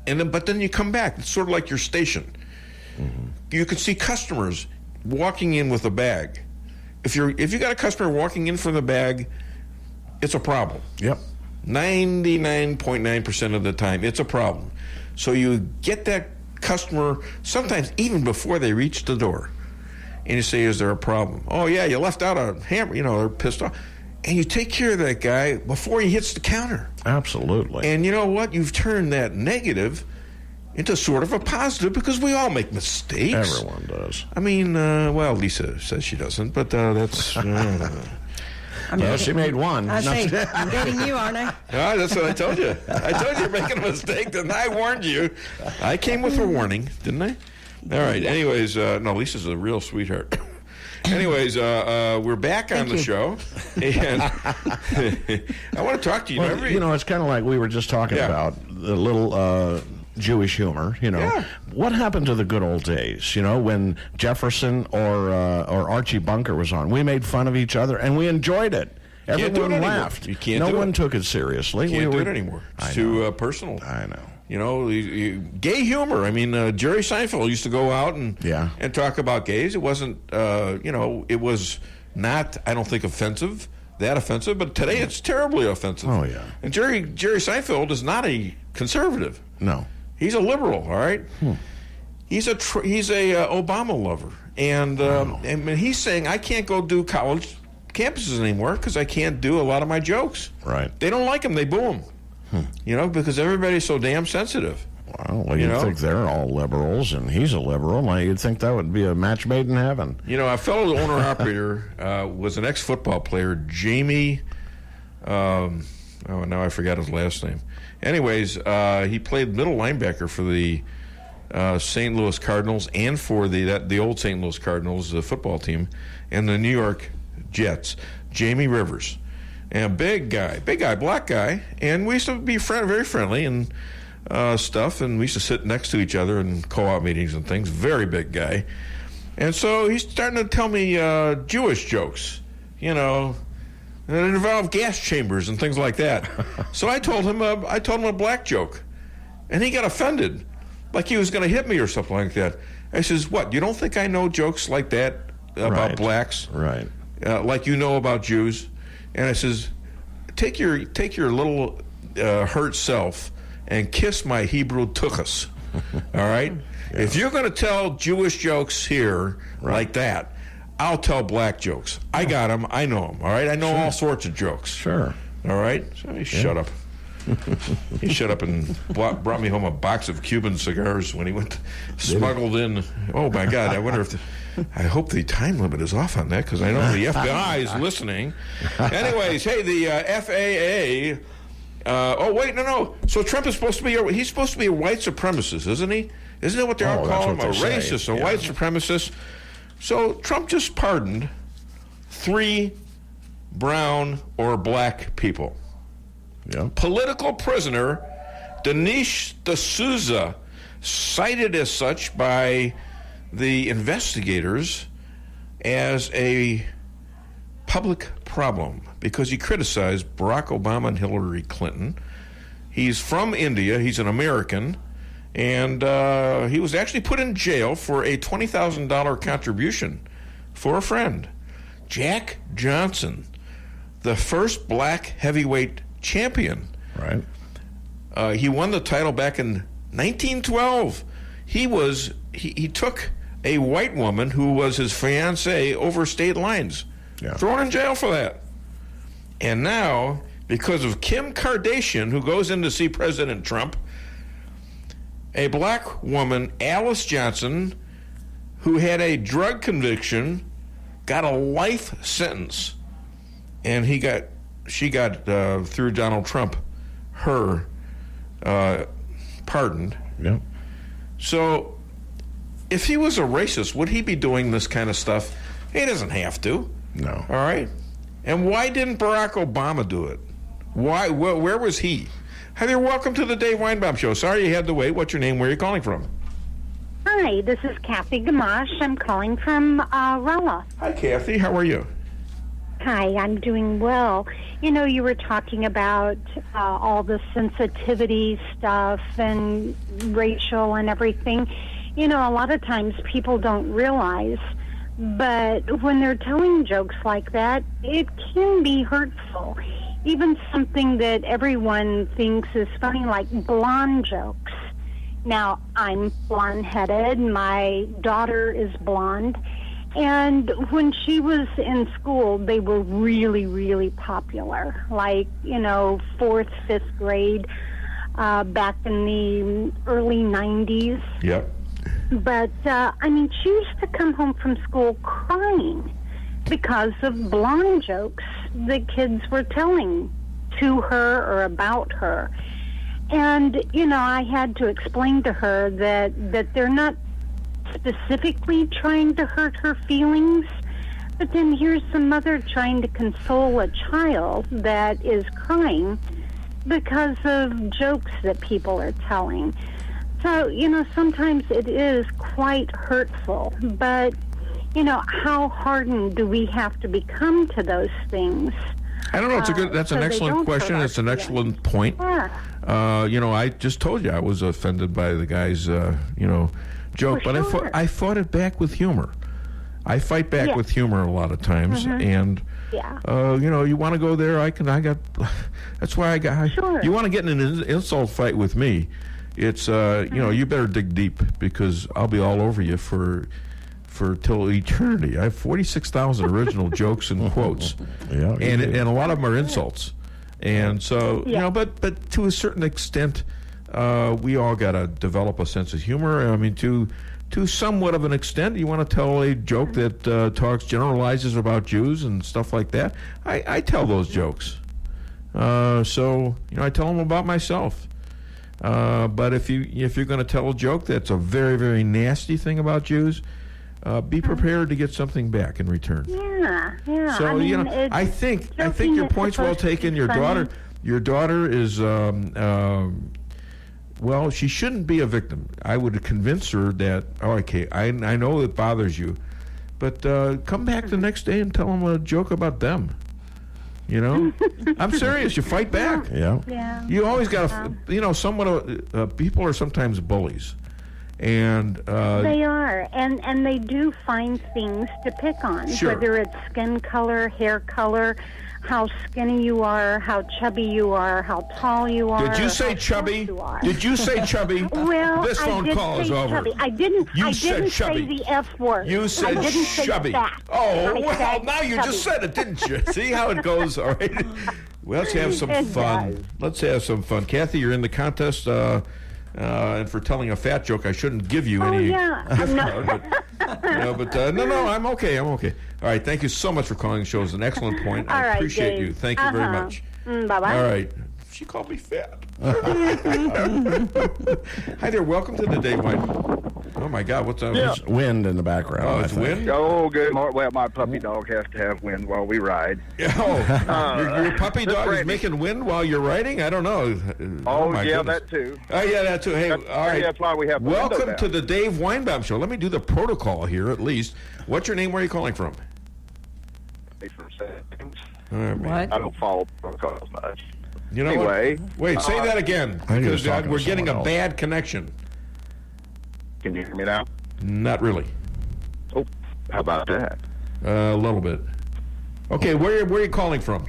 Speaker 3: But then you come back. It's sort of like your station. Mm-hmm. You can see customers walking in with a bag. If you got a customer walking in from the bag, it's a problem.
Speaker 4: Yep.
Speaker 3: 99.9% of the time, it's a problem. So you get that customer sometimes even before they reach the door, and you say, "Is there a problem?" "Oh yeah, you left out a hammer." They're pissed off. And you take care of that guy before he hits the counter.
Speaker 4: Absolutely.
Speaker 3: And you know what? You've turned that negative into sort of a positive because we all make mistakes.
Speaker 4: Everyone does.
Speaker 3: I mean, Lisa says she doesn't, but that's...
Speaker 4: she made one.
Speaker 5: I'm dating you, aren't I?
Speaker 3: That's what I told you. I told you you're making a mistake, didn't I? I warned you. I came with a warning, didn't I? All right. Anyways, no, Lisa's a real sweetheart. Anyways, we're back on the show, and I want to talk to you.
Speaker 4: Well, it's kind of like we were just talking about the little Jewish humor. What happened to the good old days? When Jefferson or Archie Bunker was on, we made fun of each other and we enjoyed it. Everyone laughed.
Speaker 3: You can't.
Speaker 4: No one took it seriously.
Speaker 3: You can't do it anymore. It's too personal.
Speaker 4: I know.
Speaker 3: Gay humor. I mean, Jerry Seinfeld used to go out and talk about gays. It wasn't, it was not, I don't think, that offensive, but today it's terribly offensive.
Speaker 4: Oh, yeah.
Speaker 3: And Jerry Seinfeld is not a conservative.
Speaker 4: No.
Speaker 3: He's a liberal, all right? He's a Obama lover. And he's saying, I can't go do college campuses anymore because I can't do a lot of my jokes.
Speaker 4: Right.
Speaker 3: They don't like him. They boo him. Because everybody's so damn sensitive.
Speaker 4: Well, you'd think they're all liberals, and he's a liberal. You'd think that would be a match made in heaven.
Speaker 3: A fellow owner-operator was an ex-football player, Jamie, now I forgot his last name. Anyways, he played middle linebacker for the St. Louis Cardinals and for the old St. Louis Cardinals football team and the New York Jets, Jamie Rivers. And big guy, black guy, and we used to be very friendly and stuff, and we used to sit next to each other in co-op meetings and things. Very big guy, and so he's starting to tell me Jewish jokes, that involve gas chambers and things like that. So I told him a black joke, and he got offended, like he was going to hit me or something like that. I says, "What? You don't think I know jokes like that about blacks,
Speaker 4: right?
Speaker 3: Like you know about Jews?" And I says, take your little hurt self and kiss my Hebrew tuchus, all right? If you're going to tell Jewish jokes here like that, I'll tell black jokes. I got them. I know them, all right? I know all sorts of jokes.
Speaker 4: Sure.
Speaker 3: All right? So he shut up. He shut up and brought me home a box of Cuban cigars when he went smuggled in. Oh, my God, I wonder if... I hope the time limit is off on that because I know the FBI is listening. Anyways, hey, the FAA. No. So Trump is supposed to be he's supposed to be a white supremacist, isn't he? Isn't that what they're all calling him? A racist, a white supremacist. So Trump just pardoned 3 brown or black people.
Speaker 4: Yeah.
Speaker 3: Political prisoner Dinesh D'Souza, cited as such by the investigators as a public problem because he criticized Barack Obama and Hillary Clinton. He's from India. He's an American. And he was actually put in jail for a $20,000 contribution for a friend. Jack Johnson, the first black heavyweight champion.
Speaker 4: Right.
Speaker 3: He won the title back in 1912. He took a white woman who was his fiancée over state lines.
Speaker 4: Yeah.
Speaker 3: Thrown in jail for that. And now, because of Kim Kardashian, who goes in to see President Trump, a black woman, Alice Johnson, who had a drug conviction, got a life sentence. And she got through Donald Trump, her pardoned.
Speaker 4: Yeah.
Speaker 3: So, if he was a racist, would he be doing this kind of stuff? He doesn't have to.
Speaker 4: No.
Speaker 3: All right? And why didn't Barack Obama do it? Why? Where was he? Hi there, welcome to the Dave Weinbaum Show. Sorry you had to wait. What's your name? Where are you calling from?
Speaker 6: Hi, this is Kathy Gamache. I'm calling from Rolla.
Speaker 3: Hi, Kathy. How are you?
Speaker 6: Hi, I'm doing well. You were talking about all the sensitivity stuff and racial and everything. A lot of times people don't realize, but when they're telling jokes like that, it can be hurtful. Even something that everyone thinks is funny, like blonde jokes. Now, I'm blonde-headed. My daughter is blonde. And when she was in school, they were really, really popular. Like, 4th, 5th grade, back in the early 90s.
Speaker 3: Yep.
Speaker 6: But, she used to come home from school crying because of blonde jokes the kids were telling to her or about her. And, I had to explain to her that they're not specifically trying to hurt her feelings, But then here's the mother trying to console a child that is crying because of jokes that people are telling. So, sometimes it is quite hurtful. But, how hardened do we have to become to those things?
Speaker 3: I don't know. That's an excellent question. It's an excellent point.
Speaker 6: Yeah.
Speaker 3: I just told you I was offended by the guy's, joke, but I fought it back with humor. I fight back with humor a lot of times, and you want to go there? That's why I got.
Speaker 6: Sure.
Speaker 3: You want to get in an insult fight with me? It's you better dig deep because I'll be all over you for till eternity. I have 46,000 original jokes and quotes, and a lot of them are insults, and so but to a certain extent, we all got to develop a sense of humor. I mean, to somewhat of an extent, you want to tell a joke that generalizes about Jews and stuff like that. I tell those jokes. So I tell them about myself. But if you're going to tell a joke that's a very, very nasty thing about Jews, be prepared to get something back in return.
Speaker 6: Yeah.
Speaker 3: So I think your point's well taken. Your daughter is well, she shouldn't be a victim. I would convince her that, okay, I know it bothers you, but come back the next day and tell them a joke about them. I'm serious. You fight back.
Speaker 6: Yeah.
Speaker 3: You always got to, somewhat. People are sometimes bullies, and
Speaker 6: they are, and they do find things to pick on, whether it's skin color, hair color, how skinny you are, how chubby you are, how tall you are.
Speaker 3: Did you say chubby? Did you say chubby?
Speaker 6: Well,
Speaker 3: this phone call is over.
Speaker 6: Chubby. I didn't say the F word.
Speaker 3: You said
Speaker 6: I didn't
Speaker 3: chubby.
Speaker 6: Say fat.
Speaker 3: Oh, well, now you just said it, didn't you? See how it goes, all right? Well, let's have some fun. Let's have some fun. Kathy, you're in the contest, and for telling a fat joke, I shouldn't give you any.
Speaker 6: Yeah.
Speaker 3: No, I'm okay. All right, thank you so much for calling the show. It's an excellent point. I appreciate you. Thank you very much.
Speaker 6: Bye-bye.
Speaker 3: All right. She called me fat. Hi there. Welcome to the Dave Weinbaum. Oh, my God. What's that?
Speaker 4: There's wind in the background.
Speaker 3: Oh, it's wind?
Speaker 7: Oh, good morning. Well, my puppy dog has to have wind while we ride.
Speaker 3: Your puppy dog is making wind while you're riding? I don't know.
Speaker 7: Oh yeah, goodness. That too.
Speaker 3: Oh, yeah, that too. Hey, all right.
Speaker 7: That's why we have
Speaker 3: welcome to the Dave Weinbaum Show. Let me do the protocol here at least. What's your name? Where are you calling from?
Speaker 7: All right, what? I don't follow protocols much.
Speaker 3: You know
Speaker 7: anyway,
Speaker 3: what? Wait, say that again. Because we're getting a bad connection.
Speaker 7: Can you hear me now?
Speaker 3: Not really.
Speaker 7: Oh, how about that?
Speaker 3: A little bit. Okay, where are you calling from?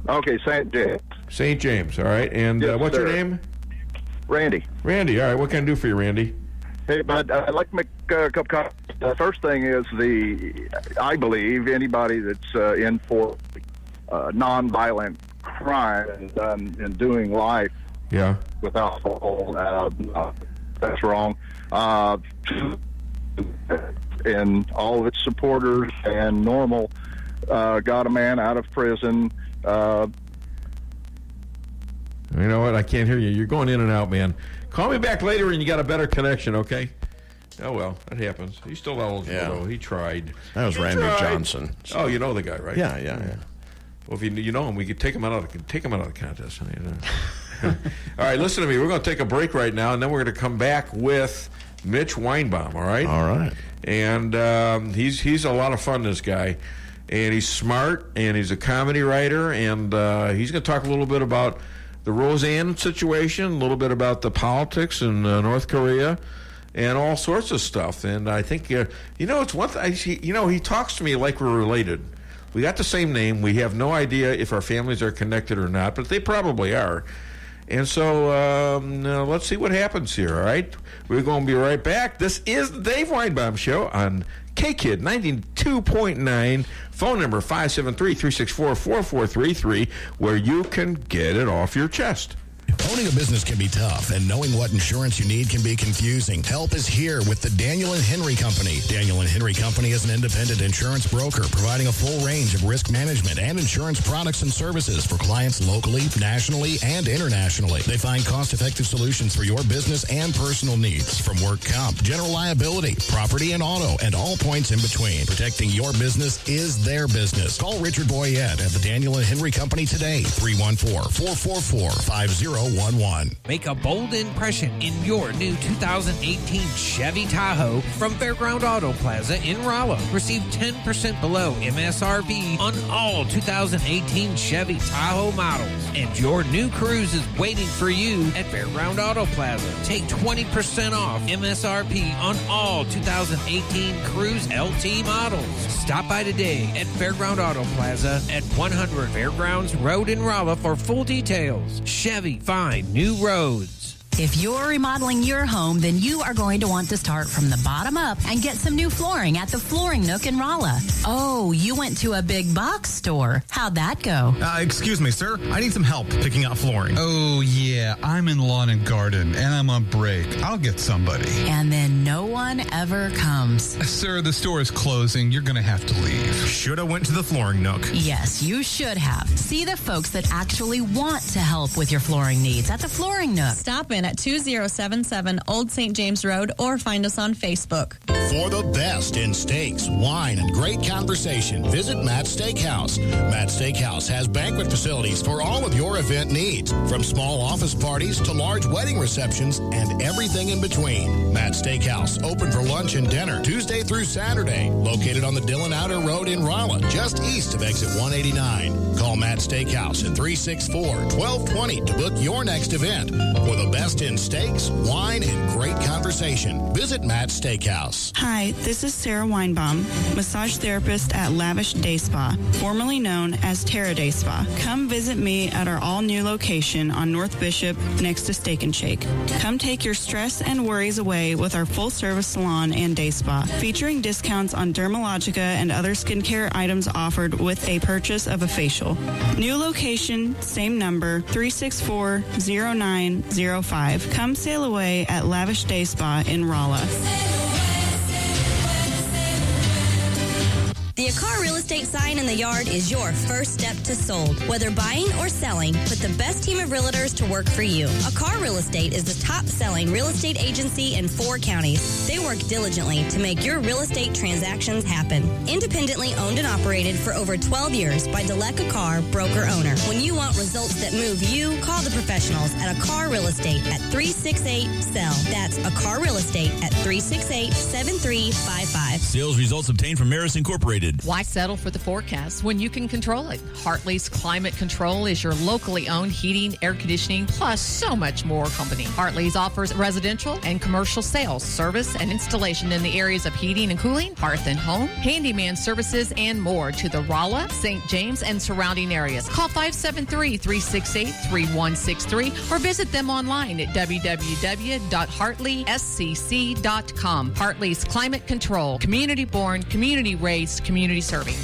Speaker 7: Okay, St. James.
Speaker 3: St. James, all right. And what's your name?
Speaker 7: Randy.
Speaker 3: Randy, all right. What can I do for you, Randy?
Speaker 7: Hey, bud, I'd like to make a couple comments. The first thing is I believe anybody that's in for nonviolent crime and doing life with alcohol, that's wrong. And all of its supporters and normal got a man out of prison.
Speaker 3: You know what? I can't hear you. You're going in and out, man. Call me back later when you got a better connection, okay? Oh, well, that happens. He's still eligible, though. He tried.
Speaker 4: That was Randy Johnson.
Speaker 3: Oh, you know the guy, right?
Speaker 4: Yeah.
Speaker 3: Well, if you know him, we could take him out of the contest. All right, listen to me. We're going to take a break right now, and then we're going to come back with Mitch Weinbaum, all right?
Speaker 4: All right.
Speaker 3: And he's a lot of fun, this guy. And he's smart, and he's a comedy writer, and he's going to talk a little bit about the Roseanne situation, a little bit about the politics in North Korea, and all sorts of stuff. And I think, it's one thing, he talks to me like we're related. We got the same name. We have no idea if our families are connected or not, but they probably are. And so let's see what happens here, all right? We're going to be right back. This is the Dave Weinbaum Show on KKID 92.9, phone number 573-364-4433, where you can get it off your chest.
Speaker 19: Owning a business can be tough, and knowing what insurance you need can be confusing. Help is here with the Daniel and Henry Company. Daniel and Henry Company is an independent insurance broker providing a full range of risk management and insurance products and services for clients locally, nationally, and internationally. They find cost-effective solutions for your business and personal needs, from work comp, general liability, property and auto, and all points in between. Protecting your business is their business. Call Richard Boyette at the Daniel and Henry Company today, 314-444-5011.
Speaker 8: Make a bold impression in your new 2018 Chevy Tahoe from Fairground Auto Plaza in Rolla. Receive 10% below MSRP on all 2018 Chevy Tahoe models. And your new Cruze is waiting for you at Fairground Auto Plaza. Take 20% off MSRP on all 2018 Cruze LT models. Stop by today at Fairground Auto Plaza at 100 Fairgrounds Road in Rolla for full details. Chevy, find new roads.
Speaker 25: If you're remodeling your home, then you are going to want to start from the bottom up and get some new flooring at the Flooring Nook in Rolla. Oh, you went to a big box store. How'd that go?
Speaker 9: Excuse me, sir. I need some help picking out flooring. Oh, yeah. I'm in lawn and garden, and I'm on break. I'll get somebody.
Speaker 25: And then no one ever comes.
Speaker 9: Sir, the store is closing. You're going to have to leave. Should have went to the Flooring Nook.
Speaker 25: Yes, you should have. See the folks that actually want to help with your flooring needs at the Flooring Nook.
Speaker 12: Stop in at 2077 Old St. James Road or find us on Facebook.
Speaker 19: For the best in steaks, wine, and great conversation, visit Matt's Steakhouse. Matt's Steakhouse has banquet facilities for all of your event needs, from small office parties to large wedding receptions and everything in between. Matt's Steakhouse, open for lunch and dinner Tuesday through Saturday, located on the Dillon Outer Road in Rolla, just east of exit 189. Call Matt's Steakhouse at 364-1220 to book your next event. For the best in steaks, wine, and great conversation, visit Matt's Steakhouse.
Speaker 13: Hi, this is Sarah Weinbaum, massage therapist at Lavish Day Spa, formerly known as Terra Day Spa. Come visit me at our all-new location on North Bishop next to Steak and Shake. Come take your stress and worries away with our full-service salon and day spa, featuring discounts on Dermalogica and other skincare items offered with a purchase of a facial. New location, same number, 364-0905. Come sail away at Lavish Day Spa in Rolla.
Speaker 14: The Akar Real Estate sign in the yard is your first step to sold. Whether buying or selling, put the best team of realtors to work for you. Akar Real Estate is the top-selling real estate agency in 4 counties. They work diligently to make your real estate transactions happen. Independently owned and operated for over 12 years by Delek Akar, broker-owner. When you want results that move you, call the professionals at Akar Real Estate at 368-SELL. That's Akar Real Estate at 368-7355.
Speaker 15: Sales results obtained from Maris Incorporated.
Speaker 24: Why settle for the forecast when you can control it? Hartley's Climate Control is your locally owned heating, air conditioning, plus so much more company. Hartley's offers residential and commercial sales, service, and installation in the areas of heating and cooling, hearth and home, handyman services, and more to the Rolla, St. James, and surrounding areas. Call 573-368-3163 or visit them online at www.hartleyscc.com. Hartley's Climate Control, community-born, community-raised, community serving.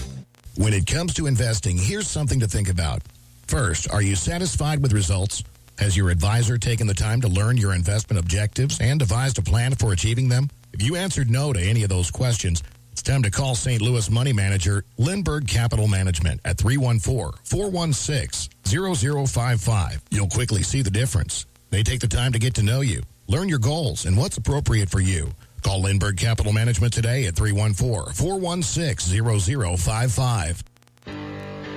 Speaker 19: When it comes to investing, here's something to think about. First, are you satisfied with results? Has your advisor taken the time to learn your investment objectives and devised a plan for achieving them? If you answered no to any of those questions, it's time to call St. Louis money manager Lindbergh Capital Management at 314-416-0055. You'll quickly see the difference. They take the time to get to know you, learn your goals, and what's appropriate for you. Call Lindbergh Capital Management today at 314-416-0055.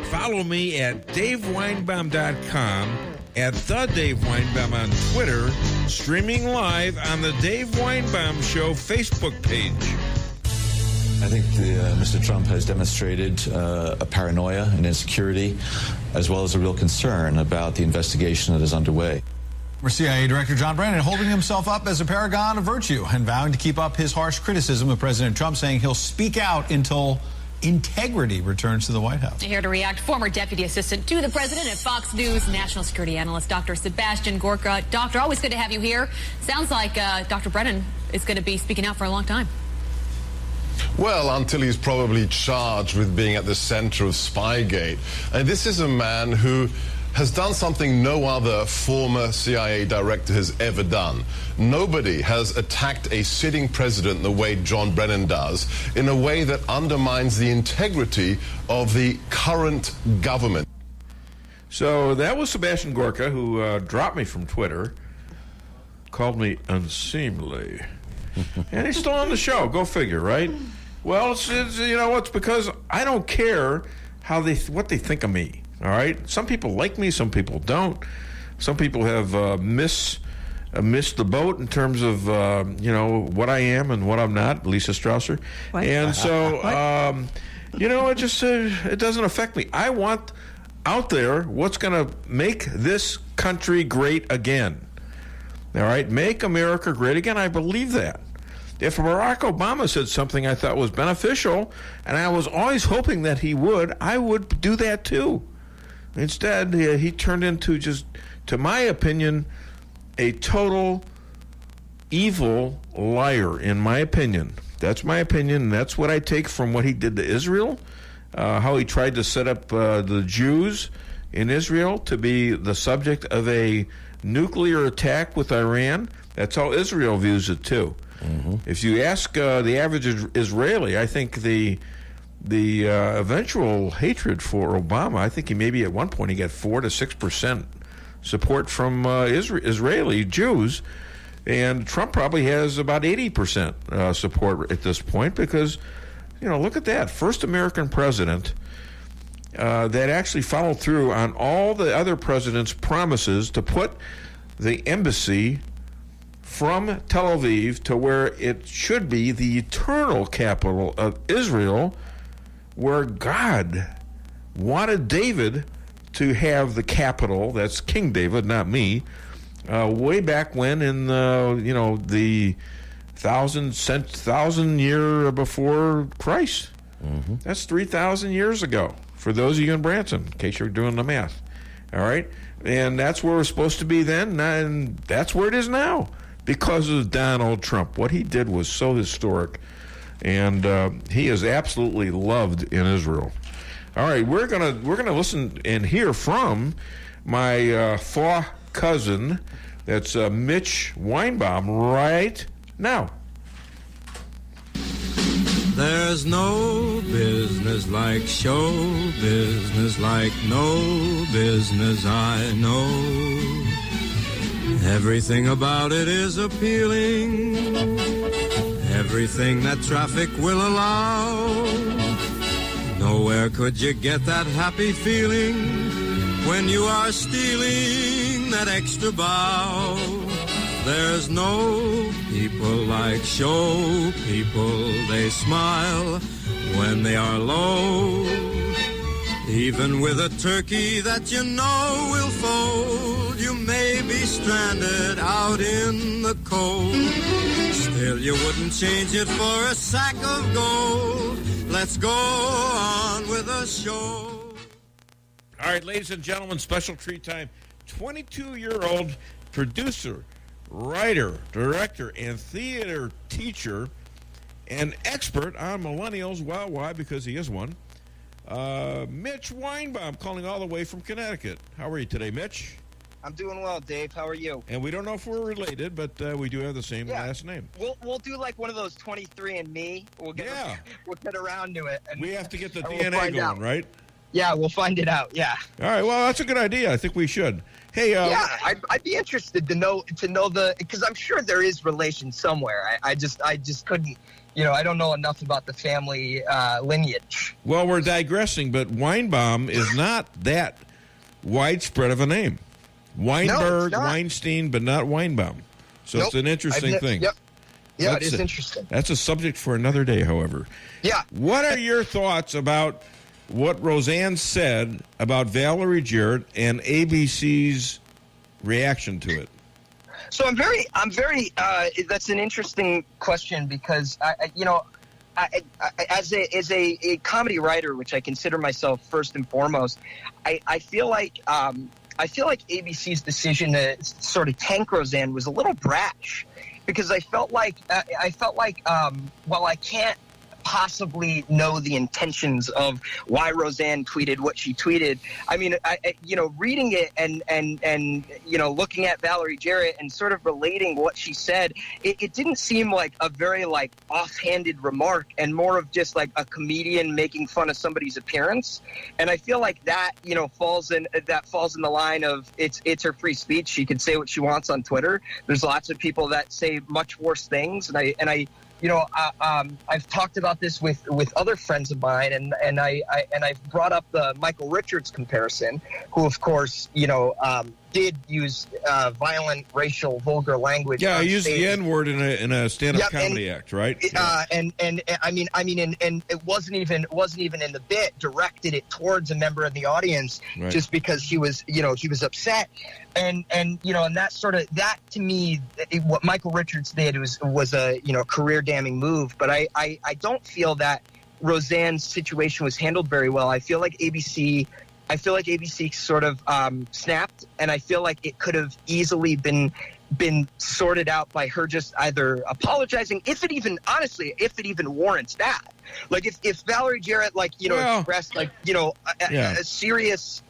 Speaker 3: Follow me at DaveWeinbaum.com, at The Dave Weinbaum on Twitter, streaming live on the Dave Weinbaum Show Facebook page.
Speaker 28: I think Mr. Trump has demonstrated a paranoia and insecurity, as well as a real concern about the investigation that is underway.
Speaker 29: We're CIA Director John Brennan holding himself up as a paragon of virtue and vowing to keep up his harsh criticism of President Trump, saying he'll speak out until integrity returns to the White House.
Speaker 30: Here to react, former deputy assistant to the president at Fox News, national security analyst Dr. Sebastian Gorka. Doctor, always good to have you here. Sounds like Dr. Brennan is going to be speaking out for a long time.
Speaker 31: Well, until he's probably charged with being at the center of Spygate. And this is a man who has done something no other former CIA director has ever done. Nobody has attacked a sitting president the way John Brennan does, in a way that undermines the integrity of the current government.
Speaker 3: So that was Sebastian Gorka, who dropped me from Twitter, called me unseemly. And he's still on the show. Go figure, right? Well, it's it's because I don't care what they think of me. All right. Some people like me. Some people don't. Some people have missed the boat in terms of what I am and what I'm not. Lisa Strausser. What? And so it just it doesn't affect me. I want out there what's going to make this country great again. All right, make America great again. I believe that. If Barack Obama said something I thought was beneficial, and I was always hoping that he would, I would do that too. Instead, he turned into just, to my opinion, a total evil liar, in my opinion. That's my opinion, and that's what I take from what he did to Israel, how he tried to set up the Jews in Israel to be the subject of a nuclear attack with Iran. That's how Israel views it too. Mm-hmm. If you ask the average Israeli, I think the eventual hatred for Obama, I think at one point he got 4 to 6% support from Israeli Jews, and Trump probably has about 80% support at this point because, look at that. First American president that actually followed through on all the other presidents' promises to put the embassy from Tel Aviv to where it should be, the eternal capital of Israel, where God wanted David to have the capital. That's King David, not me. Way back when in the 1,000 year before Christ. Mm-hmm. That's 3,000 years ago. For those of you in Branson, in case you're doing the math. All right? And that's where we're supposed to be then, and that's where it is now because of Donald Trump. What he did was so historic, and he is absolutely loved in Israel. All right, we're gonna listen and hear from my far cousin, that's Mitch Weinbaum, right now.
Speaker 10: There's no business like show business, like no business I know. Everything about it is appealing, everything that traffic will allow. Nowhere could you get that happy feeling when you are stealing that extra bow. There's no people like show people. They smile when they are low. Even with a turkey that you know will fold, you may be stranded out in the cold. Still, you wouldn't change it for a sack of gold. Let's go on with the show.
Speaker 3: All right, ladies and gentlemen, special treat time. 22-year-old producer, writer, director, and theater teacher, and expert on millennials. Well, why? Because he is one. Mitch Weinbaum, calling all the way from Connecticut. How are you today, Mitch?
Speaker 11: I'm doing well, Dave. How are you?
Speaker 3: And we don't know if we're related, but we do have the same last name.
Speaker 11: We'll do like one of those 23andMe. We'll get around to it. And
Speaker 3: we have to get the DNA going, right?
Speaker 11: Yeah, we'll find it out. Yeah.
Speaker 3: All right. Well, that's a good idea. I think we should. Hey.
Speaker 11: I'd be interested to know because I'm sure there is relation somewhere. I just couldn't. I don't know enough about the family lineage.
Speaker 3: Well, we're digressing, but Weinbaum is not that widespread of a name. Weinberg, Weinstein, but not Weinbaum. So It's an interesting thing.
Speaker 11: Yep. Yeah, it is interesting.
Speaker 3: That's a subject for another day, however.
Speaker 11: Yeah.
Speaker 3: What are your thoughts about what Roseanne said about Valerie Jarrett and ABC's reaction to it?
Speaker 11: So I'm very. That's an interesting question because as a comedy writer, which I consider myself first and foremost, I feel like ABC's decision to sort of tank Roseanne was a little brash, because I felt like while I can't possibly know the intentions of why Roseanne tweeted what she tweeted. I mean, reading it and looking at Valerie Jarrett and sort of relating what she said, it didn't seem like a very offhanded remark, and more of just like a comedian making fun of somebody's appearance. And I feel like that falls in the line of it's her free speech. She can say what she wants on Twitter. There's lots of people that say much worse things, and I've talked about this with other friends of mine, and I've brought up the Michael Richards comparison, who of course did use violent, racial, vulgar language.
Speaker 3: Yeah, he used the N-word in a stand-up comedy act, right?
Speaker 11: And I mean, it wasn't even in the bit. Directed it towards a member of the audience, right, just because he was upset, and that to me, what Michael Richards did was a career damning move. But I don't feel that Roseanne's situation was handled very well. I feel like ABC sort of snapped, and I feel like it could have easily been sorted out by her just either apologizing, if it even warrants that. Like if Valerie Jarrett expressed a serious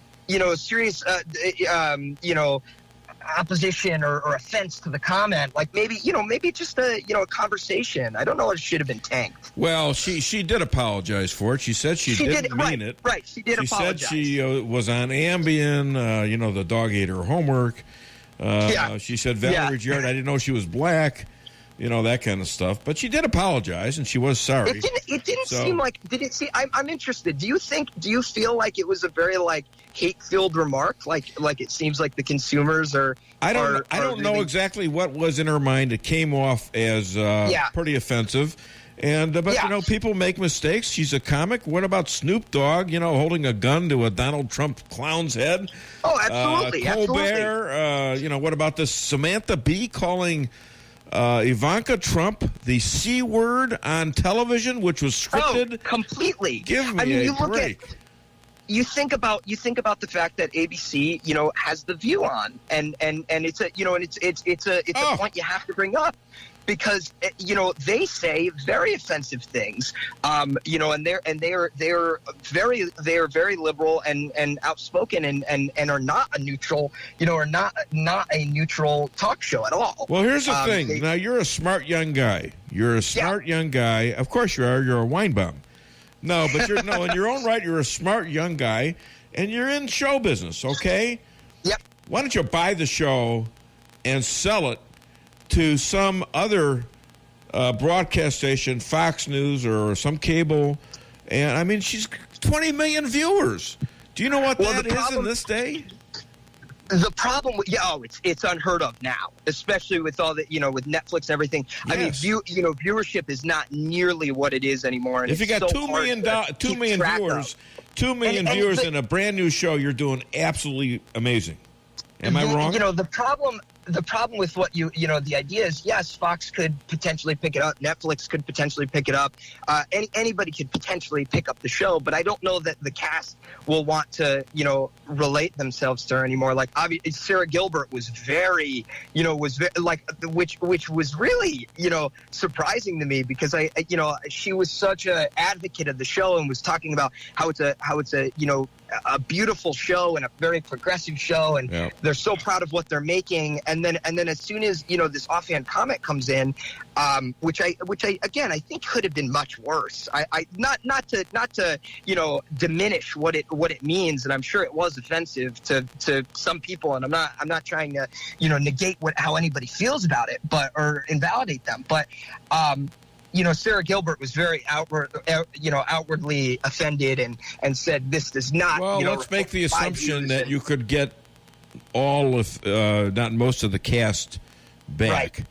Speaker 11: opposition or offense to the comment, like maybe just a conversation. I don't know if it should have been tanked.
Speaker 3: Well, she did apologize for it. She said she didn't mean it.
Speaker 11: Right, she did apologize.
Speaker 3: She said she was on Ambien. The dog ate her homework. She said, Valerie Jarrett, I didn't know she was black. That kind of stuff. But she did apologize, and she was sorry.
Speaker 11: It didn't seem like. Did it seem? I'm interested. Do you feel like it was a very hate-filled remark? Like it seems like the consumers are.
Speaker 3: I don't know exactly what was in her mind. It came off as pretty offensive. And but people make mistakes. She's a comic. What about Snoop Dogg? Holding a gun to a Donald Trump clown's head.
Speaker 11: Oh, absolutely.
Speaker 3: Colbert. What about this Samantha Bee calling Ivanka Trump the C word on television, which was scripted?
Speaker 11: Oh, completely.
Speaker 3: Give me a break.
Speaker 11: You think about the fact that ABC, has The View on, and it's a point you have to bring up, because they say very offensive things, and they are very liberal and outspoken and are not a neutral, are not a neutral talk show at all.
Speaker 3: Well, here's the thing. Now you're a smart young guy. Young guy. Of course you are. You're a Weinbaum. No, but in your own right, you're a smart young guy, and you're in show business. Okay.
Speaker 11: Yep.
Speaker 3: Why don't you buy the show and sell it to some other broadcast station, Fox News or some cable? And I mean, she's 20 million viewers. Do you know what that is in this day?
Speaker 11: The problem with it's unheard of now, especially with all the with Netflix and everything. Yes. I mean, viewership is not nearly what it is anymore. And
Speaker 3: if you got 2 million viewers, 2 million viewers in a brand new show, you're doing absolutely amazing. Am I wrong?
Speaker 11: The problem with what the idea is, yes, Fox could potentially pick it up. Netflix could potentially pick it up. Anybody could potentially pick up the show, but I don't know that the cast will want to, relate themselves to her anymore. Like, obviously, Sarah Gilbert was very, which was really, surprising to me, because she was such an advocate of the show and was talking about how it's a beautiful show and a very progressive show, and they're so proud of what they're making. And then as soon as this offhand comment comes in, which I again I think could have been much worse. I not to diminish what it means, and I'm sure it was offensive to some people, and I'm not trying to negate how anybody feels about it, or invalidate them, but. Sarah Gilbert was very outwardly offended and said this does not.
Speaker 3: Well, let's make the assumption that you could get all of, not most of the cast back.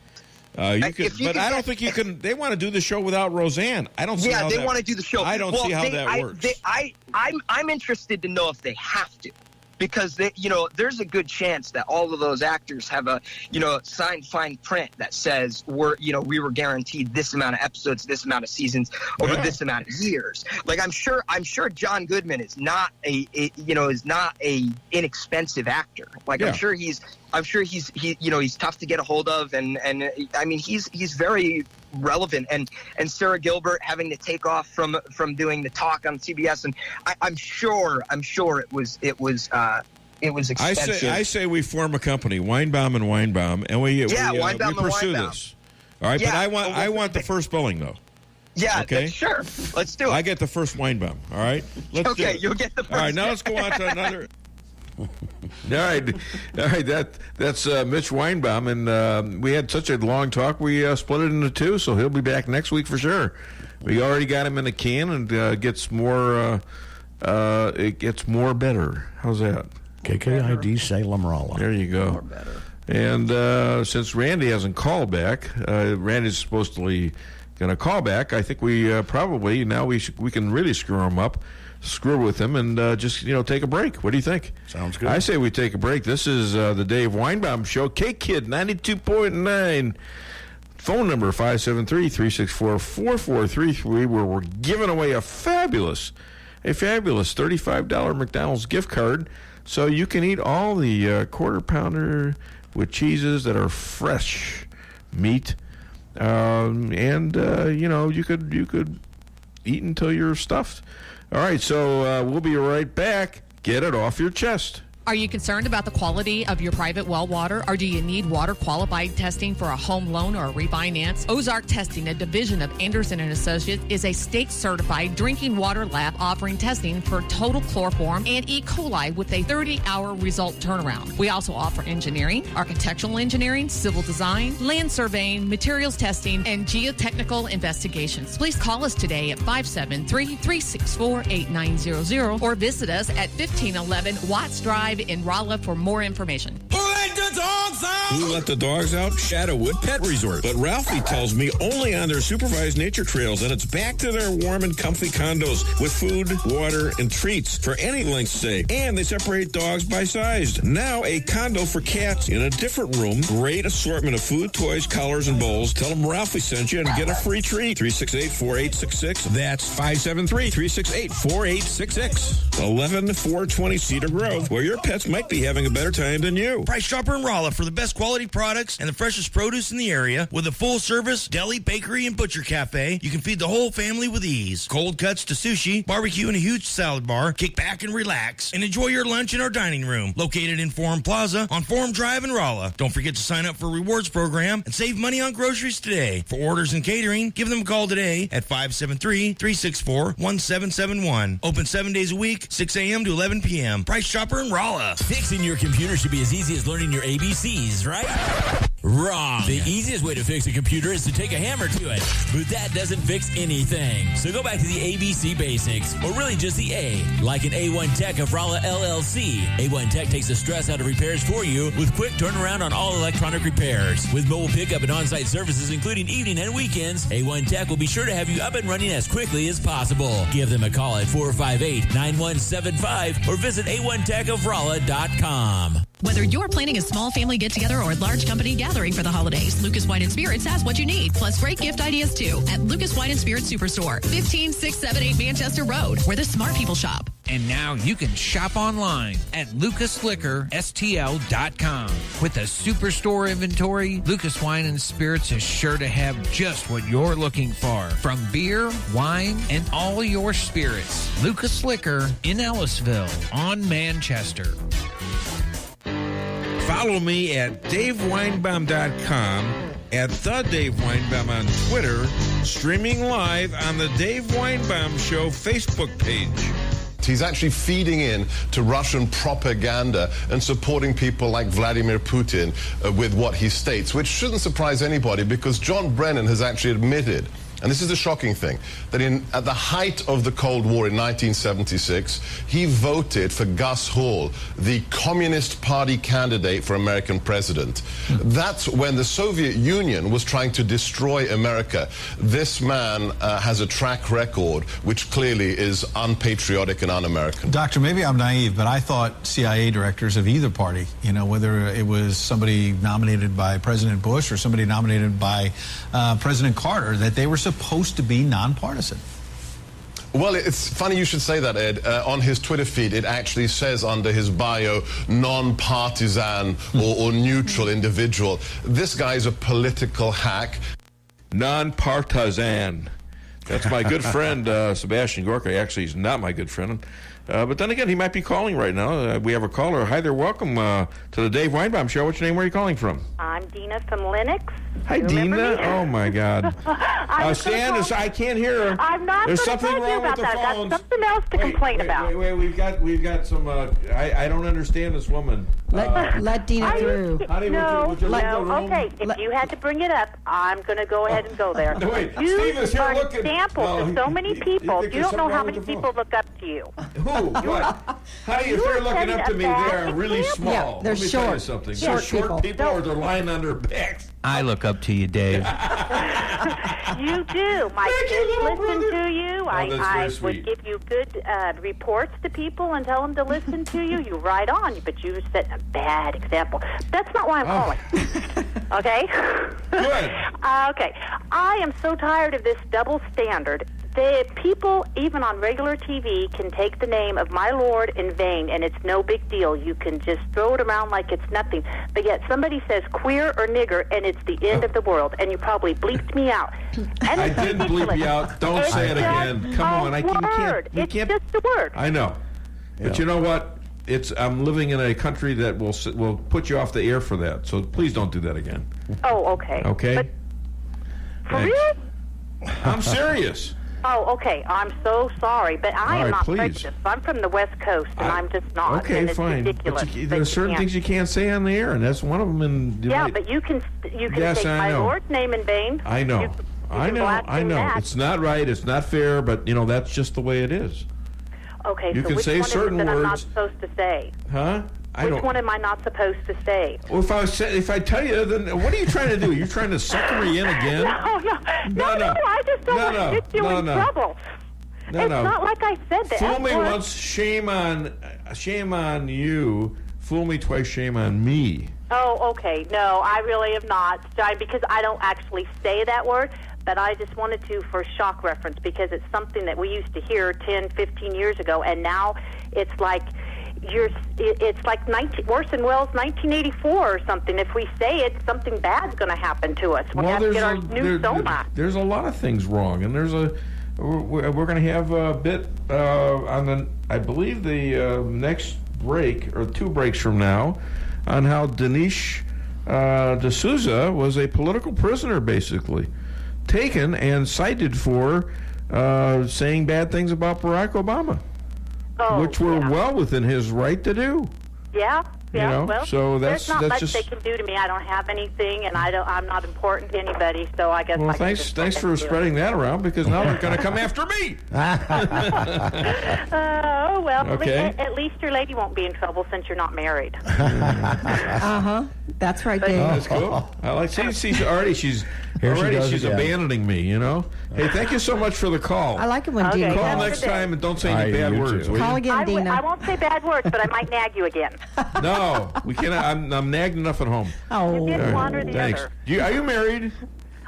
Speaker 3: Right. But I don't think you can. They want to do the show without Roseanne. I don't see how
Speaker 11: they want to do the show.
Speaker 3: I don't see how that works.
Speaker 11: I'm interested to know if they have to. Because there's a good chance that all of those actors have a signed fine print that says we were guaranteed this amount of episodes, this amount of seasons over this amount of years. Like I'm sure John Goodman is not a inexpensive actor. Like I'm sure he's I'm sure he's tough to get a hold of, and I mean he's very relevant, and Sarah Gilbert having to take off from doing the talk on CBS, and I'm sure it was expensive.
Speaker 3: I say we form a company, Weinbaum and Weinbaum, and we pursue this. All right,
Speaker 11: yeah,
Speaker 3: but I want the first billing though.
Speaker 11: Yeah,
Speaker 3: okay,
Speaker 11: sure. Let's do it.
Speaker 3: I get the first Weinbaum. All right, let's do it.
Speaker 11: You'll get the first.
Speaker 3: All right, now let's go on to another. All right. That's Mitch Weinbaum, and we had such a long talk. We split it into two, so he'll be back next week for sure. We already got him in the can, and it gets more better. How's that?
Speaker 4: KKID Salem Rolla.
Speaker 3: There you go. More better. And since Randy hasn't called back, Randy's supposedly going to call back. I think we probably now we can really screw with him, and just take a break. What do you think?
Speaker 4: Sounds good.
Speaker 3: I say we take a break. This is the Dave Weinbaum Show, K-Kid 92.9. Phone number 573-364-4433, where we're giving away a fabulous $35 McDonald's gift card, so you can eat all the quarter pounder with cheeses that are fresh meat, and you could eat until you're stuffed. All right, so we'll be right back. Get it off your chest.
Speaker 24: Are you concerned about the quality of your private well water, or do you need water qualified testing for a home loan or a refinance? Ozark Testing, a division of Anderson & Associates, is a state-certified drinking water lab offering testing for total chloroform and E. coli with a 30-hour result turnaround. We also offer engineering, architectural engineering, civil design, land surveying, materials testing, and geotechnical investigations. Please call us today at 573-364-8900 or visit us at 1511 Watts Drive in Rolla for more information.
Speaker 15: Who let the dogs out? Shadowwood Pet Resort. But Ralphie tells me only on their supervised nature trails, and it's back to their warm and comfy condos with food, water, and treats for any length stay. And they separate dogs by size. Now a condo for cats in a different room. Great assortment of food, toys, collars, and bowls. Tell them Ralphie sent you and get a free treat. 368-4866. That's 573-368-4866. 11420 Cedar Grove, where your pets might be having a better time than you.
Speaker 1: Price Chopper in Rolla for the best quality products and the freshest produce in the area with a full-service deli, bakery, and butcher cafe. You can feed the whole family with ease. Cold cuts to sushi, barbecue, and a huge salad bar. Kick back and relax and enjoy your lunch in our dining room located in Forum Plaza on Forum Drive in Rolla. Don't forget to sign up for a rewards program and save money on groceries today. For orders and catering, give them a call today at 573-364-1771. Open 7 days a week, 6 a.m. to 11 p.m. Price Chopper in Rolla.
Speaker 15: Fixing your computer should be as easy as learning your ABCs, right? Wrong. The easiest way to fix a computer is to take a hammer to it, but that doesn't fix anything. So go back to the ABC basics, or really just the A, like an A1 Tech of Rolla LLC. A1 Tech takes the stress out of repairs for you with quick turnaround on all electronic repairs. With mobile pickup and on-site services, including evening and weekends, A1 Tech will be sure to have you up and running as quickly as possible. Give them a call at 458-9175 or visit A1TechofRolla.com.
Speaker 24: Whether you're planning a small family get-together or a large company gathering for the holidays, Lucas Wine & Spirits has what you need, plus great gift ideas, too, at Lucas Wine & Spirits Superstore, 15678 Manchester Road, where the smart people shop.
Speaker 8: And now you can shop online at lucasliquorstl.com. With a superstore inventory, Lucas Wine & Spirits is sure to have just what you're looking for. From beer, wine, and all your spirits. Lucas Liquor in Ellisville on Manchester. Follow me at DaveWeinbaum.com, at The Dave Weinbaum on Twitter, streaming live on the Dave Weinbaum Show Facebook page.
Speaker 31: He's actually feeding in to Russian propaganda and supporting people like Vladimir Putin with what he states, which shouldn't surprise anybody because John Brennan has actually admitted, and this is the shocking thing, that at the height of the Cold War in 1976, he voted for Gus Hall, the Communist Party candidate for American president. That's when the Soviet Union was trying to destroy America. This man has a track record which clearly is unpatriotic and un-American.
Speaker 29: Doctor, maybe I'm naive, but I thought CIA directors of either party, whether it was somebody nominated by President Bush or somebody nominated by President Carter, that they were supposed to be nonpartisan.
Speaker 31: Well, it's funny you should say that, Ed. On his Twitter feed, it actually says under his bio, non-partisan or neutral individual. This guy's a political hack.
Speaker 3: Non-partisan. That's my good friend, Sebastian Gorka. Actually, he's not my good friend. But then again, he might be calling right now. We have a caller. Hi there. Welcome to the Dave Weinbaum Show. What's your name? Where are you calling from?
Speaker 2: I'm Dina from Lennox.
Speaker 3: Hi, Dina. Oh, my God. Stan, I can't hear her.
Speaker 2: I'm not
Speaker 3: There's
Speaker 2: going to
Speaker 3: something
Speaker 2: tell you
Speaker 3: wrong with
Speaker 2: about
Speaker 3: the
Speaker 2: that.
Speaker 3: phones.
Speaker 2: That's something else to complain about.
Speaker 3: Wait. We've got some. I don't understand this woman.
Speaker 5: Let Dina through.
Speaker 3: Honey, would you leave the room?
Speaker 2: Okay, if you had to bring it up, I'm going to go ahead and go there.
Speaker 3: No, wait.
Speaker 2: You
Speaker 3: Steve is here
Speaker 2: are
Speaker 3: looking.
Speaker 2: example to so many people. You don't know how many people look up to you.
Speaker 3: Who? What? Honey, if they're looking up to me, they're really small.
Speaker 5: Yeah, they're
Speaker 3: Let me
Speaker 5: short.
Speaker 3: tell you something.
Speaker 5: Short
Speaker 3: They're short people or they're lying on their backs.
Speaker 16: I look up to you, Dave.
Speaker 2: You do. My kids listen to you. I
Speaker 3: sweet.
Speaker 2: would give you good reports to people and tell them to listen to you. You ride on, but you set a bad example. That's not why I'm calling. Okay?
Speaker 3: Good.
Speaker 2: Okay. I am so tired of this double standard. The people, even on regular TV, can take the name of my Lord in vain, and it's no big deal. You can just throw it around like it's nothing. But yet somebody says queer or nigger, and it's the end of the world, and you probably bleeped me out. And
Speaker 3: I didn't bleep you out. Don't say it again. Come on.
Speaker 2: You can't. It's just a word.
Speaker 3: I know. But you know what? I'm living in a country that will put you off the air for that. So please don't do that again.
Speaker 2: Oh, okay.
Speaker 3: Okay?
Speaker 2: But for real?
Speaker 3: I'm serious.
Speaker 2: Oh, okay. I'm so sorry, but I am not prejudiced. I'm from the West Coast, and I'm just not.
Speaker 3: Okay,
Speaker 2: and it's
Speaker 3: fine.
Speaker 2: ridiculous.
Speaker 3: But there are certain things you can't say on the air, and that's one of them.
Speaker 2: But you can take my Lord's name in vain.
Speaker 3: I know. I know.
Speaker 2: That.
Speaker 3: It's not right. It's not fair. But that's just the way it is.
Speaker 2: Okay,
Speaker 3: you
Speaker 2: so
Speaker 3: can
Speaker 2: which
Speaker 3: say
Speaker 2: one
Speaker 3: certain
Speaker 2: is it that I'm not
Speaker 3: words.
Speaker 2: supposed to say?
Speaker 3: Huh?
Speaker 2: Which one am I not supposed to say?
Speaker 3: Well, if I tell you, then what are you trying to do? You're trying to sucker me in again?
Speaker 2: No. I just don't want to get you in trouble. It's not like I said that.
Speaker 3: Fool me once, shame on you. Fool me twice, shame on me.
Speaker 2: Oh, okay. No, I really am not, because I don't actually say that word, but I just wanted to for shock reference, because it's something that we used to hear 10, 15 years ago, and now it's like it's like Orson Welles' 1984 or something. If we say it, something bad's going to happen to us. We have to get our new soma.
Speaker 3: There's a lot of things wrong, and we're going to have a bit on I believe the next break or 2 breaks from now on how Dinesh D'Souza was a political prisoner, basically taken and cited for saying bad things about Barack Obama, which were well within his right to do.
Speaker 2: Yeah.
Speaker 3: Well, so
Speaker 2: there's not much
Speaker 3: just
Speaker 2: they can do to me. I don't have anything, and I'm not important to anybody. So I guess.
Speaker 3: Well, thanks for spreading that around, because now they're going to come after me.
Speaker 2: Oh well.
Speaker 3: Okay.
Speaker 2: At least your lady won't be in trouble since you're not married.
Speaker 5: That's right, Dave.
Speaker 3: That's cool. I like. She's abandoning me. Hey, thank you so much for the call.
Speaker 5: I like it when Dina
Speaker 3: call next time and don't say any bad words.
Speaker 5: Call again, Dina.
Speaker 2: I won't say bad words, but I might nag you again.
Speaker 3: No, we cannot. I'm nagged enough at home.
Speaker 2: You get one or the
Speaker 3: Thanks.
Speaker 2: other.
Speaker 3: Are you married?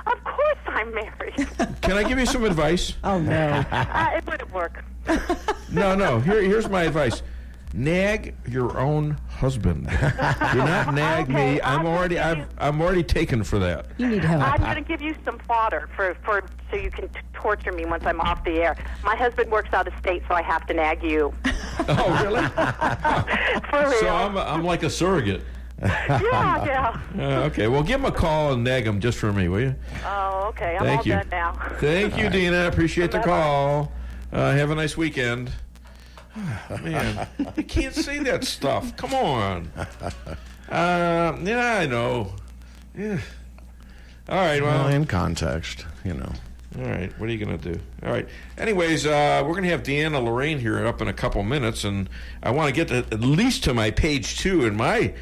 Speaker 2: Of course I'm married.
Speaker 3: Can I give you some advice?
Speaker 5: Oh no.
Speaker 2: It wouldn't work.
Speaker 3: No. Here's my advice. Nag your own husband. Do not nag me. I'm already taken for that.
Speaker 5: You need help.
Speaker 2: I'm going to give you some fodder for so you can torture me once I'm off the air. My husband works out of state, so I have to nag you.
Speaker 3: Oh, really?
Speaker 2: For real.
Speaker 3: So I'm like a surrogate.
Speaker 2: Yeah.
Speaker 3: Okay, well, give him a call and nag him just for me, will you?
Speaker 2: Oh, okay. I'm
Speaker 3: Thank
Speaker 2: all
Speaker 3: you.
Speaker 2: done now.
Speaker 3: Thank you, Dina. Appreciate the call. Have a nice weekend. Man, you can't say that stuff. Come on. Yeah, I know. Yeah. All right, well.
Speaker 4: In context,
Speaker 3: All right, what are you going to do? All right. Anyways, we're going to have Deanna Lorraine here up in a couple minutes, and I want to get at least to my page 2 in my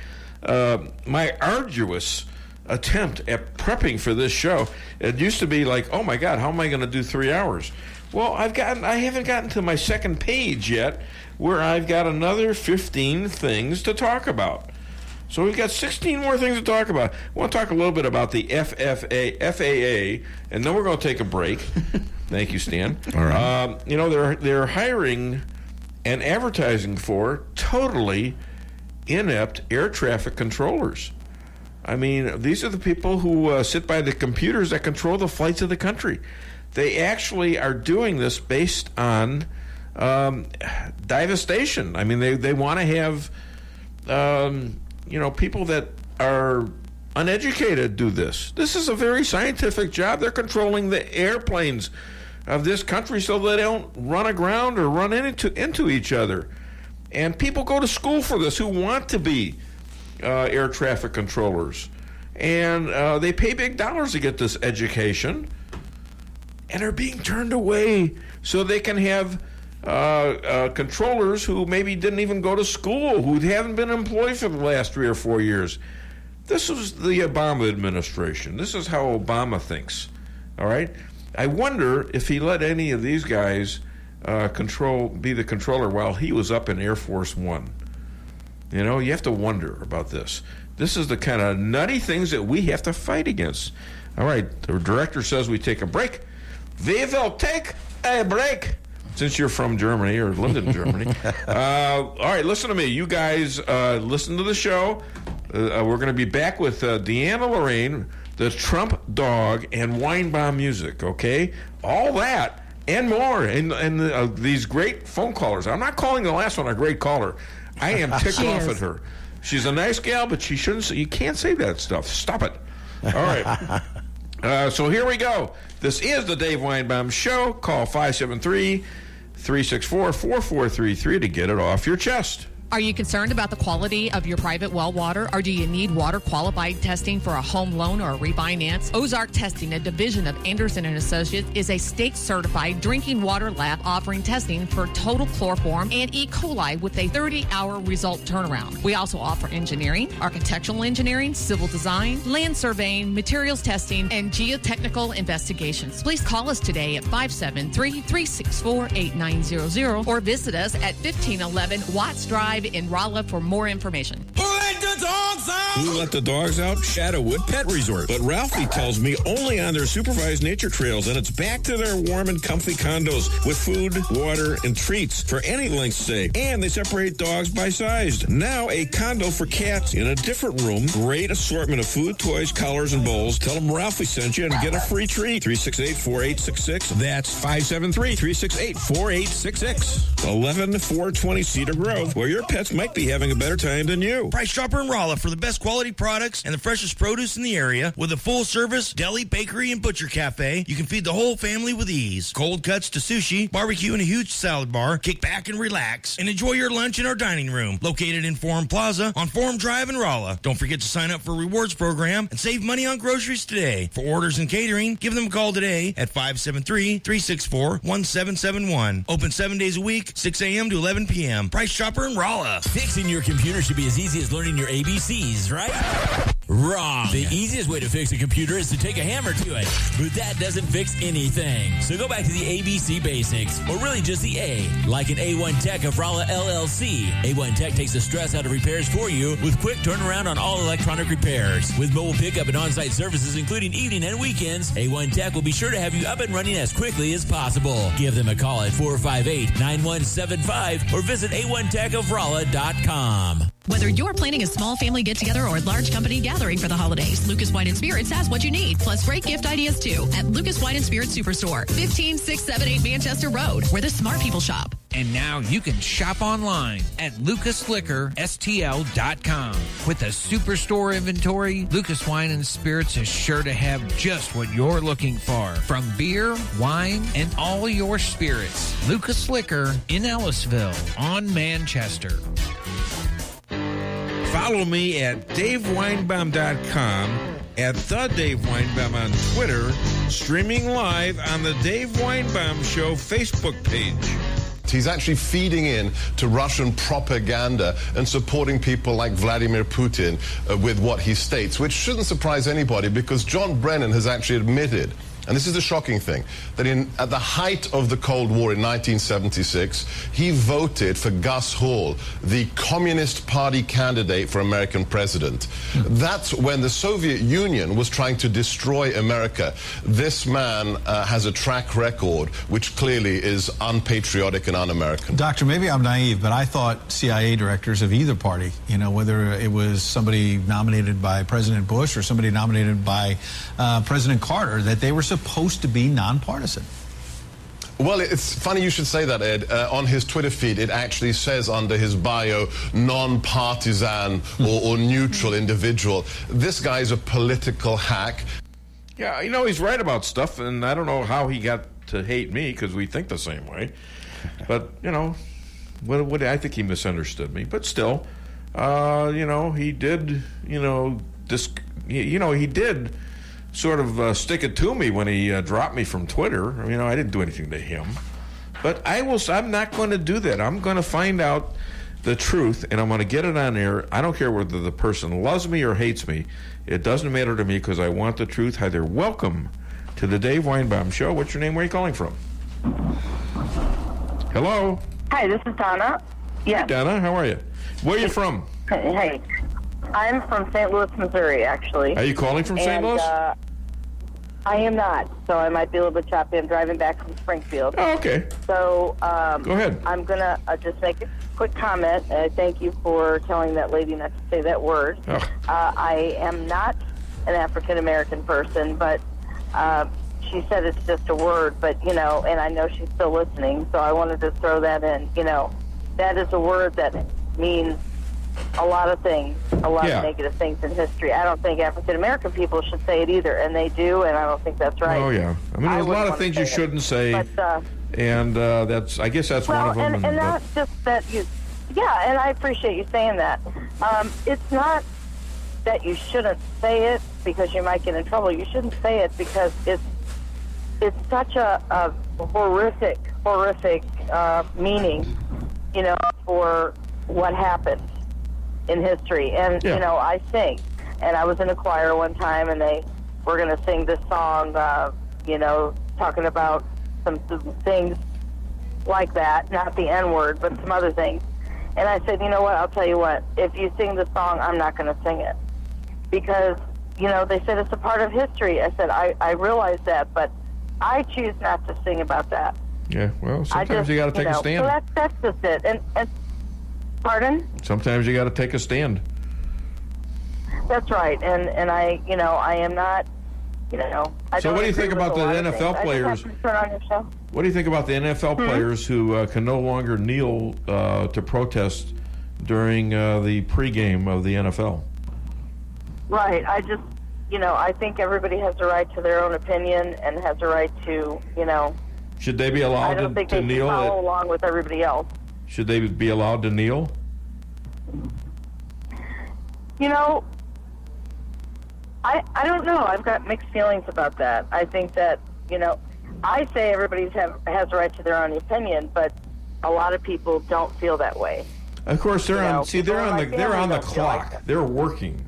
Speaker 3: arduous attempt at prepping for this show. It used to be like, oh my God, how am I going to do 3 hours? Well, I haven't gotten to my second page yet, where I've got another 15 things to talk about. So we've got 16 more things to talk about. I want to talk a little bit about the FAA, and then we're going to take a break. Thank you, Stan.
Speaker 4: All right.
Speaker 3: They're hiring and advertising for totally inept air traffic controllers. I mean, these are the people who sit by the computers that control the flights of the country. They actually are doing this based on divestation. I mean, they want to have, people that are uneducated do this. This is a very scientific job. They're controlling the airplanes of this country so they don't run aground or run into each other. And people go to school for this who want to be air traffic controllers. And they pay big dollars to get this education. And are being turned away so they can have controllers who maybe didn't even go to school, who haven't been employed for the last 3 or 4 years. This was the Obama administration. This is how Obama thinks. All right? I wonder if he let any of these guys be the controller while he was up in Air Force One. You know, you have to wonder about this. This is the kind of nutty things that we have to fight against. All right, the director says we take a break. We will take a break. Since you're from Germany or lived in Germany. All right, listen to me. You guys listen to the show. We're going to be back with Deanna Lorraine, the Trump dog, and Weinbaum music, okay? All that and more. And these great phone callers. I'm not calling the last one a great caller. I am ticked off at her. She's a nice gal, but she shouldn't. You can't say that stuff. Stop it. All right. So here we go. This is the Dave Weinbaum Show. Call 573-364-4433 to get it off your chest.
Speaker 24: Are you concerned about the quality of your private well water, or do you need water qualified testing for a home loan or a refinance? Ozark Testing, a division of Anderson & Associates, is a state-certified drinking water lab offering testing for total chloroform and E. coli with a 30-hour result turnaround. We also offer engineering, architectural engineering, civil design, land surveying, materials testing, and geotechnical investigations. Please call us today at 573-364-8900 or visit us at 1511 Watts Drive in Rolla for more information.
Speaker 1: Who let the dogs out? Shadowwood Pet Resort. But Ralphie tells me only on their supervised nature trails, and it's back to their warm and comfy condos with food, water, and treats for any length stay. And they separate dogs by size. Now a condo for cats in a different room. Great assortment of food, toys, collars, and bowls. Tell them Ralphie sent you and get a free treat. 368-4866. That's 573-368-4866. 11420 Cedar Grove, where your pets might be having a better time than you.
Speaker 6: Price Chopper in Rolla for the best quality products and the freshest produce in the area with a full-service deli, bakery, and butcher cafe. You can feed the whole family with ease. Cold cuts to sushi, barbecue, and a huge salad bar. Kick back and relax and enjoy your lunch in our dining room located in Forum Plaza on Forum Drive in Rolla. Don't forget to sign up for rewards program and save money on groceries today. For orders and catering, give them a call today at 573-364-1771. Open 7 days a week, 6 a.m. to 11 p.m. Price Chopper in Rolla.
Speaker 15: Fixing your computer should be as easy as learning your ABCs, right? Wrong. The easiest way to fix a computer is to take a hammer to it, but that doesn't fix anything. So go back to the ABC basics, or really just the A, like an A1 Tech of Rolla LLC. A1 Tech takes the stress out of repairs for you with quick turnaround on all electronic repairs. With mobile pickup and on-site services, including evening and weekends, A1 Tech will be sure to have you up and running as quickly as possible. Give them a call at 458-9175 or visit A1TechofRolla.com.
Speaker 24: Whether you're planning a small family get-together or a large company gathering for the holidays, Lucas Wine & Spirits has what you need, plus great gift ideas, too, at Lucas Wine & Spirits Superstore, 15678 Manchester Road, where the smart people shop.
Speaker 8: And now you can shop online at lucasliquorstl.com. With a superstore inventory, Lucas Wine & Spirits is sure to have just what you're looking for, from beer, wine, and all your spirits. Lucas Liquor in Ellisville on Manchester.
Speaker 3: Follow me at DaveWeinbaum.com, at The Dave Weinbaum on Twitter, streaming live on the Dave Weinbaum Show Facebook page.
Speaker 31: He's actually feeding in to Russian propaganda and supporting people like Vladimir Putin with what he states, which shouldn't surprise anybody because John Brennan has actually admitted and this is the shocking thing, that at the height of the Cold War in 1976, he voted for Gus Hall, the Communist Party candidate for American president. That's when the Soviet Union was trying to destroy America. This man has a track record which clearly is unpatriotic and un-American.
Speaker 29: Doctor, maybe I'm naive, but I thought CIA directors of either party, whether it was somebody nominated by President Bush or somebody nominated by President Carter, that they were supposed to be nonpartisan.
Speaker 31: Well, it's funny you should say that, Ed. On his Twitter feed, it actually says under his bio, non-partisan or neutral individual. This guy's a political hack.
Speaker 3: Yeah, he's right about stuff, and I don't know how he got to hate me, because we think the same way. But, what I think he misunderstood me. But still, he did, he did sort of stick it to me when he dropped me from Twitter. I didn't do anything to him. But I'm not going to do that. I'm going to find out the truth, and I'm going to get it on air. I don't care whether the person loves me or hates me. It doesn't matter to me, because I want the truth. Hi there. Welcome to the Dave Weinbaum Show. What's your name? Where are you calling from? Hello?
Speaker 7: Hi, this is Donna.
Speaker 3: Hey, Donna, how are you? Where are you from?
Speaker 7: Hey. I'm from St. Louis, Missouri, actually.
Speaker 3: Are you calling from St. Louis?
Speaker 7: I am not, so I might be a little bit choppy. I'm driving back from Springfield.
Speaker 3: Oh, okay.
Speaker 7: So,
Speaker 3: go ahead.
Speaker 7: I'm going to just make a quick comment. Thank you for telling that lady not to say that word.
Speaker 3: Oh.
Speaker 7: I am not an African-American person, but she said it's just a word, but, and I know she's still listening, so I wanted to throw that in. That is a word that means a lot of things, a lot of negative things in history. I don't think African-American people should say it either, and they do, and I don't think that's right.
Speaker 3: Oh, yeah. There's a lot of things you shouldn't say, and I guess that's one of them.
Speaker 7: And not just that you, and I appreciate you saying that. It's not that you shouldn't say it because you might get in trouble. You shouldn't say it because it's such a horrific meaning, for what happened in history. And, I sing. And I was in a choir one time, and they were going to sing this song, talking about some things like that, not the N-word, but some other things. And I said, you know what, I'll tell you what, if you sing the song, I'm not going to sing it. Because, they said it's a part of history. I said, I realize that, but I choose not to sing about that.
Speaker 3: Yeah, well, sometimes you got to take a stand.
Speaker 7: So that's just it. And pardon?
Speaker 3: Sometimes you got to take a stand.
Speaker 7: That's right. And I am not,
Speaker 3: So what do you think about the NFL players? What do you think about the NFL players who can no longer kneel to protest during the pregame of the NFL?
Speaker 7: Right. I just, I think everybody has a right to their own opinion and has a right to,
Speaker 3: Should they be allowed to kneel?
Speaker 7: I don't think they should follow along with everybody else.
Speaker 3: Should they be allowed to kneel?
Speaker 7: I don't know. I've got mixed feelings about that. I think that, I say everybody has a right to their own opinion, but a lot of people don't feel that way.
Speaker 3: Of course, they're on the clock. They're working.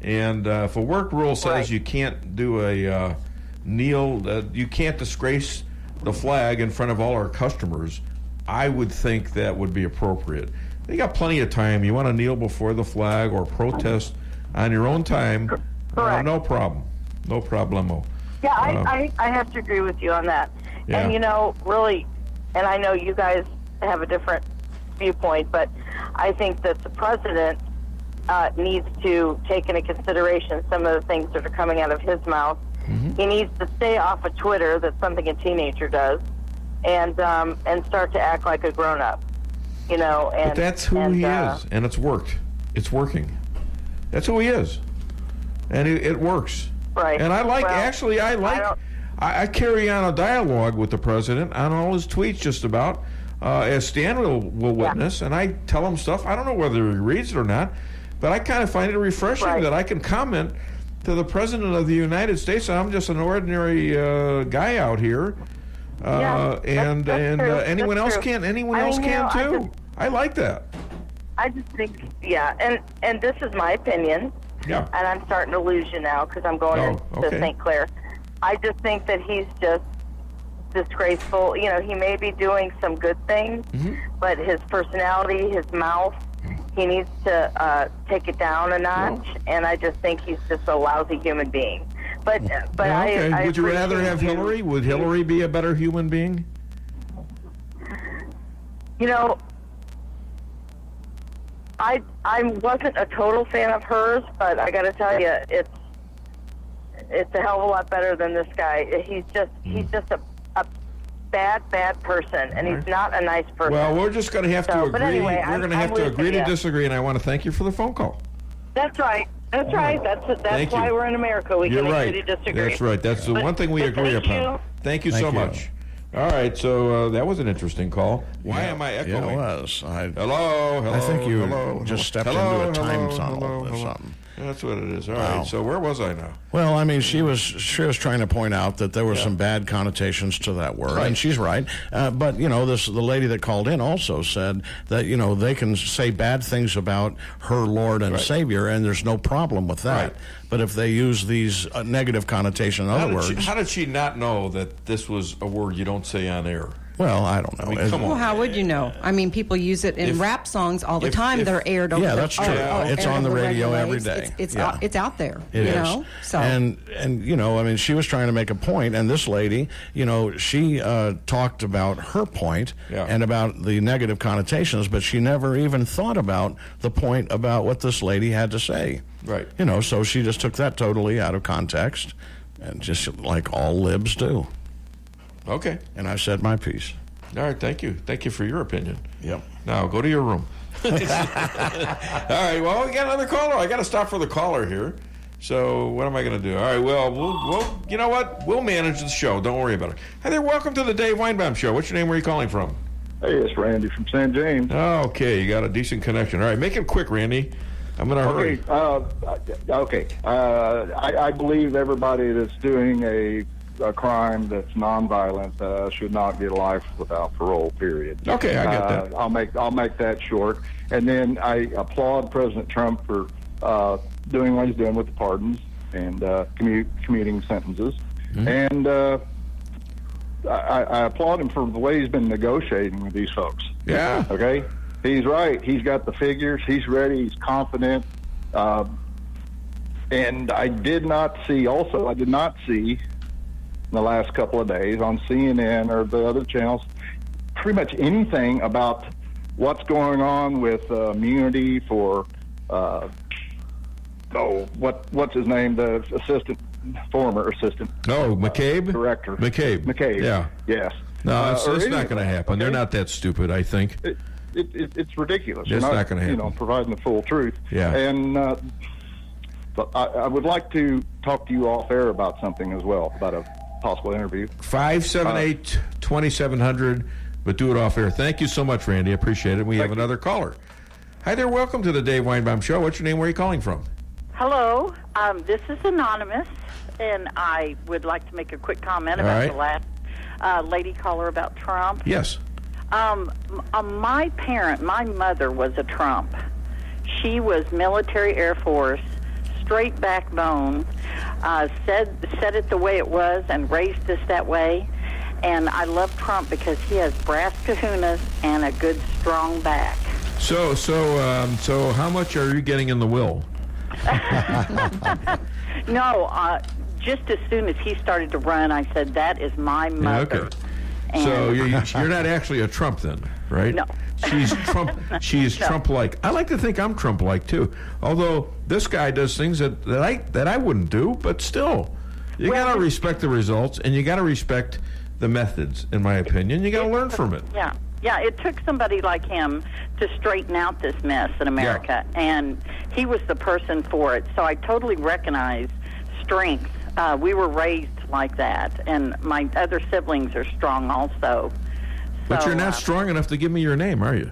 Speaker 3: And if a work rule says you can't do a kneel, you can't disgrace the flag in front of all our customers, I would think that would be appropriate. They got plenty of time. You want to kneel before the flag or protest on your own time, no problem. No problemo.
Speaker 7: Yeah, I have to agree with you on that.
Speaker 3: Yeah.
Speaker 7: And, really, and I know you guys have a different viewpoint, but I think that the president needs to take into consideration some of the things that are coming out of his mouth. Mm-hmm. He needs to stay off of Twitter. That's something a teenager does, and start to act like a grown-up. And
Speaker 3: but that's who he is, and it's worked. It's working. That's who he is, and it works.
Speaker 7: Right.
Speaker 3: And I carry on a dialogue with the president on all his tweets, just about, as Stan will witness, and I tell him stuff. I don't know whether he reads it or not, but I kind of find it refreshing that I can comment to the president of the United States. I'm just an ordinary guy out here, and anyone else can. Anyone else can too. I like that.
Speaker 7: I just think, and this is my opinion.
Speaker 3: Yeah.
Speaker 7: And I'm starting to lose you now because I'm going to St. Clair. I just think that he's just disgraceful. You know, he may be doing some good things, but his personality, his mouth, he needs to take it down a notch. And I just think he's just a lousy human being. But I
Speaker 3: would you rather have
Speaker 7: appreciate
Speaker 3: Hillary? Would Hillary be a better human being?
Speaker 7: You know, I wasn't a total fan of hers, but I got to tell you, it's a hell of a lot better than this guy. He's just a bad person, and he's not a nice person.
Speaker 3: Well, we're just going to have to agree.
Speaker 7: But anyway,
Speaker 3: we're going to have to agree to disagree, and I want to thank you for the phone call.
Speaker 7: That's right. That's right. That's why we're in America. We can agree to disagree.
Speaker 3: That's right. That's the one thing we agree upon. Thank you so much. All right, so that was an interesting call. Why am I echoing?
Speaker 4: Yeah, it was.
Speaker 3: Hello.
Speaker 4: I think you just stepped into a time tunnel or something.
Speaker 3: That's what it is. All right, so where was I now?
Speaker 4: Well, I mean, she was trying to point out that there were some bad connotations to that word, and she's right. But, you know, the lady that called in also said that, you know, they can say bad things about her Lord and Savior, and there's no problem with that. Right. But if they use these negative connotation, in other words...
Speaker 3: How did she not know that this was a word you don't say on air?
Speaker 4: Well, I don't know.
Speaker 3: I mean, come on.
Speaker 5: Well, how would you know? I mean, people use it in rap songs all the time. They're aired over.
Speaker 4: Yeah, that's true. It's on the radio every day.
Speaker 5: It's out there.
Speaker 4: It is.
Speaker 5: Know? So
Speaker 4: and you know, I mean, she was trying to make a point, and this lady, you know, she talked about her point and about the negative connotations, but she never even thought about the point about what this lady had to say.
Speaker 3: Right.
Speaker 4: You know, so she just took that totally out of context, and just like all libs do.
Speaker 3: Okay.
Speaker 4: And I said my piece.
Speaker 3: All right, thank you. Thank you for your opinion.
Speaker 4: Yep.
Speaker 3: Now, go to your room. All right, well, we got another caller. I got to stop for the caller here. So what am I going to do? All right, well, we'll you know what? We'll manage the show. Don't worry about it. Hey there, welcome to the Dave Weinbaum Show. What's your name? Where are you calling from?
Speaker 9: Hey, it's Randy from St. James.
Speaker 3: Okay, you got a decent connection. All right, make it quick, Randy. I'm in a hurry.
Speaker 9: I believe everybody that's doing a crime that's nonviolent should not get life without parole. Period.
Speaker 3: Okay, I get that.
Speaker 9: I'll make that short. And then I applaud President Trump for doing what he's doing with the pardons and commuting sentences. Mm-hmm. And I applaud him for the way he's been negotiating with these folks.
Speaker 3: Yeah.
Speaker 9: Okay. He's right. He's got the figures. He's ready. He's confident. And I did not see in the last couple of days on CNN or the other channels pretty much anything about what's going on with immunity for what's his name, the former assistant
Speaker 3: McCabe
Speaker 9: director
Speaker 3: McCabe. Yeah.
Speaker 9: Yes.
Speaker 3: No, it's not going to happen. Okay. They're not that stupid, I think.
Speaker 9: It's ridiculous.
Speaker 3: It's not going to happen.
Speaker 9: Providing the full truth.
Speaker 3: Yeah.
Speaker 9: And but I would like to talk to you off air about something as well, about a possible interview.
Speaker 3: 578-2700, but do it off air. Thank you so much, Randy. I appreciate it. We have another caller. Hi there. Welcome to the Dave Weinbaum Show. What's your name? Where are you calling from?
Speaker 16: Hello. This is Anonymous, and I would like to make a quick comment about the last lady caller about Trump.
Speaker 3: Yes.
Speaker 16: My mother was a Trump. She was military, Air Force, straight backbone, said it the way it was and raised us that way. And I love Trump because he has brass kahunas and a good, strong back.
Speaker 3: So how much are you getting in the will?
Speaker 16: No, just as soon as he started to run, I said, that is my mother.
Speaker 3: Okay. So you're not actually a Trump then, right?
Speaker 16: No.
Speaker 3: She's Trump. She is Trump-like. I like to think I'm Trump-like too. Although this guy does things that I wouldn't do, but still, you got to respect the results and you got to respect the methods. In my opinion, you got to learn from it.
Speaker 16: Yeah. Yeah, it took somebody like him to straighten out this mess in America, and he was the person for it. So I totally recognize strength. We were raised like that, and my other siblings are strong also.
Speaker 3: But you're not strong enough to give me your name, are you?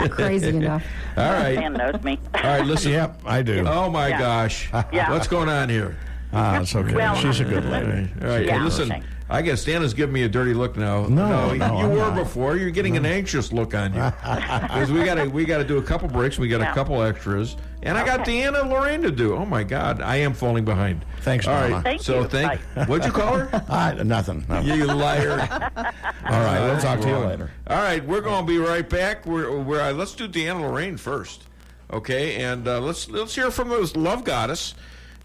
Speaker 5: Crazy enough.
Speaker 3: All right.
Speaker 16: Man knows me.
Speaker 3: All right, listen.
Speaker 4: Yep, I do.
Speaker 3: Oh, my gosh.
Speaker 16: Yeah.
Speaker 3: What's going on here?
Speaker 4: It's okay.
Speaker 16: Well,
Speaker 4: she's a good lady.
Speaker 3: All right.
Speaker 16: Yeah,
Speaker 3: Hey, listen, I guess Deanna's giving me a dirty look now.
Speaker 4: No,
Speaker 3: you
Speaker 4: I'm
Speaker 3: were
Speaker 4: not.
Speaker 3: before. You're getting an anxious look on you. Because we got to do a couple breaks. We got a couple extras. And I got Deanna and Lorraine to do. Oh, my God. I am falling behind.
Speaker 4: Thanks,
Speaker 3: All
Speaker 4: Mama.
Speaker 3: right.
Speaker 2: Thank
Speaker 3: so
Speaker 2: you.
Speaker 3: thank.
Speaker 2: Bye.
Speaker 3: What'd you call her?
Speaker 4: Nothing.
Speaker 3: You liar.
Speaker 4: All right, we'll talk to you later.
Speaker 3: All right, we're going to be right back. Let's do Deanna Lorraine first, okay? And let's hear from this love goddess.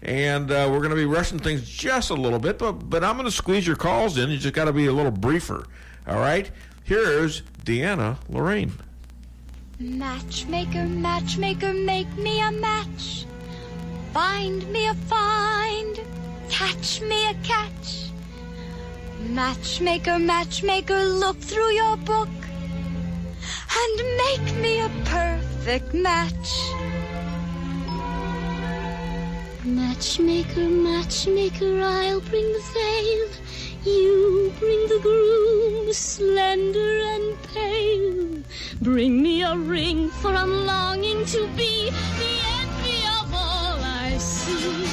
Speaker 3: And we're going to be rushing things just a little bit, but I'm going to squeeze your calls in. You just got to be a little briefer. All right? Here's Deanna Lorraine.
Speaker 12: Matchmaker, matchmaker, make me a match. Find me a find, catch me a catch. Matchmaker, matchmaker, look through your book and make me a perfect match. Matchmaker, matchmaker, I'll bring the veil. You bring the groom, slender and pale. Bring me a ring, for I'm longing to be the envy of all I see.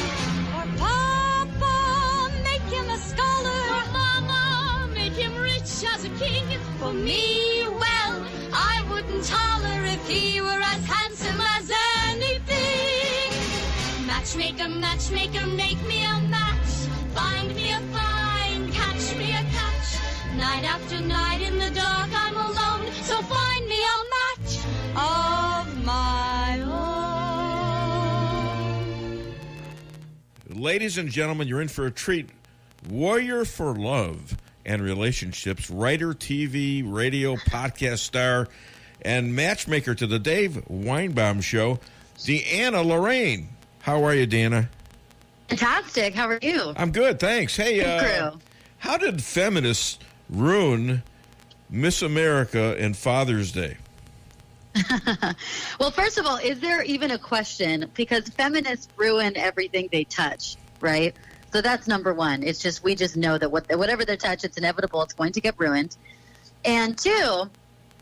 Speaker 12: For Papa, make him a scholar. For Mama, make him rich as a king. For me, well, I wouldn't holler if he were as handsome as anything. Matchmaker, matchmaker, make me a match. Find me a find, catch me a catch. Night after night in the dark I'm alone, so find me a match of my own.
Speaker 3: Ladies and gentlemen, you're in for a treat. Warrior for love and relationships, writer, TV, radio, podcast star, and matchmaker to the Dave Weinbaum Show, Deanna Lorraine. How are you, Deanna?
Speaker 13: Fantastic. How are you?
Speaker 3: I'm good, thanks. Hey, how did feminists ruin Miss America and Father's Day?
Speaker 13: Well, first of all, is there even a question? Because feminists ruin everything they touch, right? So that's number one. It's just, we just know that whatever they touch, it's inevitable. It's going to get ruined. And two,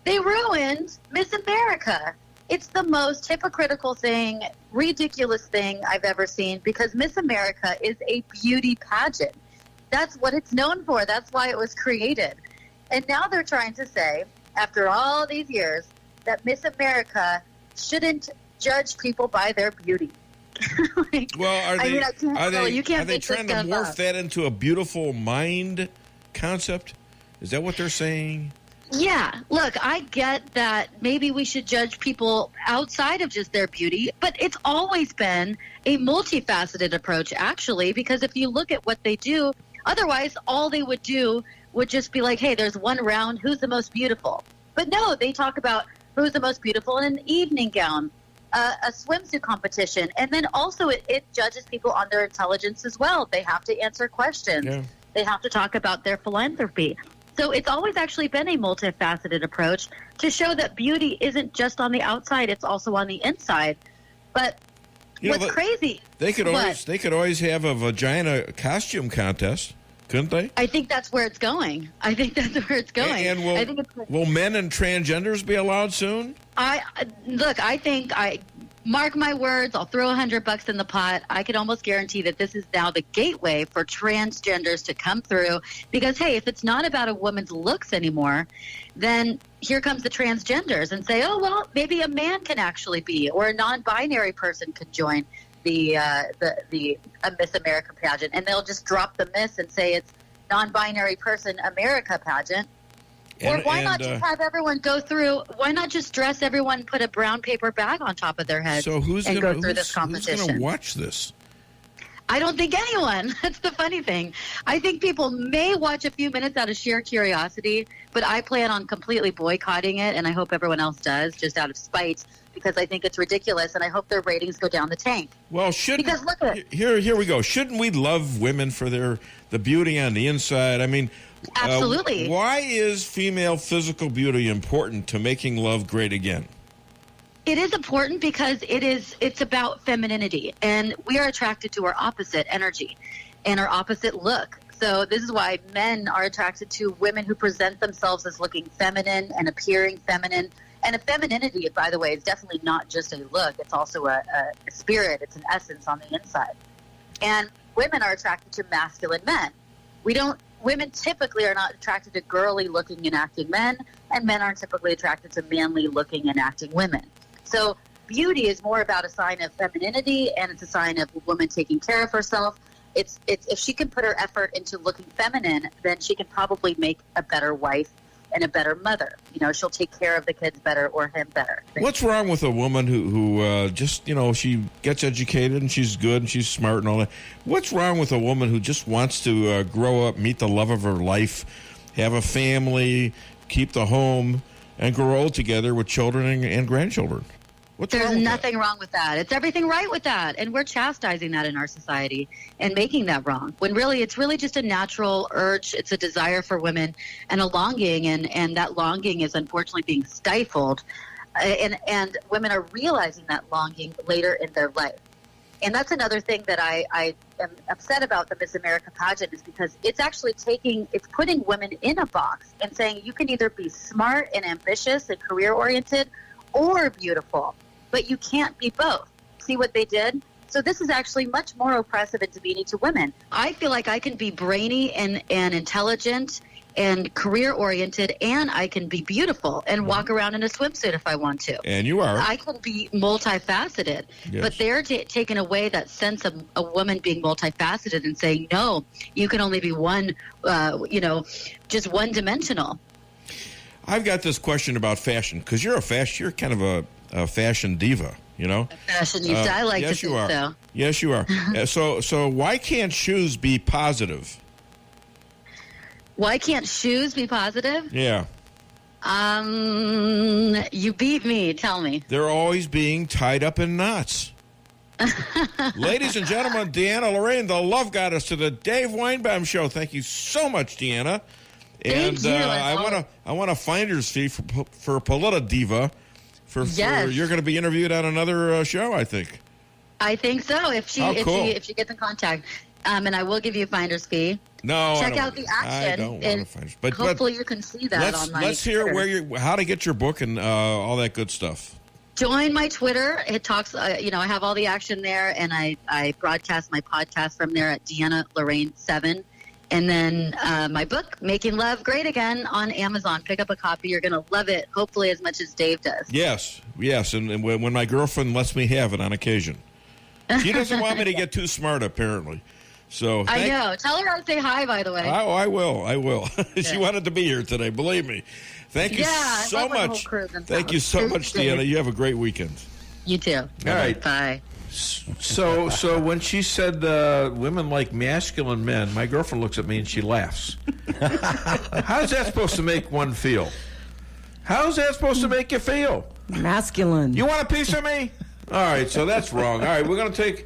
Speaker 13: they ruined Miss America. It's the most hypocritical thing, ridiculous thing I've ever seen, because Miss America is a beauty pageant. That's what it's known for. That's why it was created. And now they're trying to say, after all these years, that Miss America shouldn't judge people by their beauty.
Speaker 3: Well, are they trying to morph
Speaker 13: up.
Speaker 3: that into a beautiful mind concept? Is that what they're saying?
Speaker 13: Yeah, look, I get that maybe we should judge people outside of just their beauty, but it's always been a multifaceted approach, actually, because if you look at what they do, otherwise all they would do would just be like, hey, there's one round, who's the most beautiful? But no, they talk about who's the most beautiful in an evening gown, a swimsuit competition, and then also it judges people on their intelligence as well. They have to answer questions. Yeah. They have to talk about their philanthropy. So it's always actually been a multifaceted approach to show that beauty isn't just on the outside, it's also on the inside. But what's crazy...
Speaker 3: They could always have a vagina costume contest, couldn't they?
Speaker 13: I think that's where it's going.
Speaker 3: And will men and transgenders be allowed soon?
Speaker 13: I think mark my words, I'll throw $100 in the pot. I could almost guarantee that this is now the gateway for transgenders to come through. Because, hey, if it's not about a woman's looks anymore, then here comes the transgenders and say, oh, well, maybe a man can actually be, or a non-binary person could join the Miss America pageant. And they'll just drop the Miss and say it's non-binary person America pageant. Or why not just have everyone go through? Why not just dress everyone, put a brown paper bag on top of their head,
Speaker 3: go through this competition? Who's going to watch this?
Speaker 13: I don't think anyone. That's the funny thing. I think people may watch a few minutes out of sheer curiosity, but I plan on completely boycotting it, and I hope everyone else does, just out of spite, because I think it's ridiculous, and I hope their ratings go down the tank.
Speaker 3: Well, here we go. Shouldn't we love women for the beauty on the inside? I mean,
Speaker 13: absolutely.
Speaker 3: Why is female physical beauty important to making love great again?
Speaker 13: It is important because it's about femininity, and we are attracted to our opposite energy and our opposite look. So this is why men are attracted to women who present themselves as looking feminine and appearing feminine. And a femininity, by the way, is definitely not just a look. It's also a spirit. It's an essence on the inside. And women are attracted to masculine men. We don't women typically are not attracted to girly-looking and acting men, and men aren't typically attracted to manly-looking and acting women. So beauty is more about a sign of femininity, and it's a sign of a woman taking care of herself. It's if she can put her effort into looking feminine, then she can probably make a better wife and a better mother. She'll take care of the kids better or him better.
Speaker 3: What's wrong with a woman who just, she gets educated and she's good and she's smart and all that? What's wrong with a woman who just wants to grow up, meet the love of her life, have a family, keep the home, and grow old together with children and grandchildren?
Speaker 13: There's nothing wrong with that. It's everything right with that. And we're chastising that in our society and making that wrong. When really, it's really just a natural urge. It's a desire for women and a longing. And that longing is unfortunately being stifled. And women are realizing that longing later in their life. And that's another thing that I am upset about the Miss America pageant, is because it's actually it's putting women in a box and saying you can either be smart and ambitious and career-oriented or beautiful. But you can't be both. See what they did? So this is actually much more oppressive and demeaning to women. I feel like I can be brainy and intelligent and career-oriented, and I can be beautiful and walk around in a swimsuit if I want to.
Speaker 3: And you are.
Speaker 13: I can be multifaceted.
Speaker 3: Yes.
Speaker 13: But they're taking away that sense of a woman being multifaceted and saying, no, you can only be one, just one-dimensional.
Speaker 3: I've got this question about fashion, because you're kind of a fashion diva, A
Speaker 13: fashionista, I like to think so.
Speaker 3: Yes, you are. So why can't shoes be positive?
Speaker 13: Why can't shoes be positive?
Speaker 3: Yeah.
Speaker 13: You beat me. Tell me.
Speaker 3: They're always being tied up in knots. Ladies and gentlemen, Deanna Lorraine, the love goddess, to the Dave Weinbaum Show. Thank you so much, Deanna.
Speaker 13: Thank you.
Speaker 3: I want a finder's fee for Polita Diva. You're going to be interviewed on another show, I think.
Speaker 13: I think so. If she gets in contact, and I will give you a finder's fee.
Speaker 3: No,
Speaker 13: check out the action.
Speaker 3: I don't want a finder's, but
Speaker 13: hopefully you can see that on my.
Speaker 3: Let's hear how to get your book and all that good stuff.
Speaker 13: Join my Twitter. It talks. I have all the action there, and I broadcast my podcast from there at Deanna Lorraine 7. And then my book, Making Love Great Again, on Amazon. Pick up a copy. You're going to love it, hopefully as much as Dave does.
Speaker 3: Yes. And when my girlfriend lets me have it on occasion. She doesn't want me to get too smart, apparently. So
Speaker 13: I know. Tell her I'd say hi, by the way.
Speaker 3: Oh, I will. She wanted to be here today, believe me. Thank you so much. Thank you so much, Deanna. You have a great weekend.
Speaker 13: You too.
Speaker 3: All right.
Speaker 13: Bye.
Speaker 3: So when she said women like masculine men, my girlfriend looks at me and she laughs. How's that supposed to make one feel? How's that supposed to make you feel?
Speaker 5: Masculine.
Speaker 3: You want a piece of me? All right, so that's wrong. All right, we're gonna take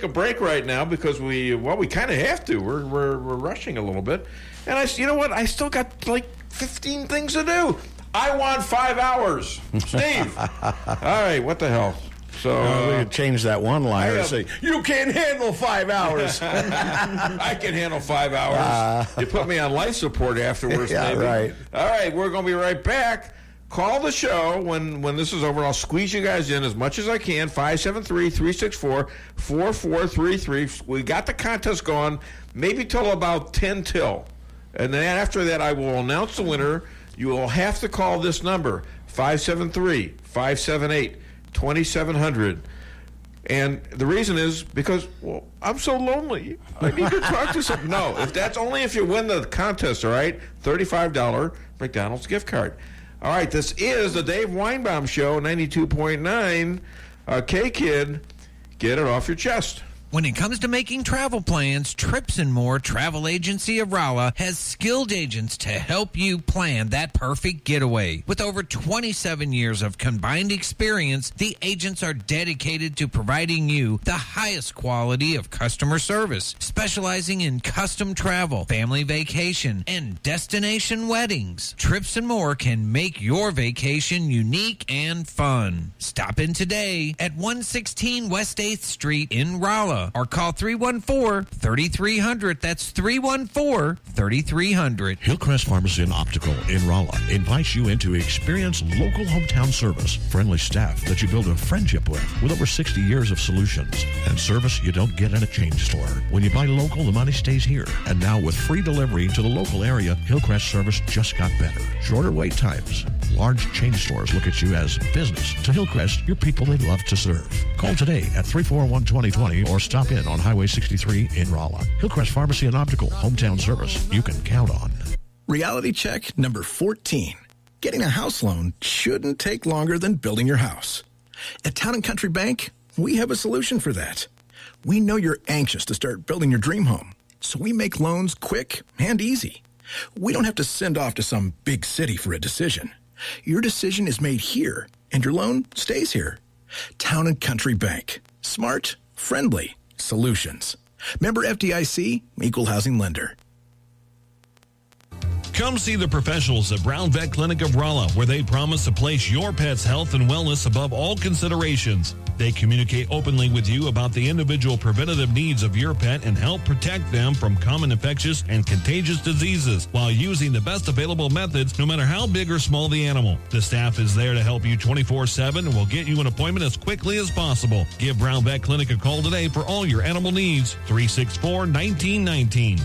Speaker 3: a break right now because we kind of have to. We're rushing a little bit, and you know what? I still got like 15 things to do. I want 5 hours, Steve. All right, what the hell? So
Speaker 4: we could change that one liner and say, you can't handle 5 hours.
Speaker 3: I can handle 5 hours. You put me on life support afterwards,
Speaker 4: yeah,
Speaker 3: maybe.
Speaker 4: Right.
Speaker 3: All right, we're going to be right back. Call the show when this is over. I'll squeeze you guys in as much as I can. 573-364-4433. We got the contest going, maybe till about 10 till. And then after that, I will announce the winner. You will have to call this number, 573-578-2700. And the reason is because, well, I'm so lonely. I need to talk to someone. No, that's only if you win the contest, all right? $35 McDonald's gift card. All right, this is the Dave Weinbaum Show, 92.9. K-Kid, get it off your chest.
Speaker 8: When it comes to making travel plans, Trips and More Travel Agency of Rolla has skilled agents to help you plan that perfect getaway. With over 27 years of combined experience, the agents are dedicated to providing you the highest quality of customer service, specializing in custom travel, family vacation, and destination weddings. Trips and More can make your vacation unique and fun. Stop in today at 116 West 8th Street in Rolla. Rolla or call 314-3300. That's 314-3300.
Speaker 4: Hillcrest Pharmacy and Optical in Rolla invites you into experienced local hometown service, friendly staff that you build a friendship with over 60 years of solutions, and service you don't get in a chain store. When you buy local, the money stays here. And now with free delivery to the local area, Hillcrest service just got better. Shorter wait times. Large chain stores look at you as business. To Hillcrest, you're people they love to serve. Call today at 341-2020 or stop in on Highway 63 in Rolla. Hillcrest Pharmacy and Optical, hometown service you can count on.
Speaker 14: Reality check number 14. Getting a house loan shouldn't take longer than building your house. At Town & Country Bank, we have a solution for that. We know you're anxious to start building your dream home, so we make loans quick and easy. We don't have to send off to some big city for a decision. Your decision is made here, and your loan stays here. Town & Country Bank. Smart, friendly solutions. Member FDIC, Equal Housing Lender.
Speaker 17: Come see the professionals at Brown Vet Clinic of Rolla, where they promise to place your pet's health and wellness above all considerations. They communicate openly with you about the individual preventative needs of your pet and help protect them from common infectious and contagious diseases while using the best available methods, no matter how big or small the animal. The staff is there to help you 24/7 and will get you an appointment as quickly as possible. Give Brown Vet Clinic a call today for all your animal needs. 364-1919.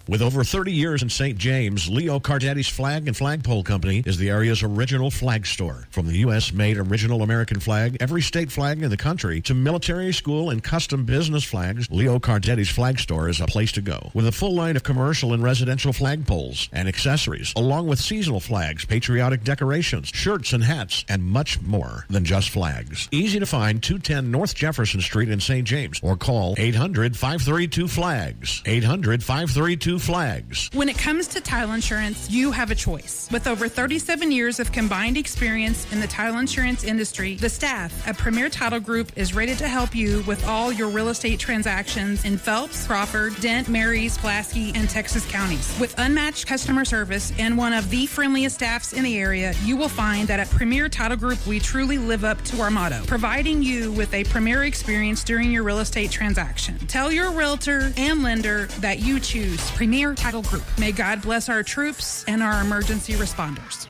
Speaker 4: With over 30 years in St. James, Leo Cardetti's Flag and Flagpole Company is the area's original flag store. From the U.S.-made original American flag, every state flag in the country, to military, school, and custom business flags, Leo Cardetti's Flag Store is a place to go. With a full line of commercial and residential flagpoles and accessories, along with seasonal flags, patriotic decorations, shirts and hats, and much more than just flags. Easy to find, 210 North Jefferson Street in St. James, or call 800-532-FLAGS. 800-532-FLAGS.
Speaker 18: When it comes to title insurance, you have a choice. With over 37 years of combined experience in the title insurance industry, the staff at Premier Title Group is ready to help you with all your real estate transactions in Phelps, Crawford, Dent, Marys, Pulaski, and Texas counties. With unmatched customer service and one of the friendliest staffs in the area, you will find that at Premier Title Group, we truly live up to our motto, providing you with a premier experience during your real estate transaction. Tell your realtor and lender that you choose Premier Title Group. May God bless our troops and our emergency responders.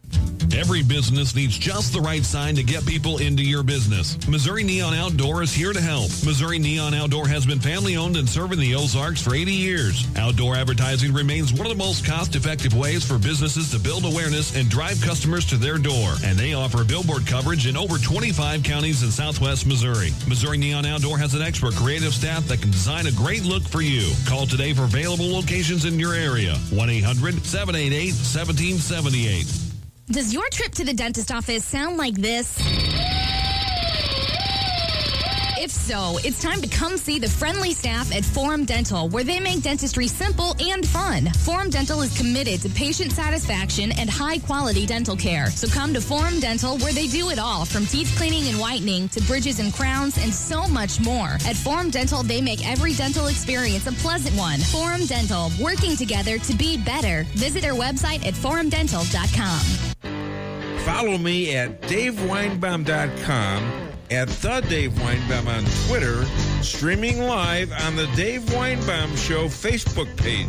Speaker 17: Every business needs just the right sign to get people into your business. Missouri Neon Outdoor is here to help. Missouri Neon Outdoor has been family-owned and serving the Ozarks for 80 years. Outdoor advertising remains one of the most cost-effective ways for businesses to build awareness and drive customers to their door. And they offer billboard coverage in over 25 counties in southwest Missouri. Missouri Neon Outdoor has an expert creative staff that can design a great look for you. Call today for available locations in your area. 1-800-788-1778.
Speaker 19: Does your trip to the dentist office sound like this? If so, it's time to come see the friendly staff at Forum Dental, where they make dentistry simple and fun. Forum Dental is committed to patient satisfaction and high-quality dental care. So come to Forum Dental, where they do it all, from teeth cleaning and whitening to bridges and crowns and so much more. At Forum Dental, they make every dental experience a pleasant one. Forum Dental, working together to be better. Visit their website at forumdental.com.
Speaker 20: Follow me at DaveWeinbaum.com, at The Dave Weinbaum on Twitter, streaming live on the Dave Weinbaum Show Facebook page.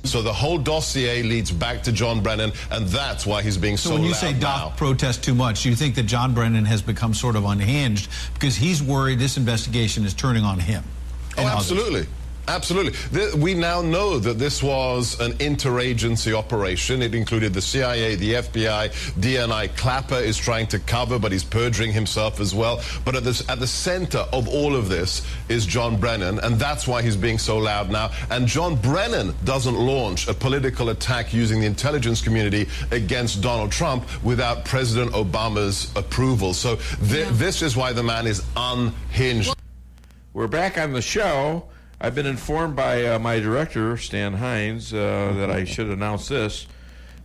Speaker 31: So the whole dossier leads back to John Brennan, and that's why he's being so
Speaker 29: when you
Speaker 31: loud
Speaker 29: say
Speaker 31: now.
Speaker 29: Doc protest too much, you think that John Brennan has become sort of unhinged because he's worried this investigation is turning on him?
Speaker 31: Oh, absolutely. Absolutely. We now know that this was an interagency operation. It included the CIA, the FBI, DNI. Clapper is trying to cover, but he's perjuring himself as well. But at the center of all of this is John Brennan, and that's why he's being so loud now. And John Brennan doesn't launch a political attack using the intelligence community against Donald Trump without President Obama's approval. So this is why the man is unhinged.
Speaker 3: We're back on the show. I've been informed by my director, Stan Hines, that I should announce this.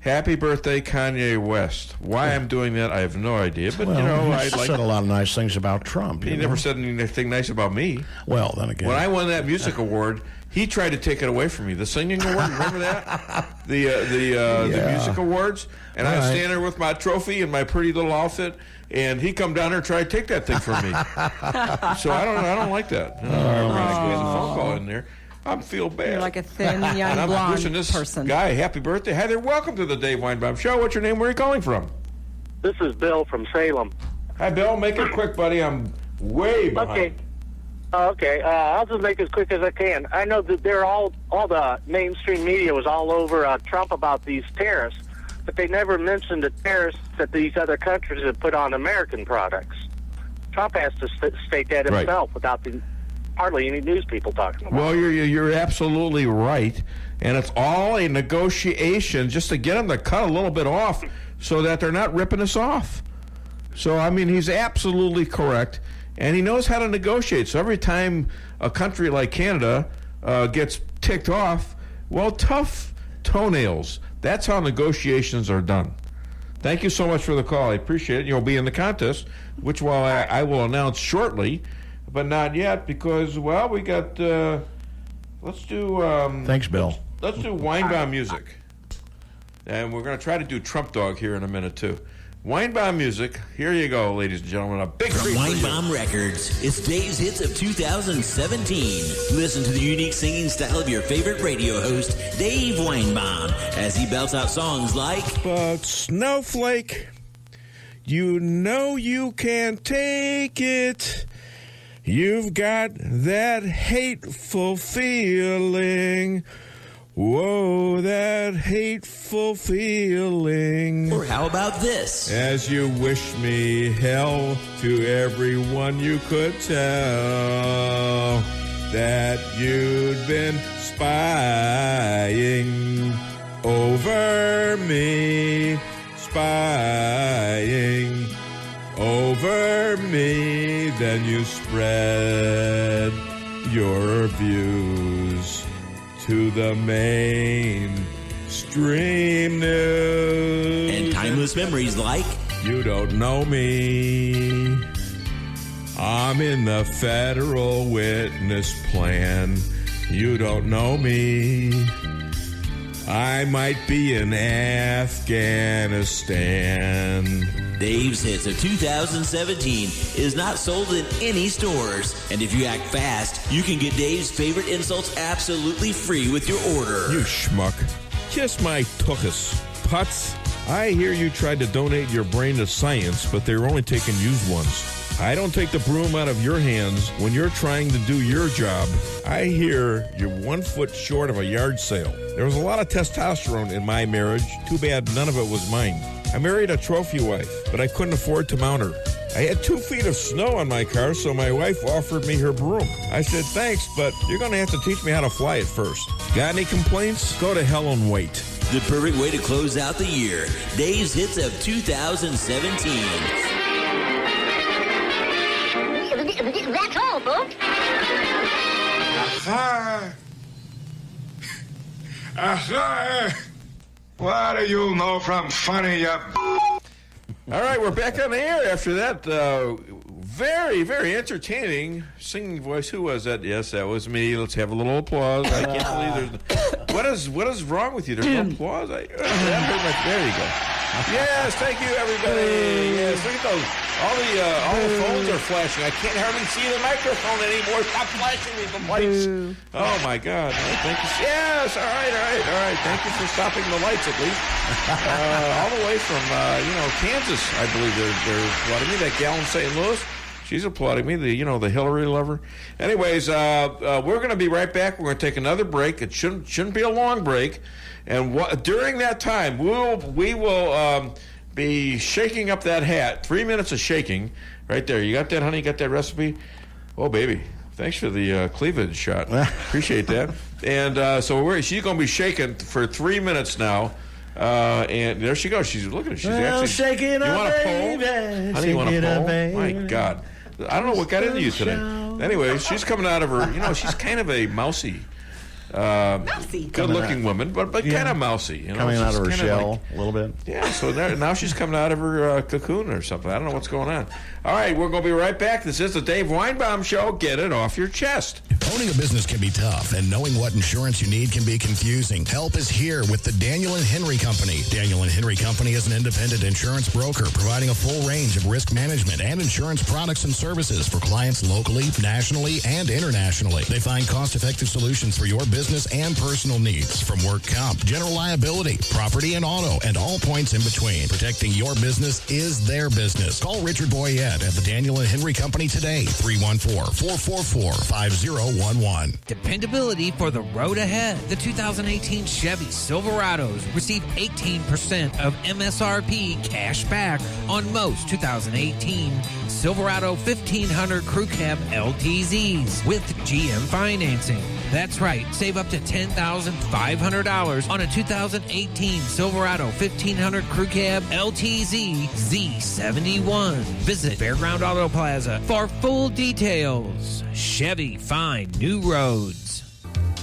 Speaker 3: Happy birthday, Kanye West. Why I'm doing that, I have no idea. But, I
Speaker 4: said a lot of nice things about Trump.
Speaker 3: He never said anything nice about me.
Speaker 4: Well, then again.
Speaker 3: When I won that music award, he tried to take it away from me. The singing award, remember that? The music awards. And I was standing there with my trophy and my pretty little outfit, and he come down there and tried to take that thing from me. So I don't like that. I squeezed a phone call in there. I feel bad.
Speaker 5: You're like a thin, young,
Speaker 3: and I'm
Speaker 5: blonde
Speaker 3: wishing this
Speaker 5: person.
Speaker 3: guy happy birthday. Hi there. Welcome to the Dave Weinbaum Show. What's your name? Where are you calling from?
Speaker 1: This is Bill from Salem.
Speaker 3: Hi, Bill. Make it quick, buddy. I'm way behind.
Speaker 1: Okay. I'll just make it as quick as I can. I know that all the mainstream media was all over Trump about these tariffs, but they never mentioned the tariffs that these other countries have put on American products. Trump has to state that himself without hardly any news people talking about it.
Speaker 3: Well, you're absolutely right, and it's all a negotiation just to get them to cut a little bit off so that they're not ripping us off. So, I mean, he's absolutely correct, and he knows how to negotiate. So every time a country like Canada gets ticked off, well, tough toenails. That's how negotiations are done. Thank you so much for the call. I appreciate it. You'll be in the contest, which I will announce shortly. But not yet because, well, we got, let's do...
Speaker 4: Thanks, Bill.
Speaker 3: Let's do Weinbaum music. And we're going to try to do Trump Dog here in a minute, too. Weinbaum music. Here you go, ladies and gentlemen. A big
Speaker 15: From Weinbaum Records, it's Dave's Hits of 2017. Listen to the unique singing style of your favorite radio host, Dave Weinbaum, as he belts out songs like...
Speaker 20: But Snowflake, you know you can't take it. You've got that hateful feeling. Whoa, that hateful feeling.
Speaker 15: Or how about this?
Speaker 20: As you wish me hell, to everyone you could tell that you'd been spying over me, spying over me, then you spread your views to the mainstream news.
Speaker 15: And timeless memories like...
Speaker 20: You don't know me. I'm in the federal witness plan. You don't know me. I might be in Afghanistan.
Speaker 15: Dave's Hits of 2017 is not sold in any stores. And if you act fast, you can get Dave's favorite insults absolutely free with your order.
Speaker 20: You schmuck. Kiss my tuchus. Putz. I hear you tried to donate your brain to science, but they were only taking used ones. I don't take the broom out of your hands when you're trying to do your job. I hear you're 1 foot short of a yard sale. There was a lot of testosterone in my marriage. Too bad none of it was mine. I married a trophy wife, but I couldn't afford to mount her. I had 2 feet of snow on my car, so my wife offered me her broom. I said, thanks, but you're going to have to teach me how to fly it first. Got any complaints? Go to hell and wait.
Speaker 15: The perfect way to close out the year. Dave's Hits of 2017.
Speaker 12: That's all, folks.
Speaker 10: Aha! Aha! What do you know from funny, you...
Speaker 3: All right, we're back on the air after that. Very, very entertaining singing voice. Who was that? Yes, that was me. Let's have a little applause. I can't believe there's... What is wrong with you? There's no applause? There you go. Yes, thank you, everybody. Yes, look at those. All the phones are flashing. I can't hardly see the microphone anymore. Stop flashing me, the lights. Oh, my God. Thank you. Yes, all right. Thank you for stopping the lights, at least. All the way from, Kansas, I believe they're applauding me. That gal in St. Louis, she's applauding me, the Hillary lover. Anyways, we're going to be right back. We're going to take another break. It shouldn't be a long break. And during that time, we will be shaking up that hat. 3 minutes of shaking right there. You got that, honey? You got that recipe? Oh, baby. Thanks for the cleavage shot. Appreciate that. And so she's going to be shaking for 3 minutes now. And there she goes. She's looking. She's actually.
Speaker 4: Shake it up,
Speaker 3: you want a
Speaker 4: baby.
Speaker 3: poll? Honey, you want a poll? My God. I don't know what got into you today. Anyway, she's coming out of her. She's kind of a mousy
Speaker 5: Mousy.
Speaker 3: Good-looking woman, but kind of mousy. You know?
Speaker 4: Coming out
Speaker 3: She's
Speaker 4: of her
Speaker 3: kinda
Speaker 4: shell a little bit.
Speaker 3: Yeah, so now she's coming out of her cocoon or something. I don't know what's going on. All right, we're going to be right back. This is the Dave Weinbaum Show. Get it off your chest.
Speaker 14: Owning a business can be tough, and knowing what insurance you need can be confusing. Help is here with the Daniel and Henry Company. Daniel and Henry Company is an independent insurance broker providing a full range of risk management and insurance products and services for clients locally, nationally, and internationally. They find cost-effective solutions for your business and personal needs, from work comp, general liability, property and auto, and all points in between. Protecting your business is their business. Call Richard Boyette at the Daniel and Henry Company today, 314-444-5011.
Speaker 8: Dependability for the road ahead. The 2018 Chevy Silverados receive 18% of MSRP cash back on most 2018 Silverado 1500 Crew Cab LTZs with GM financing. That's right, save up to $10,500 on a 2018 Silverado 1500 Crew Cab LTZ Z71. Visit Fairground Auto Plaza for full details. Chevy, find new roads.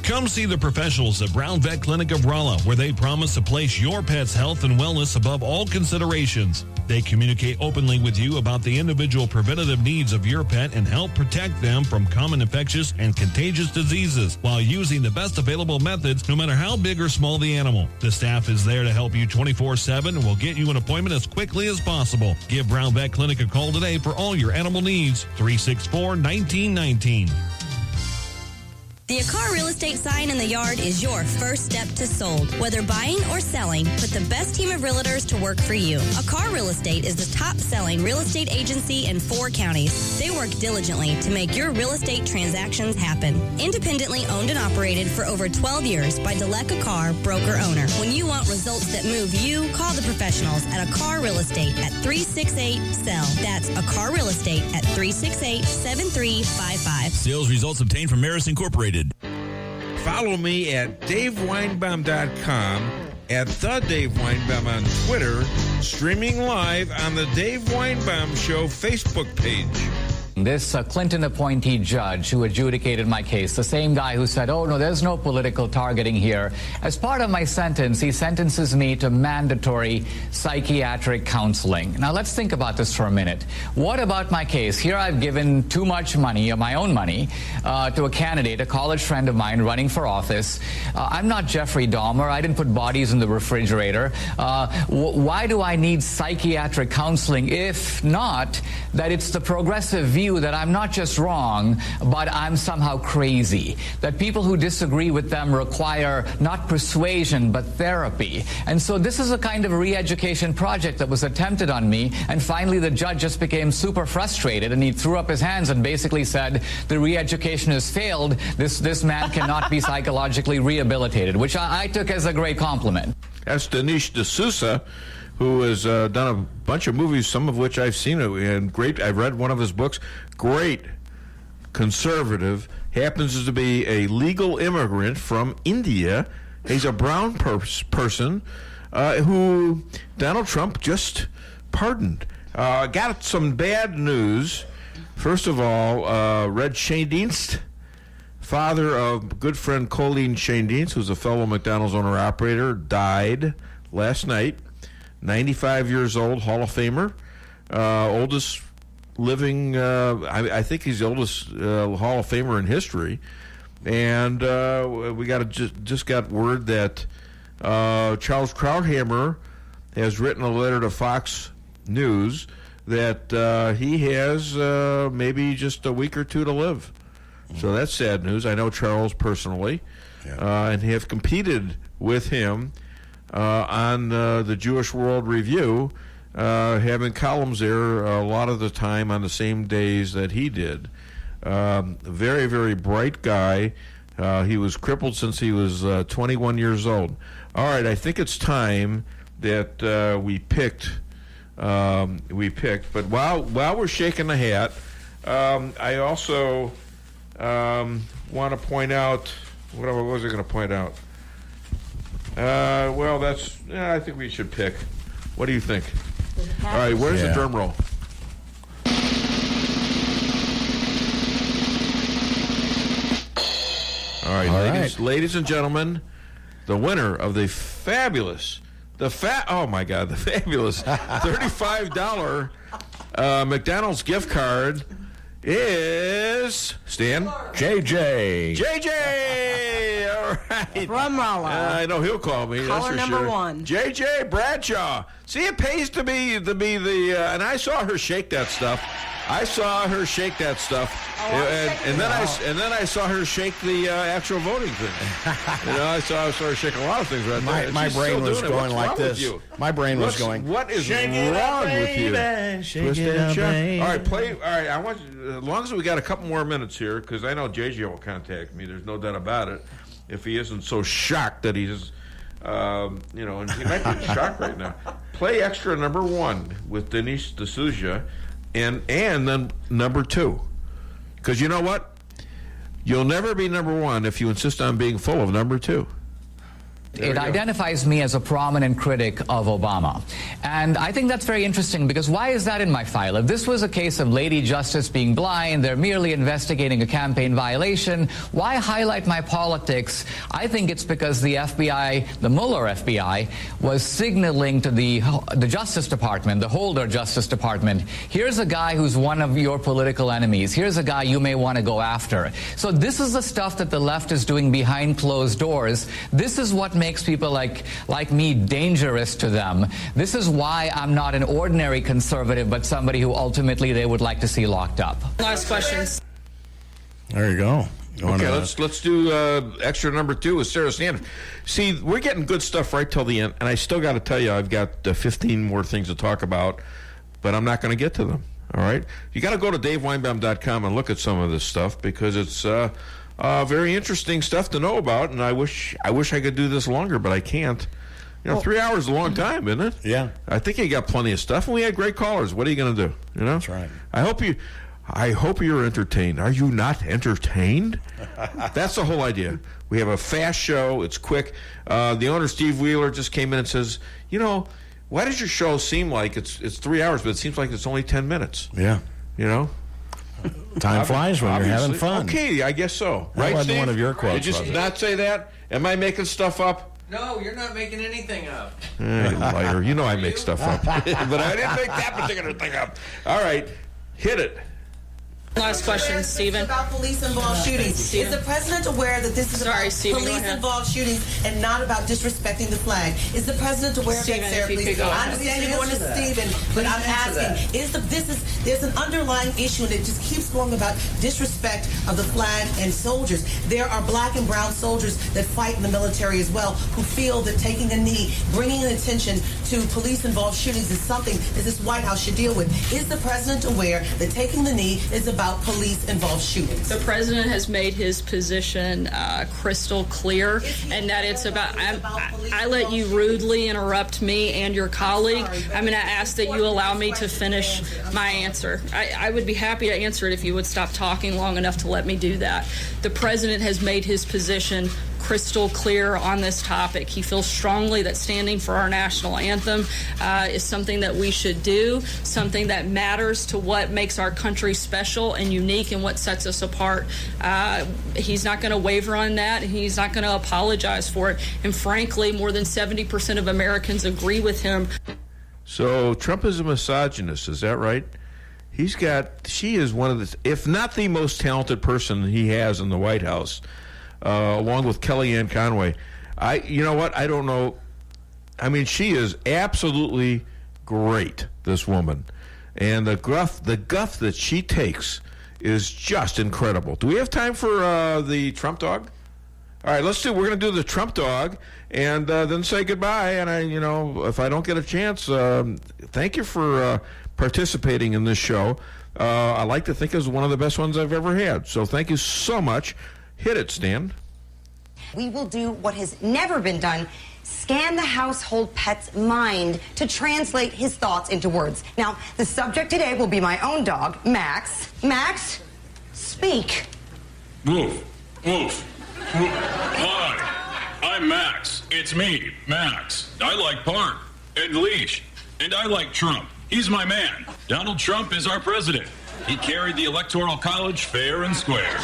Speaker 17: Come see the professionals at Brown Vet Clinic of Rolla, where they promise to place your pet's health and wellness above all considerations. They communicate openly with you about the individual preventative needs of your pet and help protect them from common infectious and contagious diseases while using the best available methods, no matter how big or small the animal. The staff is there to help you 24/7 and will get you an appointment as quickly as possible. Give Brown Vet Clinic a call today for all your animal needs. 364-1919.
Speaker 6: The Akar Real Estate sign in the yard is your first step to sold. Whether buying or selling, put the best team of realtors to work for you. Akar Real Estate is the top-selling real estate agency in 4 counties. They work diligently to make your real estate transactions happen. Independently owned and operated for over 12 years by Delek Akar, broker-owner. When you want results that move you, call the professionals at Akar Real Estate at 368-SELL. That's Akar Real Estate at 368-7355.
Speaker 15: Sales results obtained from Maris Incorporated.
Speaker 3: Follow me at DaveWeinbaum.com, at The Dave Weinbaum on Twitter, streaming live on the Dave Weinbaum Show Facebook page.
Speaker 11: This Clinton appointee judge who adjudicated my case, the same guy who said, oh, no, there's no political targeting here. As part of my sentence, he sentences me to mandatory psychiatric counseling. Now, let's think about this for a minute. What about my case? Here I've given too much money, my own money, to a candidate, a college friend of mine running for office. I'm not Jeffrey Dahmer. I didn't put bodies in the refrigerator. Why do I need psychiatric counseling if not that it's the progressive view that I'm not just wrong, but I'm somehow crazy, that people who disagree with them require not persuasion, but therapy. And so this is a kind of re-education project that was attempted on me, and finally the judge just became super frustrated, and he threw up his hands and basically said, the re-education has failed, this man cannot be psychologically rehabilitated, which I took as a great compliment.
Speaker 3: That's Dinesh D'Souza, who has done a bunch of movies, some of which I've seen, and great. I've read one of his books. Great conservative, happens to be a legal immigrant from India. He's a brown person who Donald Trump just pardoned. Got some bad news. First of all, Red Schoendienst, father of good friend Colleen Schoendienst, who's a fellow McDonald's owner-operator, died last night. 95 years old, Hall of Famer, oldest living, I think he's the oldest Hall of Famer in history. And we just got word that Charles Krauthammer has written a letter to Fox News that he has maybe just a week or two to live. So that's sad news. I know Charles personally, and have competed with him on the Jewish World Review, having columns there a lot of the time on the same days that he did. Very, very bright guy. He was crippled since he was 21 years old. All right, I think it's time that we picked. But while we're shaking the hat, I also want to point out. What was I going to point out? Well, I think we should pick. What do you think? All right, where's the drum roll? All right, ladies and gentlemen, the winner of the fabulous $35 McDonald's gift card is Stan.
Speaker 4: JJ.
Speaker 3: All right.
Speaker 5: From Rolla.
Speaker 3: I know he'll call me.
Speaker 5: Caller
Speaker 3: that's for
Speaker 5: number
Speaker 3: sure.
Speaker 5: 1.
Speaker 3: JJ Bradshaw. See, it pays to be the and I saw her shake that stuff. And then I saw her shake the actual voting thing. I saw her shake a lot of things right there.
Speaker 4: My brain was going like this. My brain was going.
Speaker 3: What is wrong with you? Shake it up, baby. All right, play. All right, I want you, as long as we got a couple more minutes here, because I know JJ will contact me. There's no doubt about it. If he isn't so shocked that he's, and he might be in shock right now. Play extra number 1 with Denise D'Souza. And then number 2. Because you know what? You'll never be number 1 if you insist on being full of number 2.
Speaker 11: It identifies me as a prominent critic of Obama. And I think that's very interesting because why is that in my file? If this was a case of Lady Justice being blind, they're merely investigating a campaign violation, why highlight my politics? I think it's because the FBI, the Mueller FBI, was signaling to the Justice Department, the Holder Justice Department, here's a guy who's one of your political enemies. Here's a guy you may want to go after. So this is the stuff that the left is doing behind closed doors. This is what makes people like me dangerous to them. This is why I'm not an ordinary conservative, but somebody who ultimately they would like to see locked up.
Speaker 18: Last questions.
Speaker 4: There you go.
Speaker 3: Okay, let's do extra number 2 with Sarah Sanders. See, we're getting good stuff right till the end, and I still got to tell you, I've got 15 more things to talk about, but I'm not going to get to them. All right, you got to go to DaveWeinbaum.com and look at some of this stuff because it's very interesting stuff to know about, and I wish I could do this longer, but I can't. 3 hours is a long time, isn't it?
Speaker 4: Yeah.
Speaker 3: I think you got plenty of stuff, and we had great callers. What are you going to do?
Speaker 4: That's right.
Speaker 3: I hope you're entertained. Are you not entertained? That's the whole idea. We have a fast show. It's quick. The owner, Steve Wheeler, just came in and says, why does your show seem like it's 3 hours, but it seems like it's only 10 minutes?
Speaker 4: Yeah. Time flies when you're having fun.
Speaker 3: Okay, I guess so.
Speaker 4: That
Speaker 3: right,
Speaker 4: wasn't
Speaker 3: Steve?
Speaker 4: one of your quotes.
Speaker 3: Did you not say that? Am I making stuff up?
Speaker 8: No, you're not making anything up.
Speaker 3: Liar. I make stuff up. But I didn't make that particular thing up. All right, hit it.
Speaker 18: Last question, Stephen.
Speaker 7: About police-involved shootings. Is the president aware that this is about police-involved shootings and not about disrespecting the flag? Is the president aware of that, Sarah, please? I understand you're going to Stephen, but I'm asking, there's an underlying issue, and it just keeps going about disrespect of the flag and soldiers. There are black and brown soldiers that fight in the military as well who feel that taking a knee, bringing attention to police-involved shootings is something that this White House should deal with. Is the president aware that taking the knee is about police-involved shootings?
Speaker 18: The president has made his position crystal clear, and that it's about. I let you rudely interrupt me and your colleague. I'm going to ask that you allow me to finish my answer. I would be happy to answer it if you would stop talking long enough to let me do that. The president has made his position crystal clear on this topic. He feels strongly that standing for our national anthem is something that we should do, something that matters to what makes our country special and unique and what sets us apart. He's not going to waver on that, and he's not going to apologize for it. And frankly, more than 70% of Americans agree with him.
Speaker 3: So Trump is a misogynist, is that right? She is one of the, if not the most talented person he has in the White House. Along with KellyAnne Conway. You know what? I don't know. I mean, she is absolutely great, this woman. And the guff that she takes is just incredible. Do we have time for the Trump dog? All right, we're going to do the Trump dog and then say goodbye. And if I don't get a chance, thank you for participating in this show. I like to think it was one of the best ones I've ever had. So thank you so much. Hit it, Stan.
Speaker 9: We will do what has never been done. Scan the household pet's mind to translate his thoughts into words. Now, the subject today will be my own dog, Max. Max, speak.
Speaker 21: Woof, woof. Hi, I'm Max. It's me, Max. I like Park and Leash, and I like Trump. He's my man. Donald Trump is our president. He carried the Electoral College fair and square.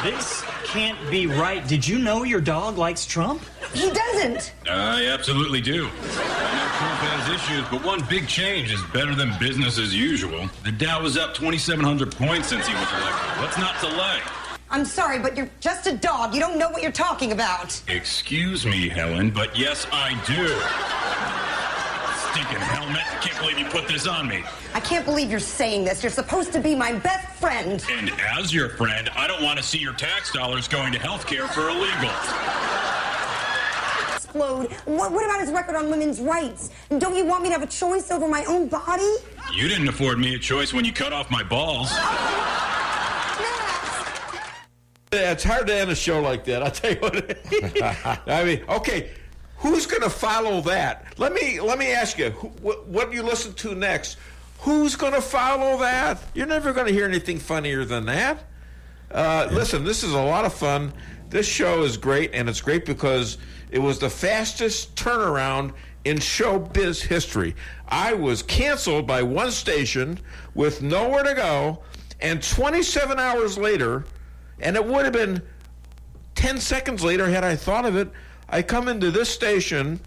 Speaker 22: This
Speaker 2: can't be right. Did you know your dog likes Trump?
Speaker 9: He doesn't.
Speaker 21: I absolutely do. I know Trump has issues, but one big change is better than business as usual. The Dow was up 2,700 points since he was elected. What's not to like?
Speaker 9: I'm sorry, but you're just a dog. You don't know what you're talking about.
Speaker 21: Excuse me, Helen, but yes, I do. Stinking helmet. I can't believe you put this on me.
Speaker 9: I can't believe you're saying this. You're supposed to be my best friend.
Speaker 21: And as your friend, I don't want to see your tax dollars going to health care for illegals.
Speaker 9: Explode. What about his record on women's rights? Don't you want me to have a choice over my own body?
Speaker 21: You didn't afford me a choice when you cut off my balls.
Speaker 3: It's hard to end a show like that. I'll tell you what. I mean, okay, who's going to follow that? Let me ask you, what you listen to next, who's going to follow that? You're never going to hear anything funnier than that. Listen, this is a lot of fun. This show is great, and it's great because it was the fastest turnaround in showbiz history. I was canceled by one station with nowhere to go, and 27 hours later, and it would have been 10 seconds later had I thought of it, I come into this station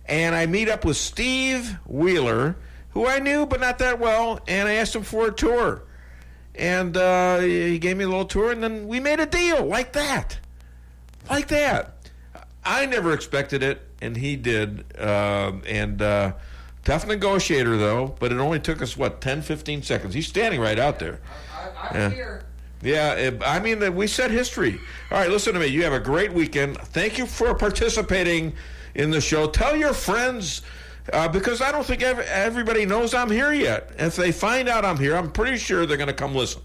Speaker 3: and I meet up with Steve Wheeler, who I knew but not that well, and I asked him for a tour. And he gave me a little tour, and then we made a deal like that. Like that. I never expected it, and he did. Tough negotiator, though, but it only took us, 10, 15 seconds. He's standing right out there.
Speaker 13: I'm here.
Speaker 3: Yeah, I mean, we set history. All right, listen to me. You have a great weekend. Thank you for participating in the show. Tell your friends, because I don't think everybody knows I'm here yet. If they find out I'm here, I'm pretty sure they're going to come listen.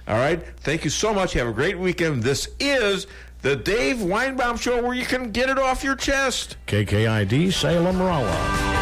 Speaker 3: All right? Thank you so much. Have a great weekend. This is the Dave Weinbaum Show, where you can get it off your chest.
Speaker 4: KKID, Salem, Rolla.